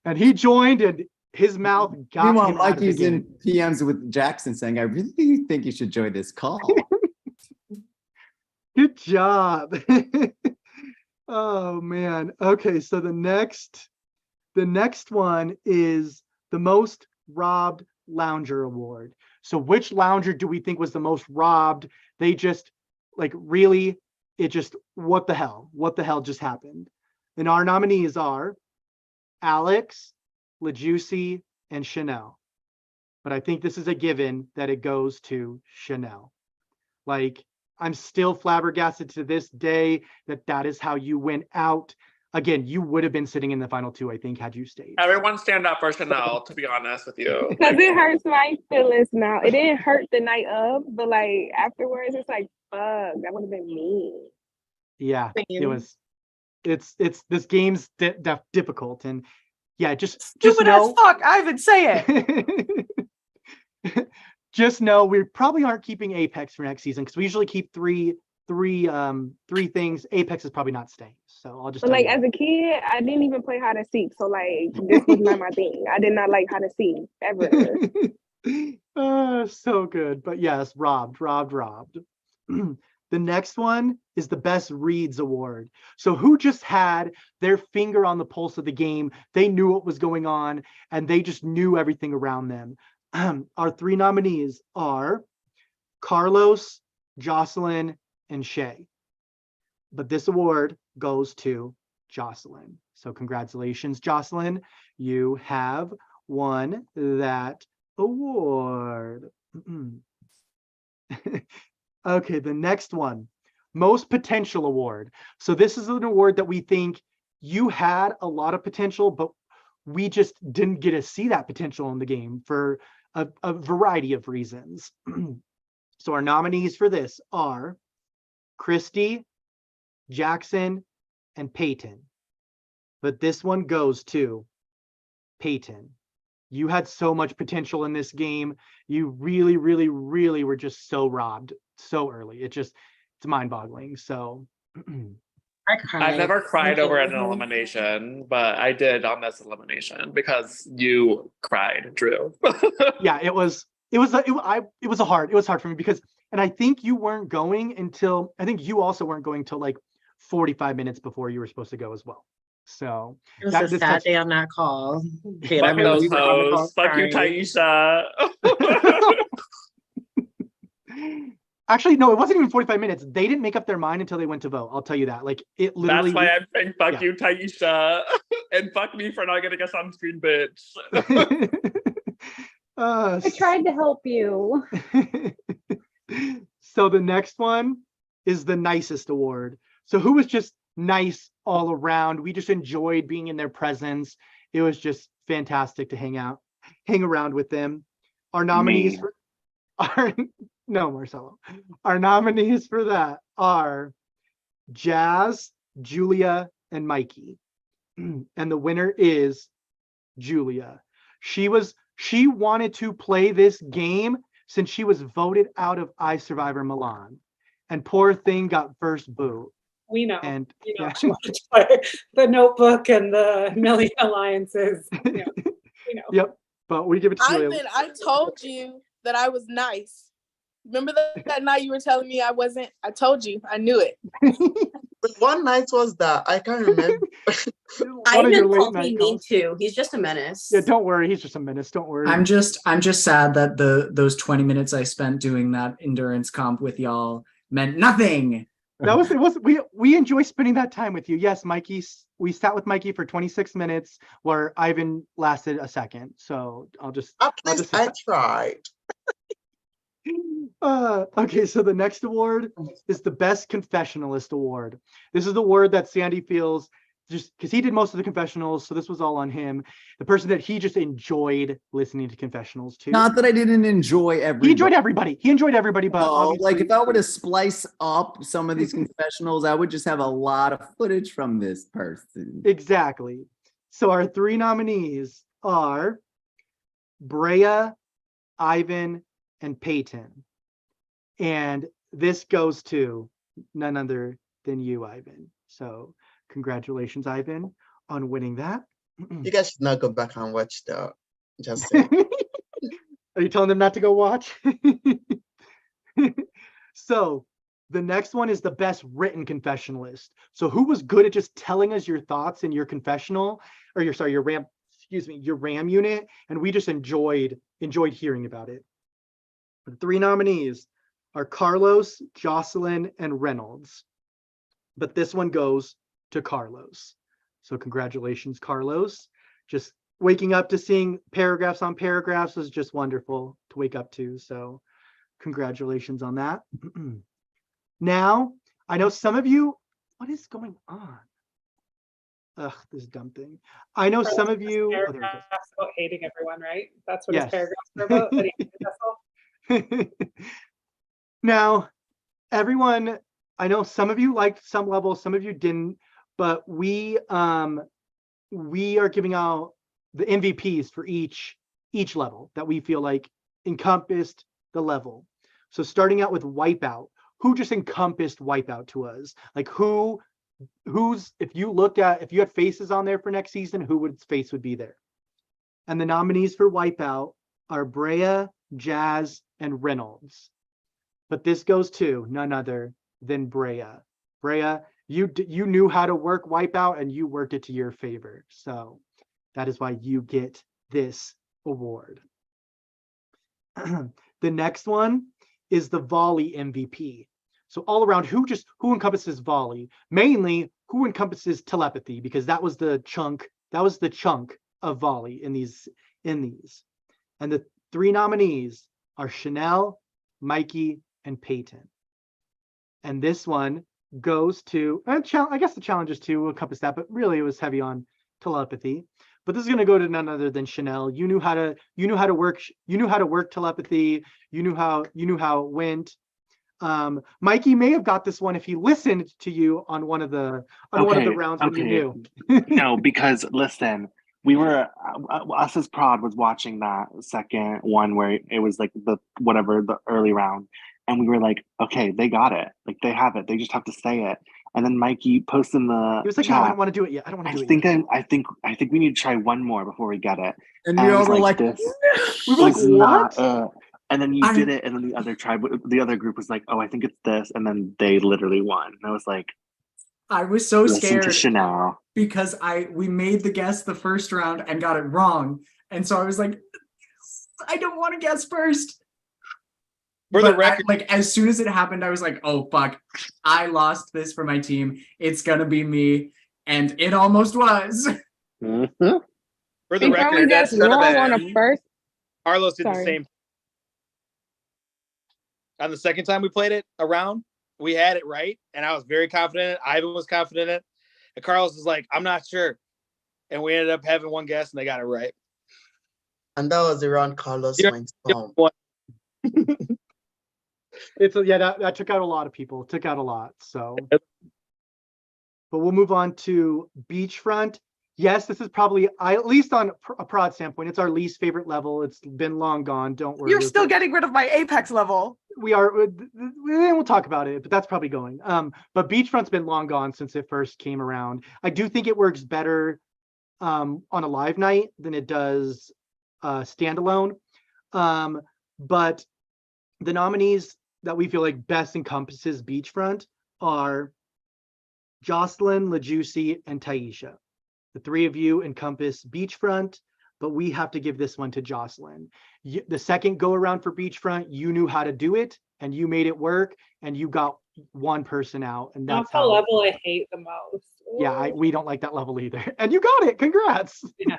And he joined, and his mouth got Meanwhile, him out of the Mikey's in game. PMs with Jackson saying, I really think you should join this call. Good job. Oh man. Okay, so the next one is the most robbed lounger award. So which lounger do we think was the most robbed? They just like really, it just, what the hell? What the hell just happened? And our nominees are Alex, LaJuicy, and Chanel. But I think this is a given that it goes to Chanel. Like, I'm still flabbergasted to this day that that is how you went out. Again, you would have been sitting in the final two, I think, had you stayed. Everyone stand up for Chanel, to be honest with you. Because it hurts my feelings now. It didn't hurt the night of, but like afterwards, it's like, fuck, that would have been me. Yeah, it was. It's this game's difficult, and yeah, just Stupid know, as fuck. Ivan, say it. just know we probably aren't keeping Apex for next season because we usually keep three things. Apex is probably not staying, so I'll just. But like as a kid, I didn't even play hide and seek, so like this was not my thing. I did not like hide and seek ever. So good, but yes, robbed. The next one is the best reads award. So who just had their finger on the pulse of the game? They knew what was going on and they just knew everything around them. Our three nominees are Carlos, Jocelyn, and Shay. But this award goes to Jocelyn. So congratulations, Jocelyn. You have won that award. Okay, the next one, most potential award. So this is an award that we think you had a lot of potential, but we just didn't get to see that potential in the game for a variety of reasons. So our nominees for this are Christy, Jackson, and Peyton. But this one goes to Peyton. You had so much potential in this game. You really, really, really were just so robbed so early. It's mind-boggling. So I've never cried over an elimination, but I did on this elimination because you cried, Drew. Yeah, it was hard for me because, and I think you weren't going until, I think you also weren't going till like 45 minutes before you were supposed to go as well. So it was a sad day on that call. Fuck those hoes. Fuck you, Taisha. Actually, no, it wasn't even 45 minutes. They didn't make up their mind until they went to vote. I'll tell you that. Like it literally. That's why I'm saying fuck you, Taisha. And fuck me for not getting a sunscreen, bitch. I tried to help you. So the next one is the nicest award. So who was just nice all around? We just enjoyed being in their presence. It was just fantastic to hang around with them. Our nominees no, Marcelo. Our nominees for that are Jazz, Julia, and Mikey. And the winner is Julia. She wanted to play this game since she was voted out of iSurvivor Milan. And poor thing got first boot. We know. And you know, she wanted to play the Notebook and the Million Alliances. You know, we know. Yep. But we give it to Julia. Ivan, I told you that I was nice. Remember that night you were telling me I wasn't? I told you. I knew it. But one night was that? I can't remember. Ivan called me mean too. He's just a menace. Yeah, don't worry. He's just a menace. Don't worry. I'm just sad that those 20 minutes I spent doing that endurance comp with y'all meant nothing. We enjoy spending that time with you. Yes, Mikey. We sat with Mikey for 26 minutes, where Ivan lasted a second. So I'll just. At least I tried. Okay, so the next award is the Best Confessionalist Award. This is the award that Sandy feels just because he did most of the confessionals, so this was all on him. The person that he just enjoyed listening to confessionals to. Not that I didn't enjoy everybody. He enjoyed everybody. He enjoyed everybody, but obviously, like if I were to splice up some of these confessionals, I would just have a lot of footage from this person. Exactly. So our 3 nominees are Brea, Ivan, and Peyton. And this goes to none other than you, Ivan. So congratulations, Ivan, on winning that. You guys should not go back and watch the. Just say. Are you telling them not to go watch? So the next one is the Best Written Confessionalist. So who was good at just telling us your thoughts in your confessional, or your RAM unit, and we just enjoyed hearing about it. The 3 nominees are Carlos, Jocelyn, and Reynolds. But this one goes to Carlos. So congratulations, Carlos. Just waking up to seeing paragraphs on paragraphs is just wonderful to wake up to. So congratulations on that. Now, I know some of you, what is going on? Ugh, this dumb thing. I know some of you. Oh, there it Paragraphs about hating everyone, right? That's what Yes. his paragraphs are about. That he hated himself. Now, everyone, I know some of you liked some levels, some of you didn't, but we are giving out the MVPs for each level that we feel like encompassed the level. So starting out with Wipeout, who just encompassed Wipeout to us? Like if you had faces on there for next season, whose face would be there? And the nominees for Wipeout are Brea, Jazz, and Reynolds. But this goes to none other than Brea. Brea, you knew how to work Wipeout and you worked it to your favor. So that is why you get this award. The next one is the Volley MVP. So all around, who encompasses Volley? Mainly, who encompasses telepathy, because that was the chunk of Volley in these. And the 3 nominees are Chanel, Mikey, and Peyton. And this one goes to, I guess the challenges too encompass that, but really it was heavy on telepathy. But this is going to go to none other than Chanel. You knew how to work telepathy. You knew how it went. Mikey may have got this one if he listened to you on one of the rounds when you knew. No, because listen, we were us as Prod was watching that second one where it was like the early round, and we were like, okay, they got it, like they have it, they just have to say it. And then Mikey posted in the He was like, chat, no, I don't want to do it yet. I don't want to do it yet. I think we need to try one more before we get it. And we all were like, this we were like, what? And then you did it, and then the other group was like, oh, I think it's this, and then they literally won. And I was like, I was so listen scared to Chanel. because we made the guess the first round and got it wrong. And so I was like, I don't want to guess first. For the record, as soon as it happened, I was like, oh, fuck, I lost this for my team. It's going to be me. And it almost was. Mm-hmm. For the record, that's wrong on a first. Carlos did the same. On the second time we played it around, we had it right, and I was very confident in it. Ivan was confident in it. And Carlos was like, I'm not sure. And we ended up having one guess, and they got it right. And that was around Carlos went home. That took out a lot of people. It took out a lot. So, but we'll move on to Beachfront. Yes, this is probably, at least on a Prod standpoint, it's our least favorite level. It's been long gone. Don't worry. You're still getting rid of my Apex level. We are. We'll talk about it, but that's probably going. But Beachfront's been long gone since it first came around. I do think it works better on a live night than it does standalone. But the nominees that we feel like best encompasses Beachfront are Jocelyn, LaJuicy, and Taisha. The 3 of you encompass Beachfront, but we have to give this one to Jocelyn. The second go around for Beachfront, you knew how to do it and you made it work, and you got one person out, and that's the level I hate the most. Yeah, we don't like that level either. And you got it. Congrats. Yeah.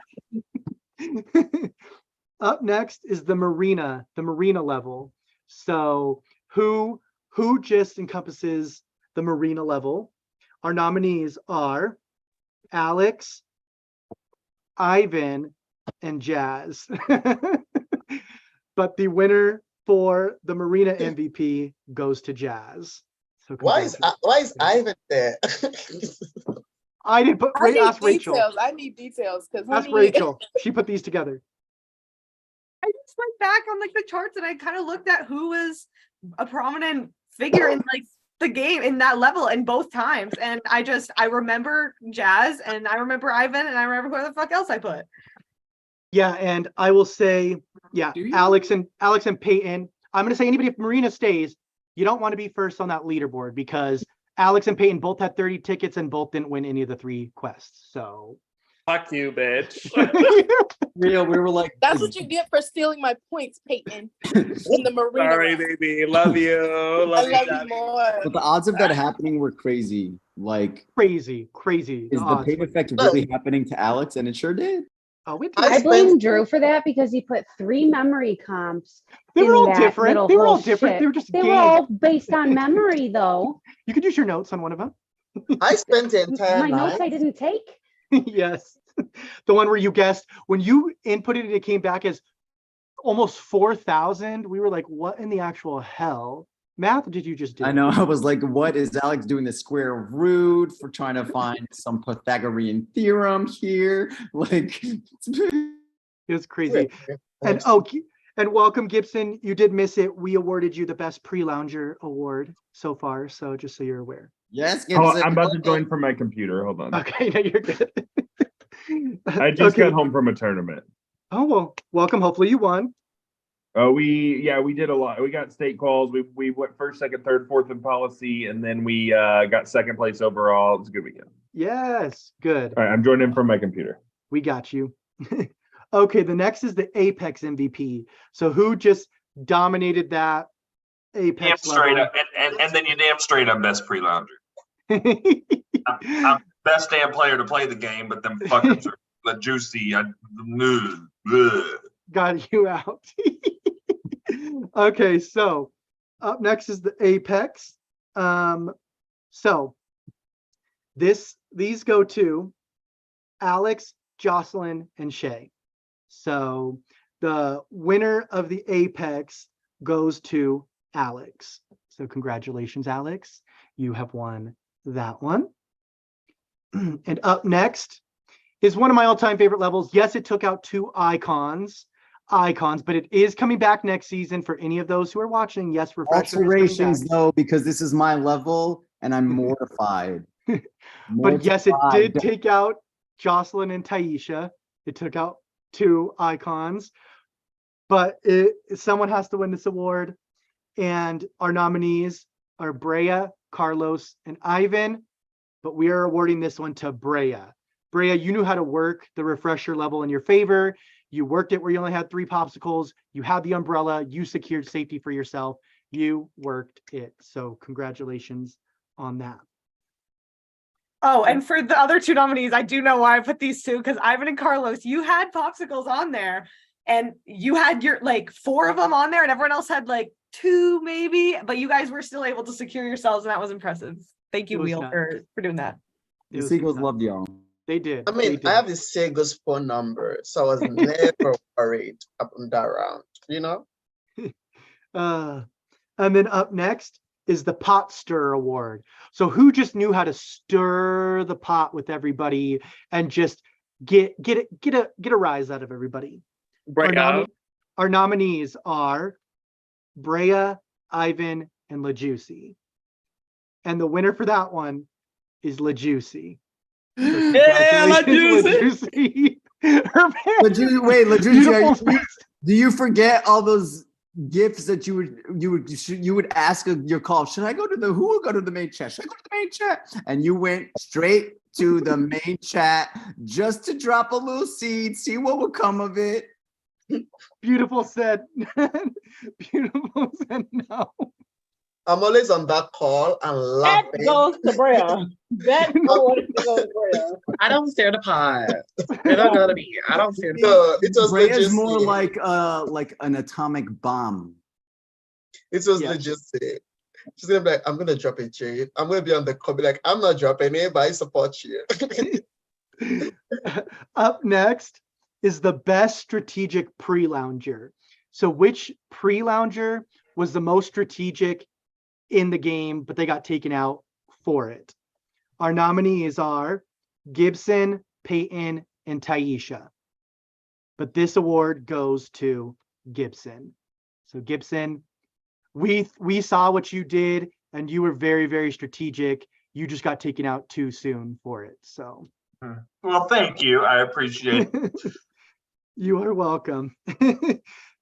Up next is the marina level. So who just encompasses the marina level? Our nominees are Alex, Ivan, and Jazz. But the winner for the marina MVP goes to Jazz. So Why is Ivan there? I did put I need ask Rachel. details. I need details because Ask Rachel. She put these together. I just went back on like the charts and I kind of looked at who was a prominent figure in like the game in that level in both times. And I remember Jazz and I remember Ivan and I remember who the fuck else I put. Yeah, and I will say, yeah, Alex and Peyton. I'm gonna say anybody if Marina stays, you don't want to be first on that leaderboard because Alex and Peyton both had 30 tickets and both didn't win any of the 3 quests. So fuck you, bitch. We were like, that's what you get for stealing my points, Peyton. In the marina. Sorry, baby. Love you. I love you more. but the odds of that happening were crazy. Like crazy. Is the pain effect really happening to Alex? And it sure did. Oh, I blame Drew for that because he put 3 memory comps. They were all that different. little They were all whole different. shit. They were just They were games. all based on memory, though. You could use your notes on one of them. I spent the entire My notes I night. didn't take. Yes. The one where you guessed when you inputted it, it came back as almost 4,000. We were like, what in the actual hell? Math did you just do? I know. I was like, what is Alex doing the square root for trying to find some Pythagorean theorem here? Like, it was crazy. And and welcome, Gibson. You did miss it. We awarded you the best pre-lounger award so far. So just so you're aware. Yes, Oh, I'm about to join from my computer. Hold on. Okay, no, you're good. I just got home from a tournament. Oh, well, welcome. Hopefully you won. We did a lot. We got state calls. We went first, second, third, fourth in policy, and then we got second place overall. It was a good weekend. Yes, good. All right, I'm joining from my computer. We got you. Okay, the next is the Apex MVP. So who just dominated that Apex Damn straight level? up, and then you damn straight up best pre-lounger. I'm best damn player to play the game, but them fuckers are the juicy. Got you out. Okay, so up next is the Apex. So these go to Alex, Jocelyn, and Shay. So the winner of the Apex goes to Alex. So congratulations, Alex. You have won that one. And up next is one of my all-time favorite levels. Yes, it took out 2 icons, but it is coming back next season for any of those who are watching. Yes, Refresher. Alterations though, because this is my level and I'm mortified. But yes, it did take out Jocelyn and Taisha. It took out 2 icons, but someone has to win this award. And our nominees are Brea, Carlos, and Ivan, but we are awarding this one to Brea. Brea, you knew how to work the refresher level in your favor. You worked it where you only had 3 popsicles. You had the umbrella. You secured safety for yourself. You worked it. So congratulations on that. Oh, and for the other 2 nominees, I do know why I put these 2 because Ivan and Carlos, you had popsicles on there and you had your like 4 of them on there and everyone else had like 2 maybe, but you guys were still able to secure yourselves and that was impressive. Thank you, Wheel, for doing that. The Seagulls loved y'all. They did. I mean, I have the Seagulls phone number, so I was never worried up on that round, you know? And then up next is the Pot Stir Award. So who just knew how to stir the pot with everybody and just get a rise out of everybody? Our nominees are Brea, Ivan, and LaJuicy. And the winner for that one is LaJuicy. So yeah, LaJuicy. Wait, LaJuicy, do you forget all those gifts that you would ask your call? Should I go to who will go to the main chat? Should I go to the main chat? And you went straight to the main chat just to drop a little seed, see what would come of it. Beautiful said. Beautiful said no. I'm always on that call and laughing. That goes to Brea. That goes to Brea. I don't stare the pot. They're not gonna be. I don't stare the No, it was Brea's just more like an atomic bomb. It was Yeah. legit. She's gonna be like, I'm gonna drop a jade. I'm gonna be on the call, be like, I'm not dropping it, but I support you. Up next is the best strategic pre-lounger. So which pre-lounger was the most strategic in the game, but they got taken out for it? Our nominees are Gibson, Peyton, and Taisha. But this award goes to Gibson. So Gibson, we saw what you did, and you were very, very strategic. You just got taken out too soon for it. So Well, thank you. I appreciate it. you are welcome.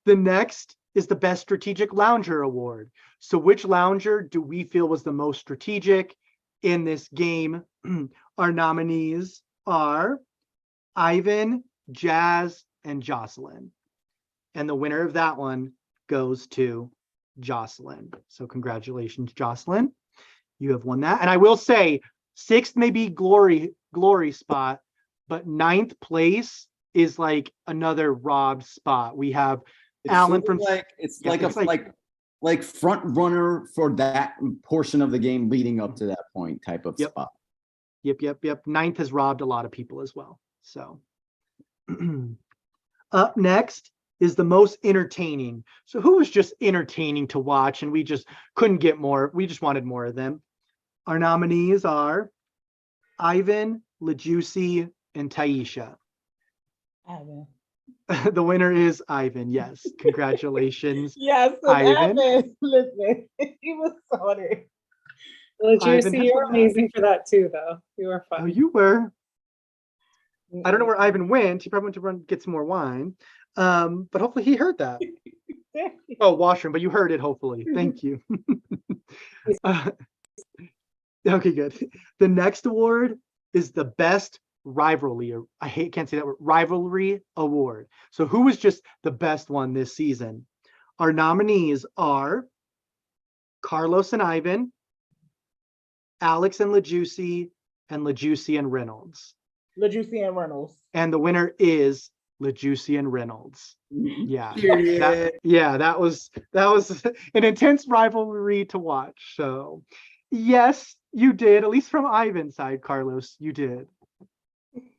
The next is the best strategic lounger award. So which lounger do we feel was the most strategic in this game? Our nominees are Ivan, Jazz, and Jocelyn. And the winner of that one goes to Jocelyn. So congratulations, Jocelyn. You have won that. And I will say, 6th may be glory spot, but 9th place is like another robbed spot. We have Alan from like front runner for that portion of the game leading up to that point type of spot. Yep. 9th has robbed a lot of people as well. So up next is the most entertaining. So who was just entertaining to watch and we just couldn't get more. We just wanted more of them. Our nominees are Ivan, LaJuicy, and Taisha. Ivan. The winner is Ivan. Yes. Congratulations. Yes, Ivan. Listen, he was sorry. Juicy, you were amazing for that too, though. You were fun. Oh, you were. I don't know where Ivan went. He probably went to run get some more wine. But hopefully he heard that. Oh, washroom, but you heard it, hopefully. Thank you. Okay, good. The next award is the best rivalry. Can't say that word. Rivalry award. So who was just the best one this season? Our nominees are Carlos and Ivan, Alex and LaJuicy, and LaJuicy and Reynolds. LaJuicy and Reynolds. And the winner is LaJuicy and Reynolds. Yeah. Period. That was an intense rivalry to watch. So yes, you did, at least from Ivan's side, Carlos, you did.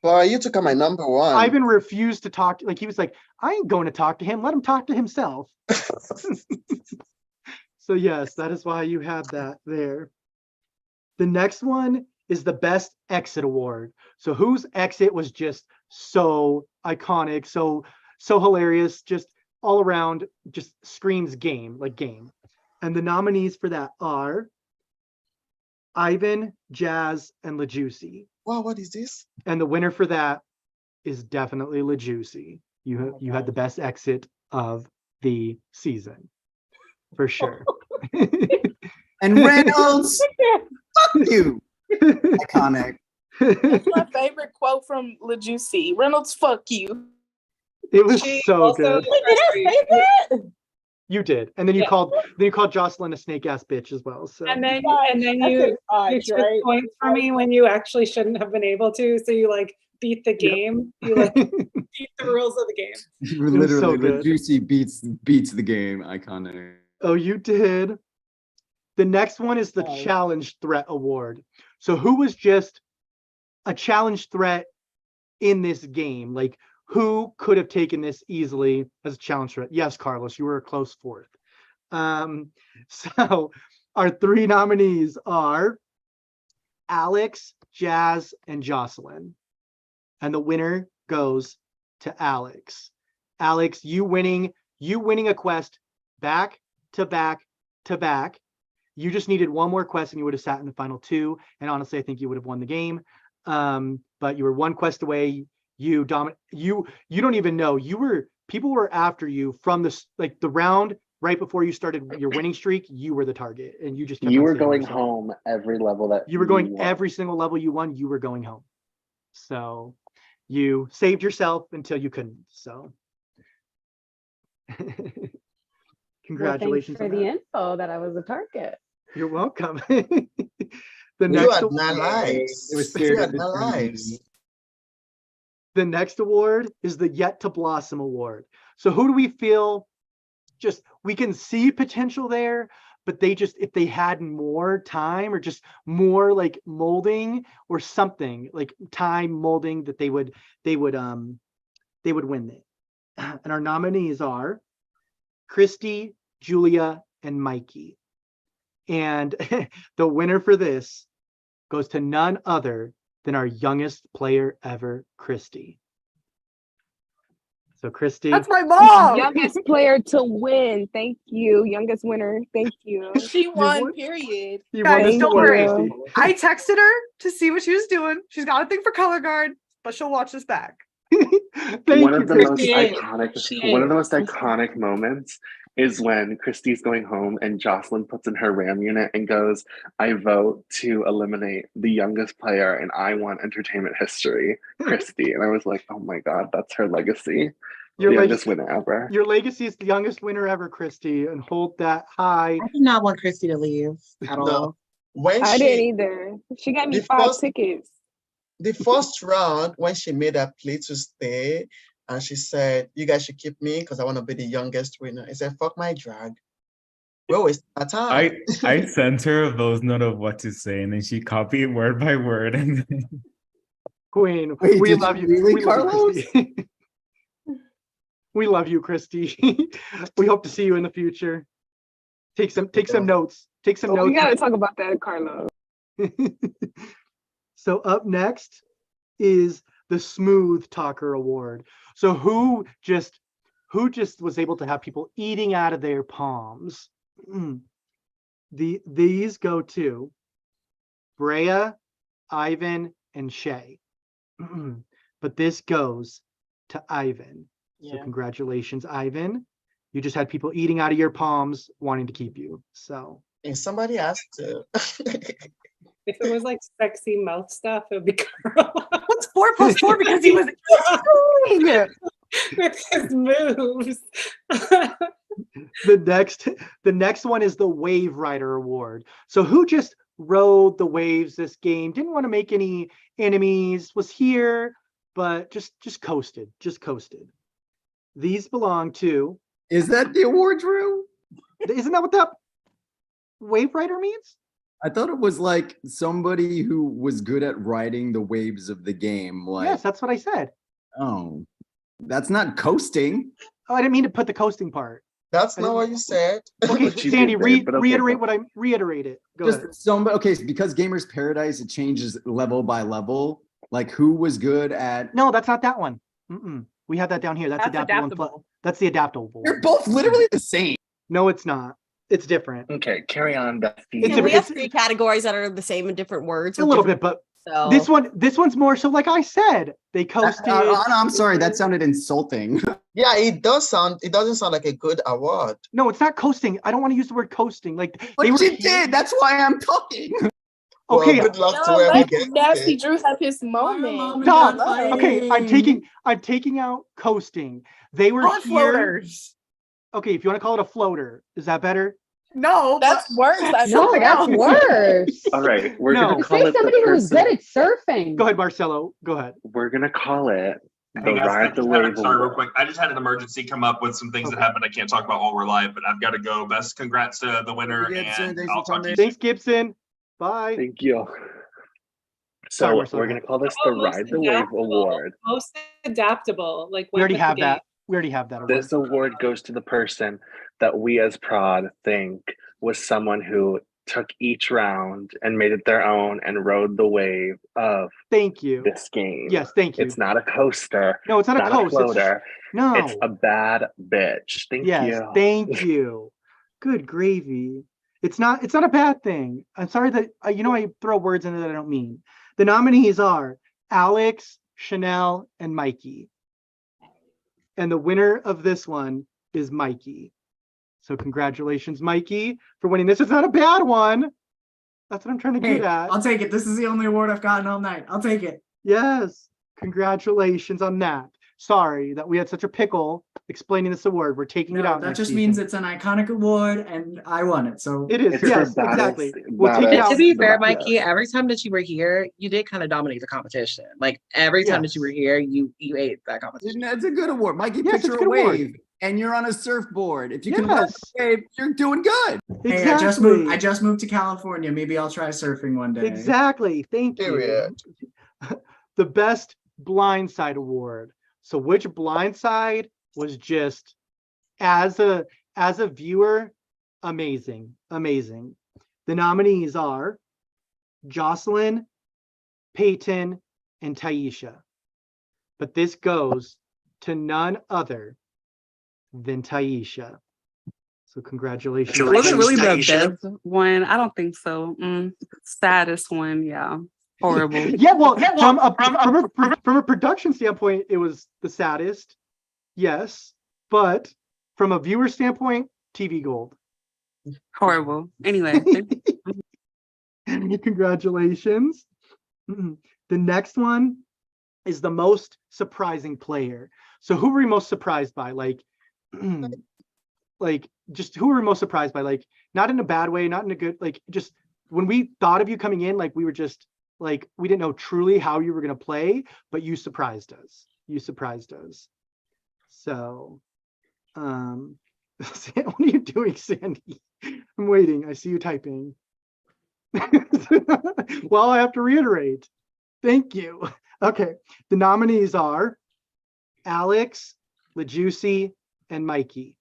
Well, you took on my number one. Ivan refused to talk. Like he was like, I ain't going to talk to him. Let him talk to himself. So yes, that is why you have that there. The next one is the best exit award. So whose exit was just so iconic, so hilarious, just all around, just screams game, like game. And the nominees for that are Ivan, Jazz, and LaJuicy. Wow, what is this? And the winner for that is definitely LaJuicy. You had the best exit of the season, for sure. And Reynolds, fuck you. Iconic. That's my favorite quote from LaJuicy. Reynolds, fuck you. It was so good. Wait, did I say that? You did, and then you called Jocelyn a snake ass bitch as well. So And then you took points for me when you actually shouldn't have been able to. So you like beat the game. You like beat the rules of the game. Literally, so the good. Juicy beats the game. Iconic. Oh, you did. The next one is the challenge threat award. So who was just a challenge threat in this game? Like who could have taken this easily as a challenge threat? Yes, Carlos, you were a close fourth. So our 3 nominees are Alex, Jazz, and Jocelyn. And the winner goes to Alex. Alex, you winning a quest back to back to back. You just needed one more quest and you would have sat in the final 2. And honestly, I think you would have won the game. But you were one quest away. You don't even know. People were after you from the round right before you started your winning streak. You were the target and you just kept You on were staying going yourself. home every level that You were going won. every single level you won, you were going home. So you saved yourself until you couldn't. So congratulations Well, thanks for the info that I was a target. You're welcome. The You next had 9 lives. It was You scared had of the 9 dream. lives. The next award is the Yet to Blossom Award. So who do we feel just we can see potential there, but they just, if they had more time or just more like molding or something like time molding, that they would win it. And our nominees are Christy, Julia, and Mikey. And the winner for this goes to none other than our youngest player ever, Christy. So Christy, That's my mom. Youngest player to win. Thank you. Youngest winner. Thank you. She won, period. you Guys, won this don't award, worry. Christy. I texted her to see what she was doing. She's got a thing for color guard, but she'll watch this back. One of the most She is. iconic, one of the most iconic moments is when Christy's going home and Jocelyn puts in her RAM unit and goes, "I vote to eliminate the youngest player and I want entertainment history, Christy." And I was like, oh my God, that's her legacy. Your The leg- youngest winner ever. Your legacy is the youngest winner ever, Christy, and hold that high. I did not want Christy to leave at all. No. When I she, didn't either. She got me the 5 first- tickets. the first round, when she made a plea to stay, and she said, "You guys should keep me because I want to be the youngest winner." I said, "Fuck my drag. We're wasting our time." I sent her a voice note of what to say, and then she copied word by word. And then... Queen, Wait, we did love you you. really, We love you, Carlos? Christy. We love you, Christy. We hope to see you in the future. Take some notes. Take some notes. We gotta talk about that, Carlos. So up next is the Smooth Talker Award. So who just was able to have people eating out of their palms? These go to Brea, Ivan, and Shay. But this goes to Ivan. So Yeah. congratulations, Ivan. You just had people eating out of your palms wanting to keep you. So And somebody asked to. If it was like sexy mouth stuff, it would be Carl. What's 4 + 4? Because he was with his moves. the next one is the Wave Rider Award. So who just rode the waves this game, didn't want to make any enemies, was here, but just coasted. These belong to. Is that the award, Drew? Isn't that what that Wave Rider means? I thought it was like somebody who was good at riding the waves of the game. Like, Yes, that's what I said. oh, that's not coasting. Oh, I didn't mean to put the coasting part. That's not what you said. Okay, But you Sandy, did, babe, but okay, reiterate go. what I reiterate it. Go Just ahead. somebody. Okay, because Gamers Paradise, it changes level by level. Like who was good at? No, that's not that one. We have that down here. That's adaptable. That's the adaptable. They're both literally the same. No, it's not. It's different. Okay, carry on, Bestie. It's Yeah, we have it's- 3 categories that are the same in different words. A with little different- bit, but So this one's more so. Like I said, they coasted. I'm sorry, that sounded insulting. Yeah, it doesn't sound like a good award. No, it's not coasting. I don't want to use the word coasting. Like But they were. you did. That's why I'm talking. Okay. Well, good luck to No, whoever let gets Nasty it. Drew have his moment. Stop. Hello. Okay, I'm taking out coasting. They were on here. floaters. Okay, if you want to call it a floater, is that better? No, That's worse. That's No, something that's else. worse. All right, we're No. gonna You call say it the somebody who was person. good at surfing. Go ahead, Marcelo. Go ahead. We're gonna call it the Hey guys, I Ride the just had Wave sorry, real Award. quick. I just had an emergency come up with some things that happened. I can't talk about while we're live, but I've got to go. Best congrats to the winner, Gibson, and thanks I'll for talk to you. Thanks, Gibson. Bye. Thank you. Sorry, So Marcelo. we're gonna call this How the about most Ride the Wave adaptable? Award. Most adaptable. Like We already went with have the that. We already have that award. This award goes to the person that we as Prod think was someone who took each round and made it their own and rode the wave of Thank you. this game. Yes, thank you. It's not a coaster. No, it's not a coast. It's just- floater. No. It's a bad bitch. Thank Yes, you. thank you. Good gravy. It's not a bad thing. I'm sorry that I throw words in there that I don't mean. The nominees are Alex, Chanel, and Mikey. And the winner of this one is Mikey. So congratulations, Mikey, for winning. This is not a bad one. That's what I'm trying to Hey, get at. I'll take it. This is the only award I've gotten all night. I'll take it. Yes. Congratulations on that. Sorry that we had such a pickle explaining this award. We're taking it No, out. that next just season. means it's an iconic award and I won it. So It is. It's the Yes, baddest- exactly. We'll take it baddest- out. To be the fair, best. Mikey, every time that you were here, you did kind of dominate the competition. Like every time that you were here, you ate that competition. That's a good award. Mikey Yes, picture it's a a good award. wave. and you're on a surfboard. If you can ride Yes. the wave, you're doing good. Hey, Exactly. I just moved to California. Maybe I'll try surfing one day. Exactly. Thank you. Period. The best blindside award. So which blindside was just as a viewer, amazing. Amazing. The nominees are Jocelyn, Peyton, and Taisha. But this goes to none other than Taisha. So congratulations. Was it really the best one? I don't think so. Saddest one, yeah. Horrible. Yeah, well, from a production standpoint, it was the saddest. Yes, but from a viewer standpoint, TV gold. Horrible. Anyway. Congratulations. The next one is the most surprising player. So who were you most surprised by? Like just who were we most surprised by? Like not in a bad way, not in a good, like just when we thought of you coming in, like we were just like we didn't know truly how you were gonna play, but you surprised us. You surprised us. So what are you doing, Sandy? I'm waiting. I see you typing. Well, I have to reiterate. Thank you. Okay. The nominees are Alex, LaJuicy, and Mikey.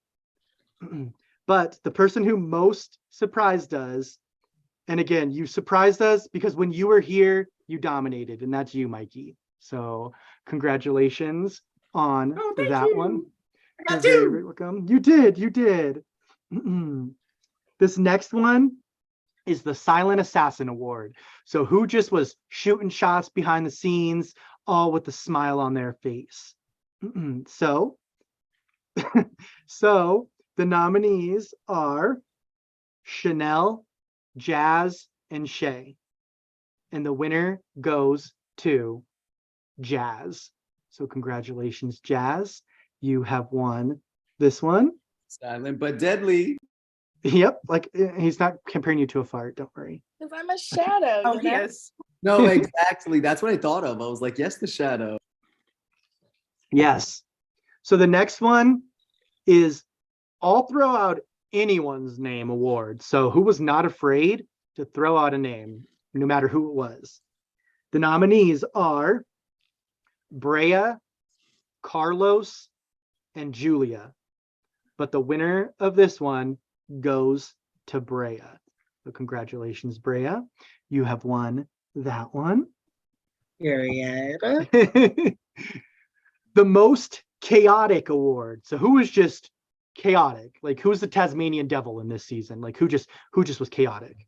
But the person who most surprised us, and again, you surprised us because when you were here, you dominated, and that's you, Mikey. So congratulations on that one. I got You're two. very welcome. You did. This next one is the Silent Assassin Award. So who just was shooting shots behind the scenes, all with a smile on their face. So the nominees are Chanel, Jazz, and Shay. And the winner goes to Jazz. So congratulations, Jazz. You have won this one. Silent but deadly. Yep, like he's not comparing you to a fart, don't worry. Because I'm a shadow. Oh, you know? yes. No, exactly. That's what I thought of. I was like, yes, the shadow. Yes. So the next one is I'll throw out anyone's name award. So who was not afraid to throw out a name, no matter who it was. The nominees are Brea, Carlos, and Julia. But the winner of this one goes to Brea. So congratulations, Brea. You have won that one. Period. The most chaotic award. So who was just chaotic? Like who's the Tasmanian devil in this season? Like who just was chaotic?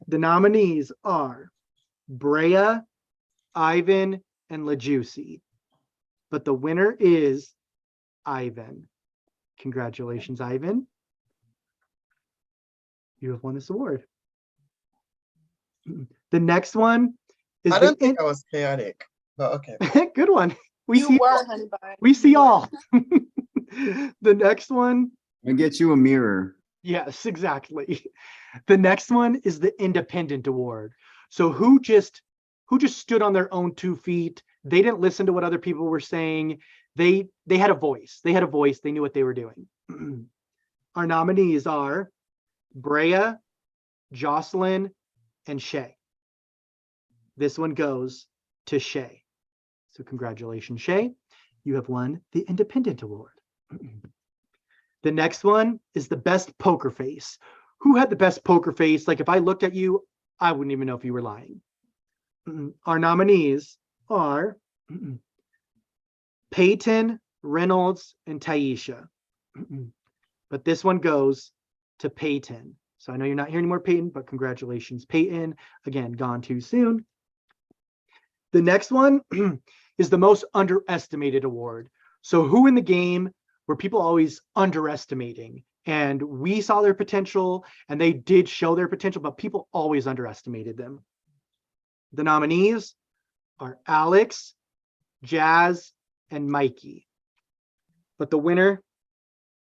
The nominees are Brea, Ivan, and LaJuicy. But the winner is Ivan. Congratulations, Ivan. You have won this award. The next one is I don't think I was chaotic, but okay. Good one. You were, honey bun. We see all. The next one. I'll get you a mirror. Yes, exactly. The next one is the Independent Award. So who just stood on their own 2 feet. They didn't listen to what other people were saying. They had a voice. They knew what they were doing. Our nominees are Brea, Jocelyn, and Shay. This one goes to Shay. So congratulations, Shay. You have won the Independent Award. The next one is the best poker face. Who had the best poker face? Like if I looked at you, I wouldn't even know if you were lying. Our nominees are Peyton, Reynolds, and Taisha. But this one goes to Peyton. So I know you're not here anymore, Peyton, but congratulations, Peyton. Again, gone too soon. The next one is the most underestimated award. So who in the game were people always underestimating? And we saw their potential and they did show their potential, but people always underestimated them. The nominees are Alex, Jazz, and Mikey. But the winner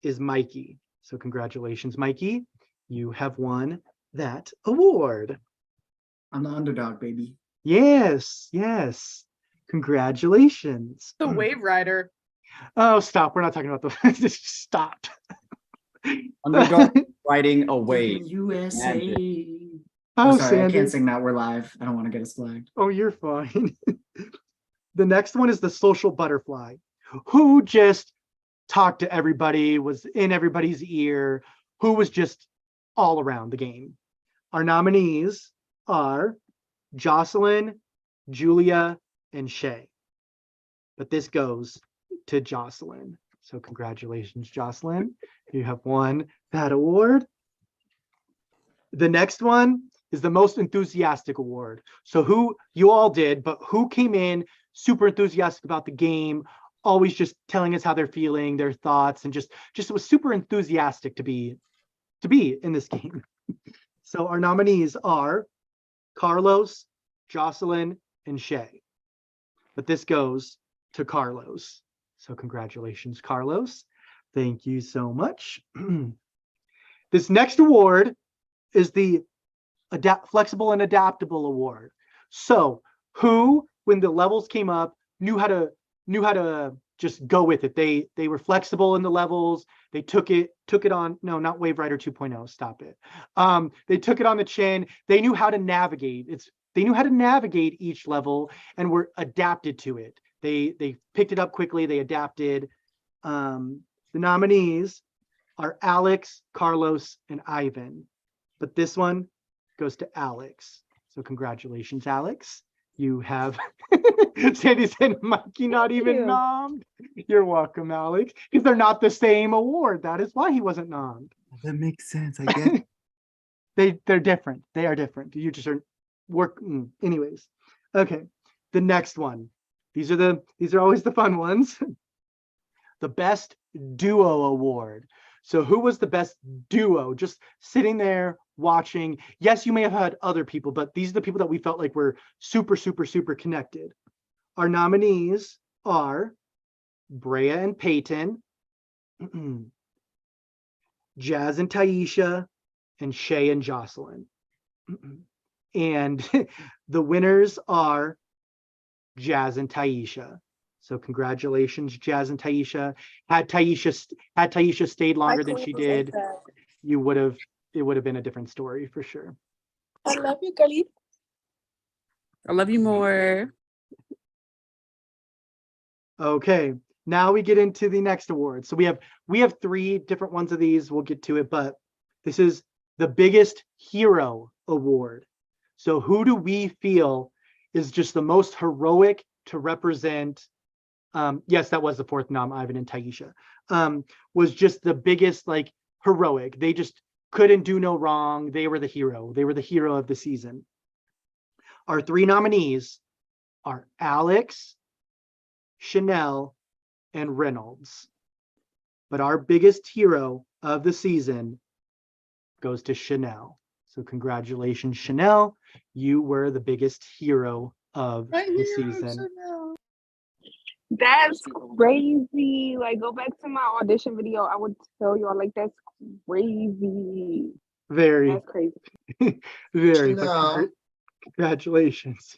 is Mikey. So congratulations, Mikey. You have won that award. I'm the underdog, baby. Yes. Congratulations. The Wave Rider. Oh, stop. We're not talking about the just stop. Underdog riding away. USA. Oh, Oh, sorry, I Sandy. can't sing that. We're live. I don't want to get us flagged. Oh, you're fine. The next one is the social butterfly, who just talked to everybody, was in everybody's ear, who was just all around the game. Our nominees are Jocelyn, Julia, and Shay. But this goes to Jocelyn. So congratulations, Jocelyn. You have won that award. The next one is the most enthusiastic award. So who you all did, but who came in super enthusiastic about the game, always just telling us how they're feeling, their thoughts, and just was super enthusiastic to be in this game. So our nominees are Carlos, Jocelyn, and Shay. But this goes to Carlos. So congratulations, Carlos. Thank you so much. This next award is the Flexible and Adaptable Award. So who, when the levels came up, knew how to just go with it. They were flexible in the levels. They took it on, no, not Wave Rider 2.0, stop it. They took it on the chin. They knew how to navigate. They knew how to navigate each level and were adapted to it. They picked it up quickly, they adapted. The nominees are Alex, Carlos, and Ivan. But this one goes to Alex. So congratulations, Alex. You have Sandy said Mikey not even nommed. You're welcome, Alex. Because they're not the same award. That is why he wasn't nommed. That makes sense. I get it. They're different. They are different. You just are anyways. Okay. The next one. These are always the fun ones. The best duo award. So who was the best duo? Just sitting there watching. Yes, you may have had other people, but these are the people that we felt like were super, super, super connected. Our nominees are Brea and Peyton, Jazz and Taisha, and Shay and Jocelyn. And the winners are Jazz and Taisha. So congratulations, Jazz and Taisha. Had Taisha stayed longer than she did, it would have been a different story for sure. I love you, Khalid. I love you more. Okay, now we get into the next award. So we have 3 different ones of these. We'll get to it, but this is the biggest hero award. So who do we feel is just the most heroic to represent? Yes, that was the 4th nom, Ivan and Taisha. Was just the biggest, like, heroic. They just couldn't do no wrong. They were the hero. They were the hero of the season. Our 3 nominees are Alex, Chanel, and Reynolds. But our biggest hero of the season goes to Chanel. So congratulations, Chanel. You were the biggest hero of the season. That's crazy. Like, go back to my audition video. I would tell y'all, like, that's crazy. Very. That's crazy. Very. Chanel. Congratulations.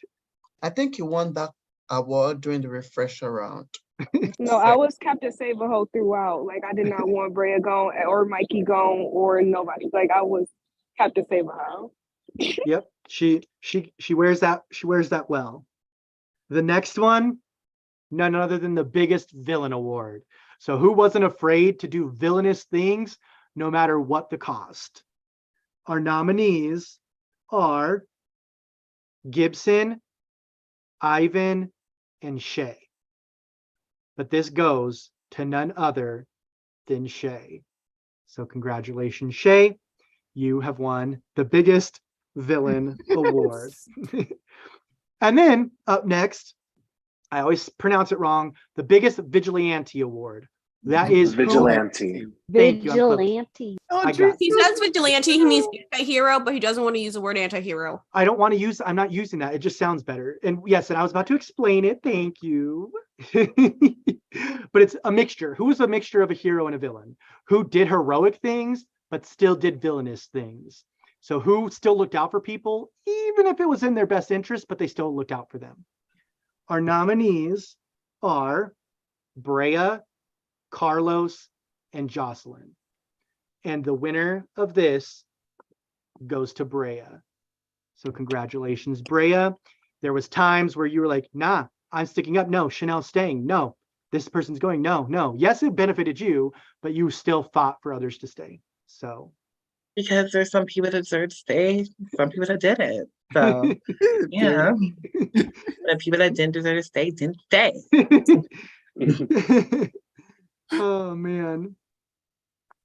I think you won that award during the refresher round. No, I was Captain Save-A-Ho throughout. Like, I did not want Brea gone or Mikey gone or nobody. Like, I was Captain Save-A-Ho. Yep, she wears that. She wears that well. The next one, none other than the biggest villain award. So who wasn't afraid to do villainous things no matter what the cost? Our nominees are Gibson, Ivan, and Shay. But this goes to none other than Shay. So congratulations, Shay. You have won the biggest villain award. And then up next, I always pronounce it wrong, the biggest vigilante award. That is vigilante. Thank you. Vigilante. He says vigilante, he means anti-hero, but he doesn't want to use the word anti-hero. I don't want to use, I'm not using that. It just sounds better. And yes, and I was about to explain it. Thank you. But it's a mixture. Who is a mixture of a hero and a villain? Who did heroic things, but still did villainous things? So who still looked out for people, even if it was in their best interest, but they still looked out for them? Our nominees are Brea, Carlos, and Jocelyn. And the winner of this goes to Brea. So congratulations, Brea. There was times where you were like, nah, I'm sticking up. No, Chanel's staying. No, this person's going. No, no. Yes, it benefited you, but you still fought for others to stay. So Because there's some people that deserve to stay, some people that didn't. So yeah. The people that didn't deserve to stay didn't stay. Oh man.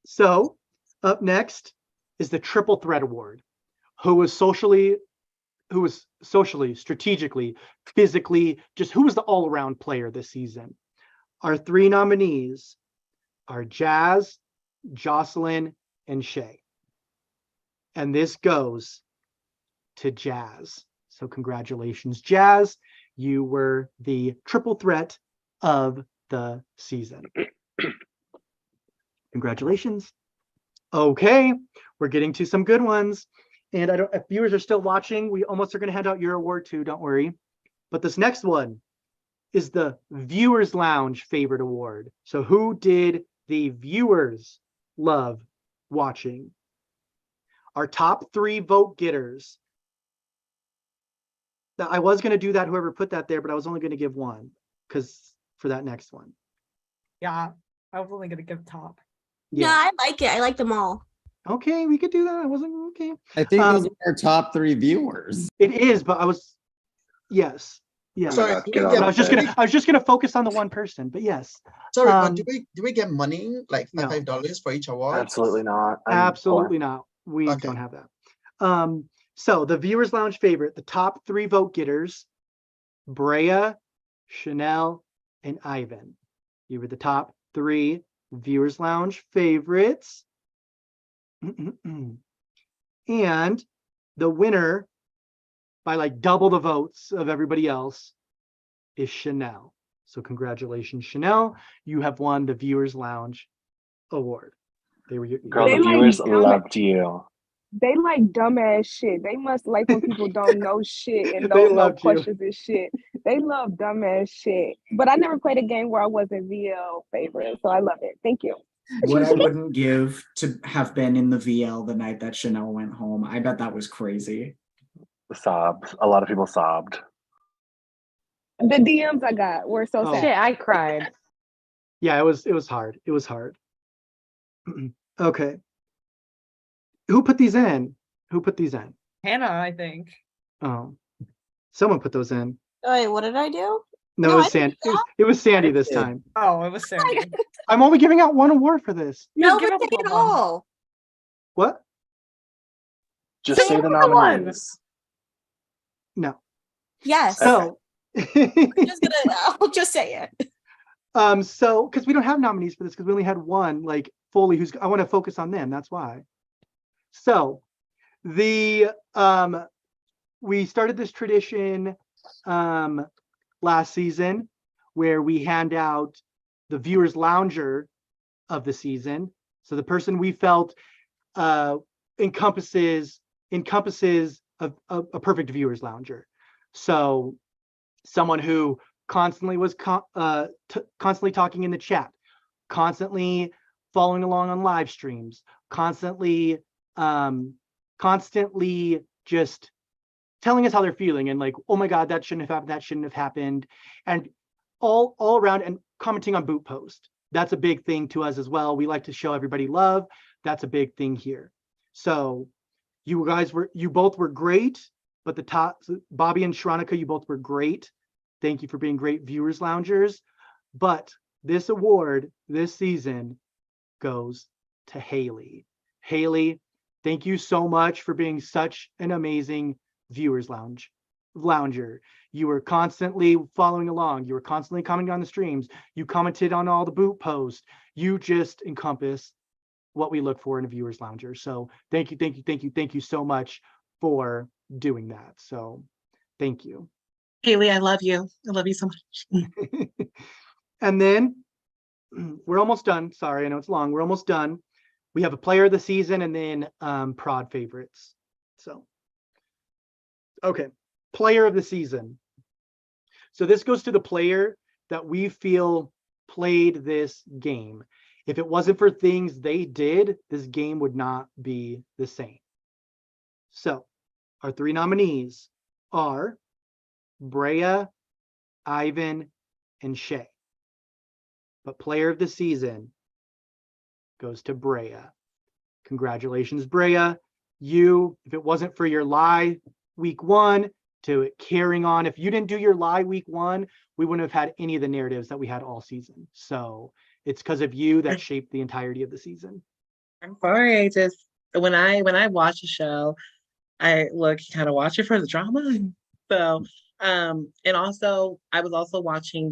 So up next is the Triple Threat Award. Who was socially, strategically, physically, just who was the all-around player this season? Our three nominees are Jazz, Jocelyn, and Shay. And this goes to Jazz. So congratulations, Jazz. You were the triple threat of the season. Congratulations. Okay, we're getting to some good ones. And I don't, if viewers are still watching, we almost are going to hand out your award too, don't worry. But this next one is the Viewers Lounge Favorite Award. So who did the viewers love watching? Our top 3 vote getters. Now, I was going to do that, whoever put that there, but I was only going to give one because for that next one. Yeah, I was only gonna give top. Yeah, I like it. I like them all. Okay, we could do that. I wasn't okay. I think those are our top 3 viewers. It is, but I was, yes. Yeah. Sorry, But I was just gonna focus on the one person, but yes. Sorry, but do we get money like No. $5 for each award? Absolutely not. I'm Absolutely poor. not. We don't have that. So the Viewers Lounge favorite, the top 3 vote getters, Brea, Chanel, and Ivan. You were the top 3 Viewers Lounge favorites. And the winner by like double the votes of everybody else is Chanel. So congratulations, Chanel. You have won the Viewers Lounge Award. They were your Girl, They the like viewers dumb- loved you. They like dumbass shit. They must like when people don't know shit and They don't know loved you. questions and shit. They love dumbass shit. But I never played a game where I wasn't VL favorite, so I love it. Thank you. What I wouldn't give to have been in the VL the night that Chanel went home. I bet that was crazy. Sobbed. A lot of people sobbed. The DMs I got were so sad. Shit, I cried. Yeah, it was hard. It was hard. Okay. Who put these in? Who put these in? Hannah, I think. Oh, someone put those in. Wait, what did I do? No, it was Sandy. It was Sandy this time. Oh, it was Sandy. I'm only giving out one award for this. No, give but up take it one. all. What? Just say the nominees. No. Yes. So, I'll just say it. so because we don't have nominees for this because we only had one like fully who's I want to focus on them. That's why. So the we started this tradition last season where we hand out the viewers lounger of the season. So the person we felt encompasses a perfect viewers lounger. So someone who constantly was constantly talking in the chat, constantly following along on live streams, constantly just telling us how they're feeling and like, oh my God, that shouldn't have happened. That shouldn't have happened. And all around and commenting on boot post. That's a big thing to us as well. We like to show everybody love. That's a big thing here. So you both were great, but the top, Bobby and Sharonica, you both were great. Thank you for being great viewers loungers. But this award this season goes to Haley. Haley, thank you so much for being such an amazing viewers lounger. You were constantly following along. You were constantly commenting on the streams. You commented on all the boot posts. You just encompass what we look for in a viewers lounger. So thank you so much for doing that. So thank you. Haley, I love you. I love you so much. And then we're almost done. Sorry, I know it's long. We're almost done. We have a player of the season and then prod favorites. So, okay, player of the season. So this goes to the player that we feel played this game. If it wasn't for things they did, this game would not be the same. So our 3 nominees are Brea, Ivan, and Shay. But player of the season goes to Brea. Congratulations, Brea. You, if it wasn't for your lie week 1 to it carrying on, if you didn't do your lie week 1, we wouldn't have had any of the narratives that we had all season. So it's because of you that shaped the entirety of the season. I'm sorry. I just when I watch a show, I look kind of watch it for the drama. So and also I was also watching,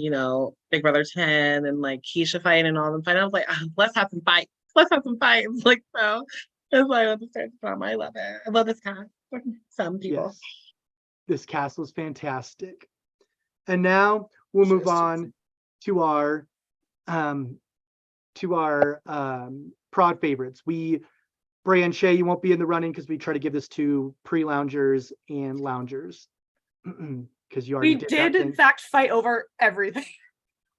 Big Brother 10 and like Keisha fighting and all them fighting. I was like, let's have some fights. Let's have some fights. Like so. That's why I understand the drama. I love it. I love this cast. Some people. Yes. This cast was fantastic. And now we'll move on to our prod favorites. Brea and Shay, you won't be in the running because we try to give this to pre-loungers and loungers. Because you already We did did that in thing. fact fight over everything.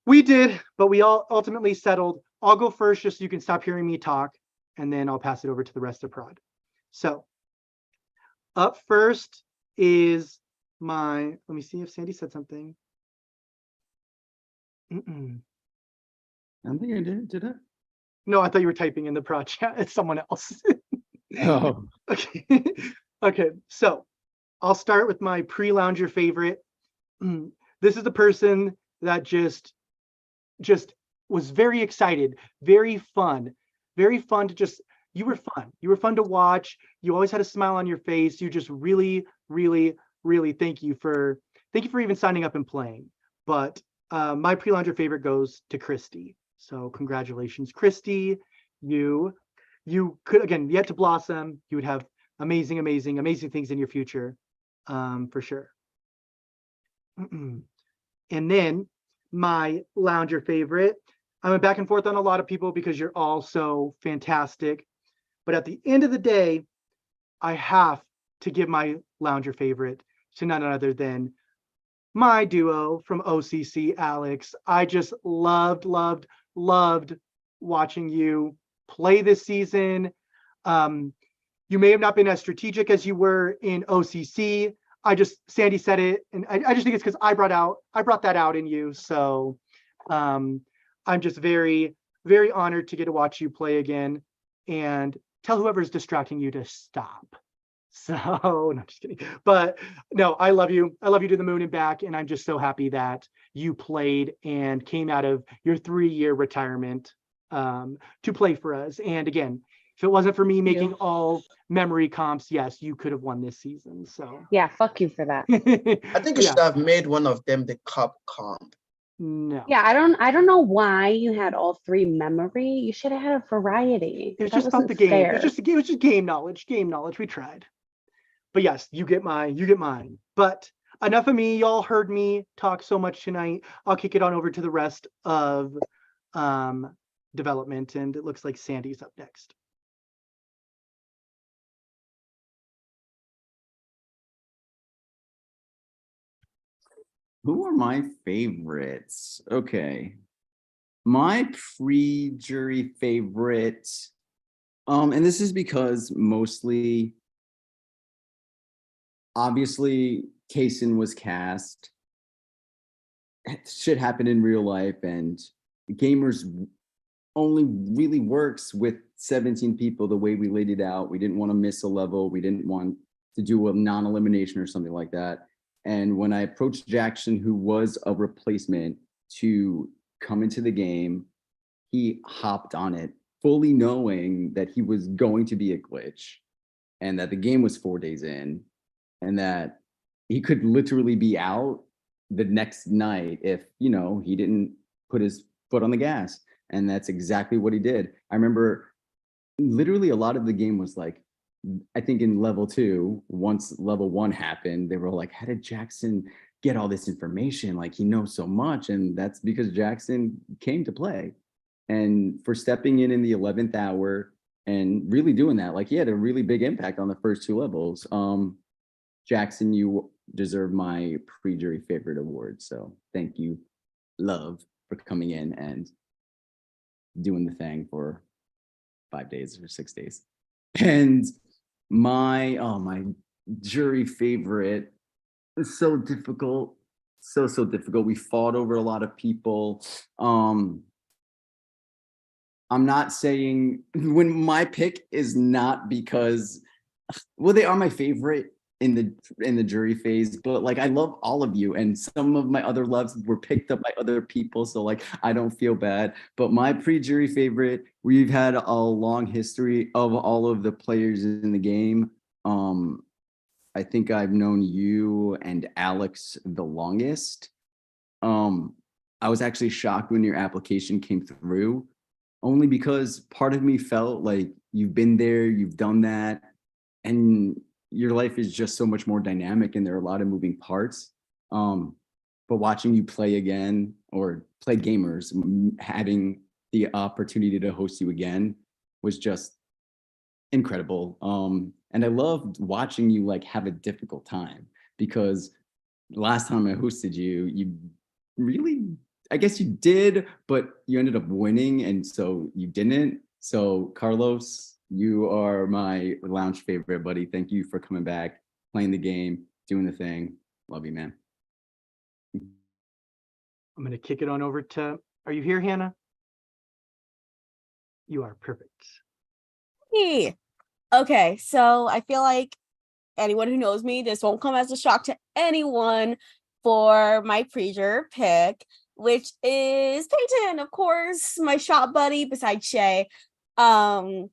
We did, but we all ultimately settled. I'll go first just so you can stop hearing me talk, and then I'll pass it over to the rest of prod. So up first is let me see if Sandy said something. I don't think I did I? No, I thought you were typing in the prod chat. It's someone else. Oh. Okay. Okay, so I'll start with my pre-lounger favorite. This is the person that just was very excited, very fun to just, you were fun to watch. You always had a smile on your face. You just really thank you for even signing up and playing. But my pre-lounger favorite goes to Christy. So congratulations, Christy. You could, again, yet to blossom. You would have amazing things in your future, for sure. And then my lounger favorite, I went back and forth on a lot of people because you're all so fantastic. But at the end of the day, I have to give my lounger favorite to none other than my duo from OCC, Alex. I just loved watching you play this season. You may have not been as strategic as you were in OCC. Sandy said it, and I just think it's because I brought that out in you. So I'm just very honored to get to watch you play again, and tell whoever's distracting you to stop. So no, I'm just kidding. But no, I love you to the moon and back, and I'm just so happy that you played and came out of your 3-year retirement to play for us. And again, if it wasn't for me making all memory comps, yes, you could have won this season. So yeah, fuck you for that. I think you should have made one of them the cup comp. No. Yeah, I don't know why you had all 3 memory. You should have had a variety. It was That just about wasn't the game. fair. It was just game knowledge. We tried. But yes, you get mine. But enough of me. Y'all heard me talk so much tonight. I'll kick it on over to the rest of development, and it looks like Sandy's up next. Who are my favorites? Okay. My pre-jury favorite, and this is because mostly, obviously, Kaysen was cast. Shit happened in real life, and gamers only really works with 17 people the way we laid it out. We didn't want to miss a level. We didn't want to do a non-elimination or something like that. And when I approached Jackson, who was a replacement, to come into the game, he hopped on it, fully knowing that he was going to be a glitch and that the game was 4 days in and that he could literally be out the next night if, he didn't put his foot on the gas. And that's exactly what he did. I remember literally a lot of the game was like, I think in level 2, once level 1 happened, they were like, how did Jackson get all this information? Like, he knows so much. And that's because Jackson came to play. And for stepping in the 11th hour and really doing that, like, he had a really big impact on the first 2 levels. Jackson, you deserve my pre-jury favorite award. So thank you, love, for coming in and doing the thing for 5 days or 6 days. And my jury favorite is so difficult. So difficult. We fought over a lot of people. I'm not saying when my pick is not because, well, they are my favorite in the jury phase, but like I love all of you, and some of my other loves were picked up by other people, so like I don't feel bad. But my pre-jury favorite, we've had a long history of all of the players in the game. I think I've known you and Alex the longest. I was actually shocked when your application came through, only because part of me felt like you've been there, you've done that, and your life is just so much more dynamic and there are a lot of moving parts. But watching you play again, or play gamers, having the opportunity to host you again was just incredible. And I loved watching you like have a difficult time, because last time I hosted you, you really, I guess you did, but you ended up winning, and so you didn't. So Carlos, you are my lounge favorite, buddy. Thank you for coming back, playing the game, doing the thing. Love you, man. I'm going to kick it on over to, are you here, Hannah? You are perfect. Hey. Okay, so I feel like anyone who knows me, this won't come as a shock to anyone for my pre-juror pick, which is Peyton, of course, my shot buddy besides Shay. Peyton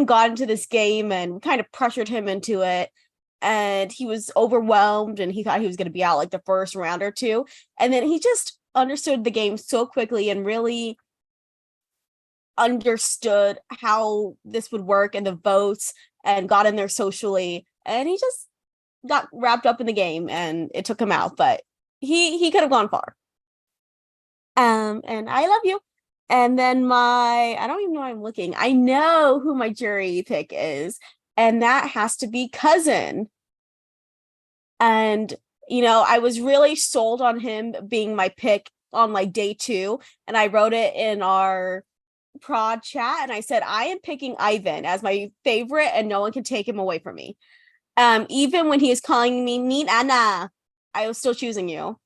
got into this game and kind of pressured him into it, and he was overwhelmed and he thought he was going to be out like the first round or two, and then he just understood the game so quickly and really understood how this would work and the votes, and got in there socially, and he just got wrapped up in the game and it took him out, but he could have gone far. And I love you. And then I don't even know why I'm looking. I know who my jury pick is, and that has to be Cousin. And I was really sold on him being my pick on like day 2, and I wrote it in our prod chat, and I said I am picking Ivan as my favorite and no one can take him away from me. Even when he is calling me mean Anna, I was still choosing you.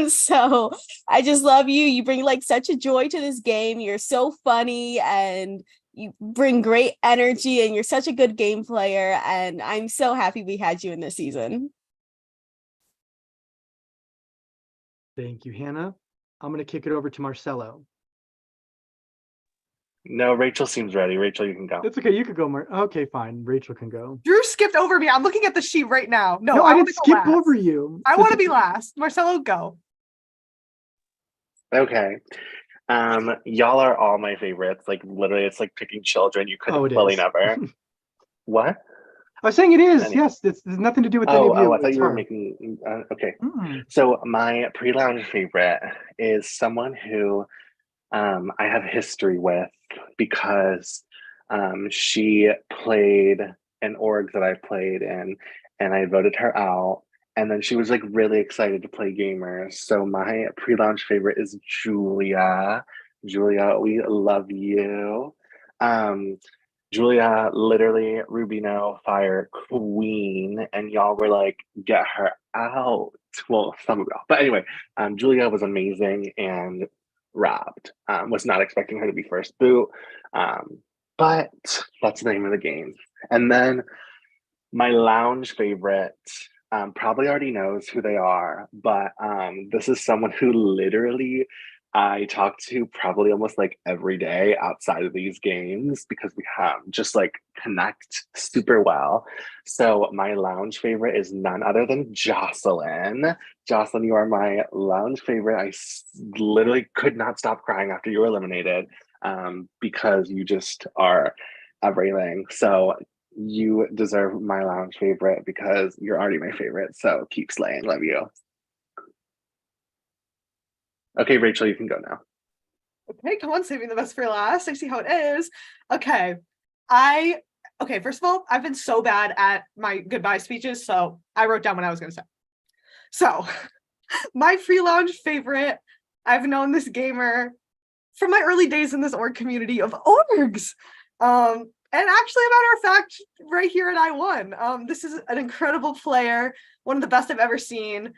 So I just love you. You bring like such a joy to this game. You're so funny and you bring great energy, and you're such a good game player, and I'm so happy we had you in this season. Thank you, Hannah. I'm going to kick it over to Marcelo. No, Rachel seems ready. Rachel, you can go. It's okay. You could go, Okay, fine. Rachel can go. Drew skipped over me. I'm looking at the sheet right now. No, I didn't skip over you. I want to be last. Marcelo, go. Okay. Y'all are all my favorites. Like literally, it's like picking children. You couldn't fully never. What? I was saying it is. Yes, it's nothing to do with any of you. I thought you were making. Okay. So my pre-lounge favorite is someone who I have history with, because she played an org that I played in, and I voted her out. And then she was like really excited to play gamers. So my pre-launch favorite is Julia. Julia, we love you. Julia, literally Rubino Fire Queen, and y'all were like, get her out. Well, some of y'all. But anyway, Julia was amazing and robbed. Was not expecting her to be first boot. But that's the name of the game. And then my lounge favorite, probably already knows who they are, but this is someone who literally I talk to probably almost like every day outside of these games, because we just like connect super well. So my lounge favorite is none other than Jocelyn. Jocelyn, you are my lounge favorite. I literally could not stop crying after you were eliminated, because you just are everything. So you deserve my lounge favorite because you're already my favorite. So keep slaying. Love you. Okay, Rachel, you can go now. Okay, come on, saving the best for last. I see how it is. Okay. First of all, I've been so bad at my goodbye speeches, so I wrote down what I was going to say. So My pre-lounge favorite, I've known this gamer from my early days in this org community of orgs. And actually, a matter of fact, right here at I1, this is an incredible player, one of the best I've ever seen.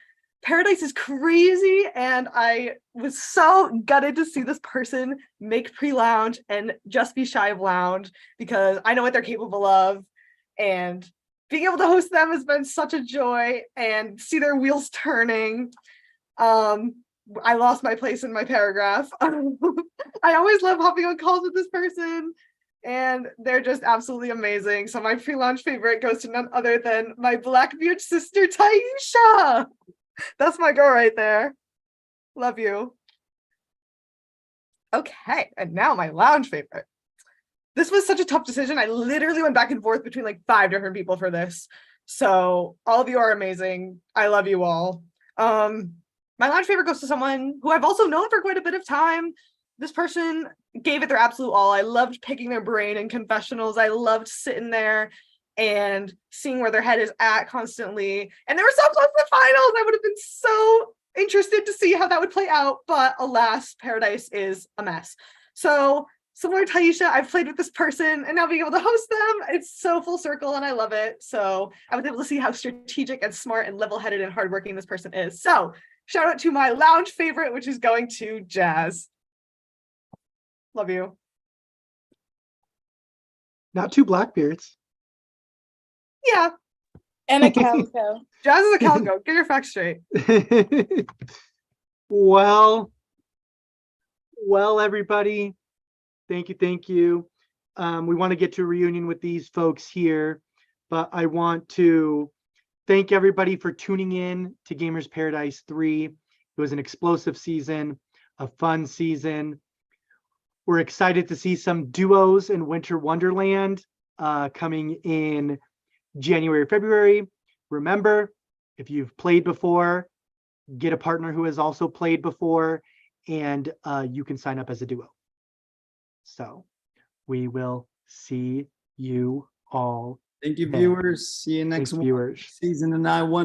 Parad1se is crazy, and I was so gutted to see this person make pre-lounge and just be shy of lounge because I know what they're capable of. And being able to host them has been such a joy and see their wheels turning. I lost my place in my paragraph. I always love hopping on calls with this person, and they're just absolutely amazing. So my pre-launch favorite goes to none other than my Blackbeard sister, Taisha. That's my girl right there. Love you. Okay, and now my lounge favorite. This was such a tough decision. I literally went back and forth between like 5 different people for this. So all of you are amazing. I love you all. My lounge favorite goes to someone who I've also known for quite a bit of time. This person gave it their absolute all. I loved picking their brain in confessionals. I loved sitting there and seeing where their head is at constantly. And they were so close to the finals. I would have been so interested to see how that would play out. But alas, Parad1se is a mess. So similar to Taisha, I've played with this person and now being able to host them, it's so full circle and I love it. So I was able to see how strategic and smart and level-headed and hardworking this person is. So shout out to my lounge favorite, which is going to Jazz. Love you. Not 2 Blackbeards. Yeah. And a calico. Jazz is a calico. Get your facts straight. Well, everybody, thank you. We want to get to a reunion with these folks here, but I want to thank everybody for tuning in to Gamers Paradise 3. It was an explosive season, a fun season. We're excited to see some duos in Winter Wonderland coming in January, February. Remember, if you've played before, get a partner who has also played before, and you can sign up as a duo. So we will see you all. Thank you, there. viewers. See you next Thanks, viewers. season of I1.